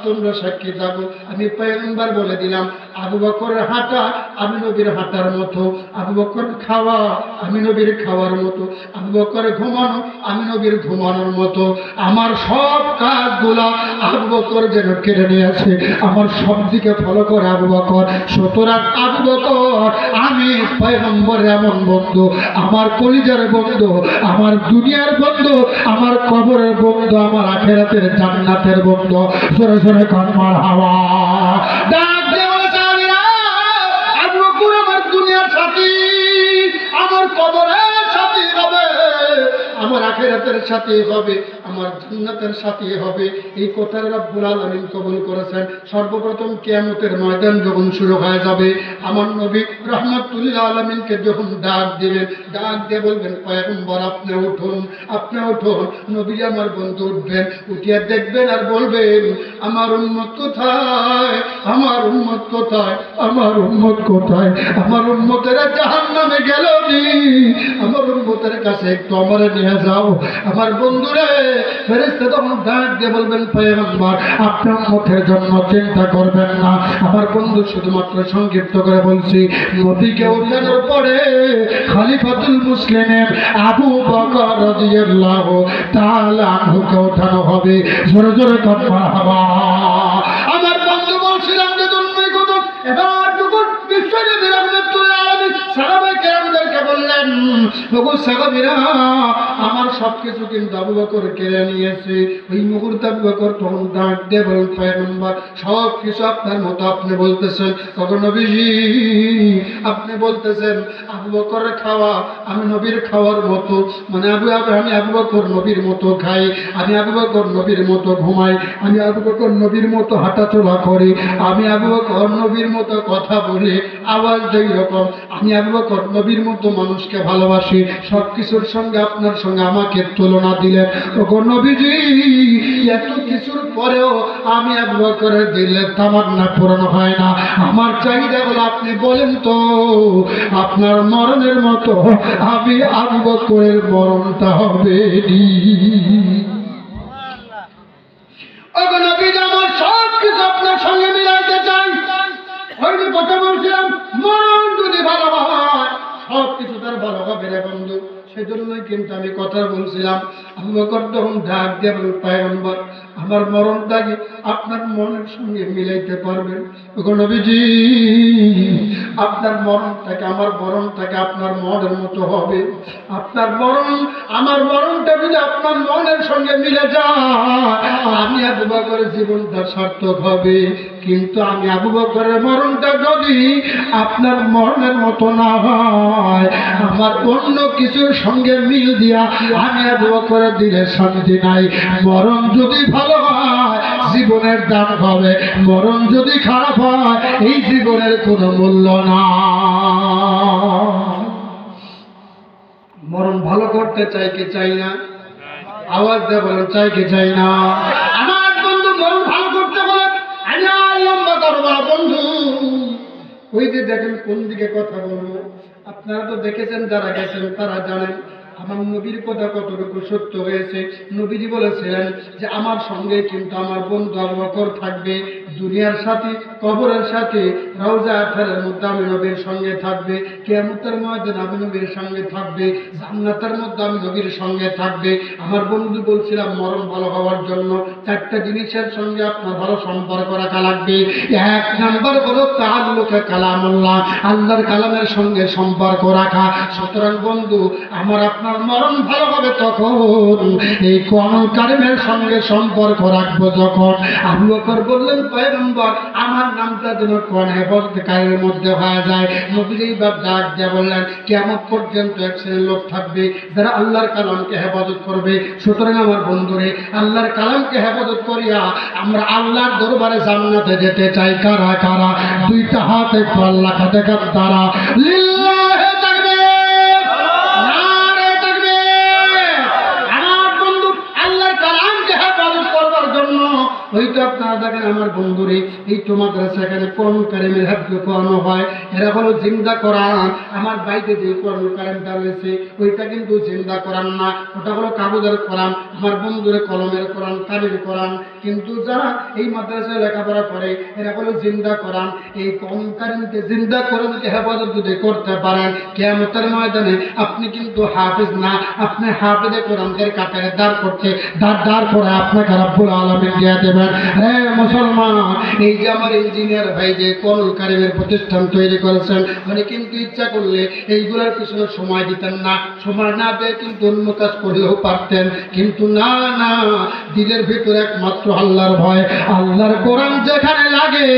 তোমরা সাক্ষী থাকো আমি পয়গম্বর বলে দিলাম আবু বকরের হাঁটা আমি নবীর হাঁটার মতো, আবু বকর খাওয়া আমি নবীর খাওয়ার মতো, আবু বকর ঘুমানো আমি নবীর ঘুমানোর মতো। আমার সব কাজগুলা আবু বকর যেন কেড়ে নিয়েছে, আমার সব দিকে ফলো করে আবু বকর। সুতরাং আবু বকর আমি পয়গম্বর এমন বন্ধু, আমার কলিজার বন্ধু, আমার দুনিয়ার বন্ধু, আমার কবরের বন্ধু, আমার আখিরাতের জান্নাতের বন্ধু। সরে সরে কর্মার হাওয়া ডাক দেওয়া সাহাবীরা, আবু বকর আমার দুনিয়ার সাথী, আমার কবরের সাথী হবে, আমার আখিরাতের সাথী হবে, আমার জান্নাতের সাথী হবে। এই কথা রব্বুল আলামিন কবুল করেছেন। সর্বপ্রথম কিয়ামতের ময়দান যখন শুরু হয়ে যাবে, আমার নবী রাহমাতুল লিল আলামিনকে যখন ডাক দিবেন, ডাক দিয়ে বলবেন, পয়গম্বর আপনি উঠুন, আপনি উঠুন। নবী আমার বন্ধু উঠবেন, উঠিয়া দেখবেন আর বলবেন, আমার উম্মত কোথায়, আমার উম্মত কোথায়, আমার উম্মত কোথায়, আমার উম্মতেরা জাহান্নামে গেল নি, আমার উম্মতের কাছে একটু আমারে নিয়ে যাও। আমার বন্ধুরে ফেরেশতা তখন ডাক দিয়ে বলবেন, পয়গম্বর আপনার উম্মতের জন্য চিন্তা করবেন না। আমার বন্ধু শুধুমাত্র সংক্ষিপ্ত করে বলছি, নবীকে উঠানোর পরে খলিফাতুল মুসলিমের আবু বকর রাদিয়াল্লাহু তাআলা আনহুকে উঠানো হবে। জোরে জোরে মারহাবা। আমার বন্ধু বলছিলাম যে তুমি কত এবার যখন বিশ্বনবী রাহমাতুল আলামিন সাহাবায়ে কেরামদেরকে বললেন, ওগো সাহাবীরা আমার সবকিছু কিন্তু আবু বকর কেড়ে নিয়েছে। ওই মুহূর্তে আবু বকর তখন ডাক দিয়ে বলেন, পয়গম্বর সব কিছু আপনার মতো আপনি বলতেছেন, তখন নবীজি আপনি বলতেছেন আবু বকরের খাওয়া আমি নবীর খাওয়ার মতো, মানে আমি আবু বকর নবীর মতো খাই, আমি আবু বকর নবীর মতো ঘুমাই, আমি আবু বকর নবীর মতো হাঁটাচলা করি, আমি আবু বকর নবীর মতো কথা বলি, আওয়াজ যেই রকম, আমি আবু বকর নবীর মতো মানুষকে ভালোবাসি। সব কিছুর সঙ্গে আপনার সঙ্গে আমাকে তুলনা দিলেন। ওগো নবীজি এত কিছুর পরেও আমি আবু বকরের দিলের তামান্না পূরণ হয় না। আমার চাহিদা হলো আপনি বলেন তো আপনার মরণের মতো আমি আবু বকরের মরণটা হবে নি। ওগো নবীজি আমার সব কিছু আপনার সঙ্গে মিলাইতে চাই। ওই যে কথা বলছিলাম মরণ যদি ভালো হয় সব কিছু তার ভালো হবে রে বন্ধু। সেজন্যই কিন্তু আমি কথা বলছিলাম। আবু বকর তখন ডাক দিয়ে বলেন, পয়গম্বর আমার মরণটাকে আপনার মনের সঙ্গে মিলাইতে পারবেন? ওগো নবীজি আপনার মরণটাকে আমার মরণটাকে আপনার মনের মতো হবে। আপনার মরণ আমার মরণটা যদি আপনার মনের সঙ্গে মিলে যায় আমি আবু বকরের জীবনটা সার্থক হবে। কিন্তু আমি আবু বকরের মরণটা যদি আপনার মরণের মতো না হয়, আমার অন্য কিছুর সঙ্গে মিল দিয়া আমি আবু বকরের দিলে শান্তি নাই। মরণ যদি ভালো হয় জীবনের দাম হবে, মরণ যদি খারাপ হয় এই জীবনের কোনো মূল্য না। মরণ ভালো করতে চাই কি চাই না? আওয়াজ দিয়ে বলেন চাই কি চাই না? আমার বন্ধু মরণ ভালো করতে বলে আমি আর লম্বা করবো না বন্ধু। ওই যে দেখেন কোন দিকে কথা বলবো, আপনারা তো দেখেছেন, যারা গেছেন তারা জানেন। আমার নবীর কথা কতটুকু সত্য হয়েছে। নবীজি বলেছিলেন যে আমার সঙ্গে কিন্তু আমার বন্ধু আবু বকর থাকবে, দুনিয়ার সাথে কবরের সাথে রওজা আখেরের মধ্যে আমি নবীর সঙ্গে থাকবে, কিয়ামতের ময়দানে আমি নবীর সঙ্গে থাকবে, জান্নাতের মধ্যে আমি নবীর সঙ্গে থাকবে। আমার বন্ধু বলছিলাম মরণ ভালো হওয়ার জন্য চারটা জিনিসের সঙ্গে আপনার ভালো সম্পর্ক রাখা লাগবে। এক নাম্বার হলো তাআল্লুকে কালামুল্লাহ, আল্লাহর কালামের সঙ্গে সম্পর্ক রাখা। সুতরাং বন্ধু আমার আপনার মরণ ভালো হবে তখন এই কোরআন কারীমের সঙ্গে সম্পর্ক রাখবো যখন। আবু বকর বললেন পয়গম্বর আমার নামটা যেন কোরআন হেফাজতকারীর মধ্যে হয়ে যায়। নবীজি এইবার ডাক দিয়ে বললেন কিয়ামত পর্যন্ত এক শ্রেণীর লোক থাকবে যারা আল্লাহর কালামকে হেফাজত করবে। সুতরাং আমার বন্ধুরে আল্লাহর কালামকে হেফাজত করিয়া আমরা আল্লাহর দরবারে জান্নাতে যেতে চাই। কারা কারা দুইটা হাত একটু আল্লাহ খাতে কাত তারা লিল্লাহি তাকবীর, নারে তাকবীর। আমার বন্ধু আল্লাহর কালামকে হেফাজত করবার জন্য ওইটা আপনারা দেখেন আমার বন্ধুরে এই তো মাদ্রাসা এখানে কোরআন কারীমের হেফজ করানো হয়, এরা হলো জিন্দা কোরআন। আমার বাড়িতে যে কোরআন কারীমটা রয়েছে ওইটা কিন্তু জিন্দা কোরআন না, ওটা হলো কাগজের কোরআন। আমার বন্ধুরে কলমের কোরআন, কালির কোরআন। কিন্তু যারা এই মাদ্রাসায় লেখাপড়া করে এরা হলো জিন্দা কোরআন। এই কোরআন কারীমকে জিন্দা কোরআনকে হেফাজত যদি করতে পারেন কিয়ামতের ময়দানে আপনি কিন্তু হাফেজ না, আপনি হাফেজে কোরআনদের কাতারে দাঁড় করে আপনাকে রব্বুল আলামিন দিয়ে দেবেন। হে মুসলমান, এই যে আমার ইঞ্জিনিয়ার ভাই যে কোরআন কারীমের প্রতিষ্ঠান তৈরি করেছেন উনি কিন্তু ইচ্ছা করলে এইগুলোর পিছনে সময় দিতেন না, সময় না দিয়ে কিন্তু অন্য কাজ করলেও পারতেন। কিন্তু না না, দিলের ভিতরে একমাত্র আল্লাহর ভয়। আল্লাহর কোরআন যেখানে লাগে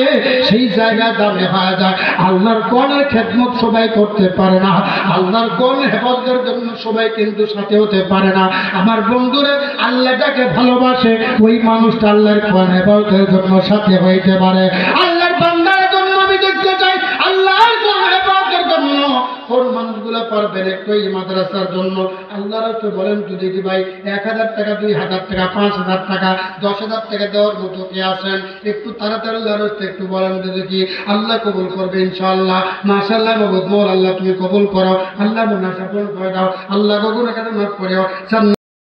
সেই জায়গায় দামে হয়ে যায়। আল্লাহর কোরআনের খেদমত সবাই করতে পারে না, আল্লাহর কোরআন হেফাজতের জন্য সবাই কিন্তু সাথে হতে পারে না। আমার বন্ধুরা আল্লাহ যাকে ভালোবাসে ওই মানুষটা আল্লাহর কোরআন হেফাজতের জন্য সাথে হইতে পারে। আল্লাহর বান্দার জন্য আমি দেখতে চাই আল্লাহর কোরআন হেফাজতের জন্য কোন মানুষগুলো পারবেন একটু এই মাদ্রাসার জন্য। আল্লাহ রাসূল বলেন তো দেখি ভাই 1000 টাকা, 2000 টাকা, 5000 টাকা, 10,000 টাকা দেওয়ার মতো কে আছেন? একটু তাড়াতাড়ি আল্লাহর রাস্তায় একটু বলেন তো দেখি, আল্লাহ কবুল করবে ইনশাআল্লাহ। মাশাআল্লাহ মাবুদ, আল্লাহ তুমি কবুল করো, আল্লাহ মুনাফা পূরণ করে দাও, আল্লাহ গগন এখানে মাফ করে দাও।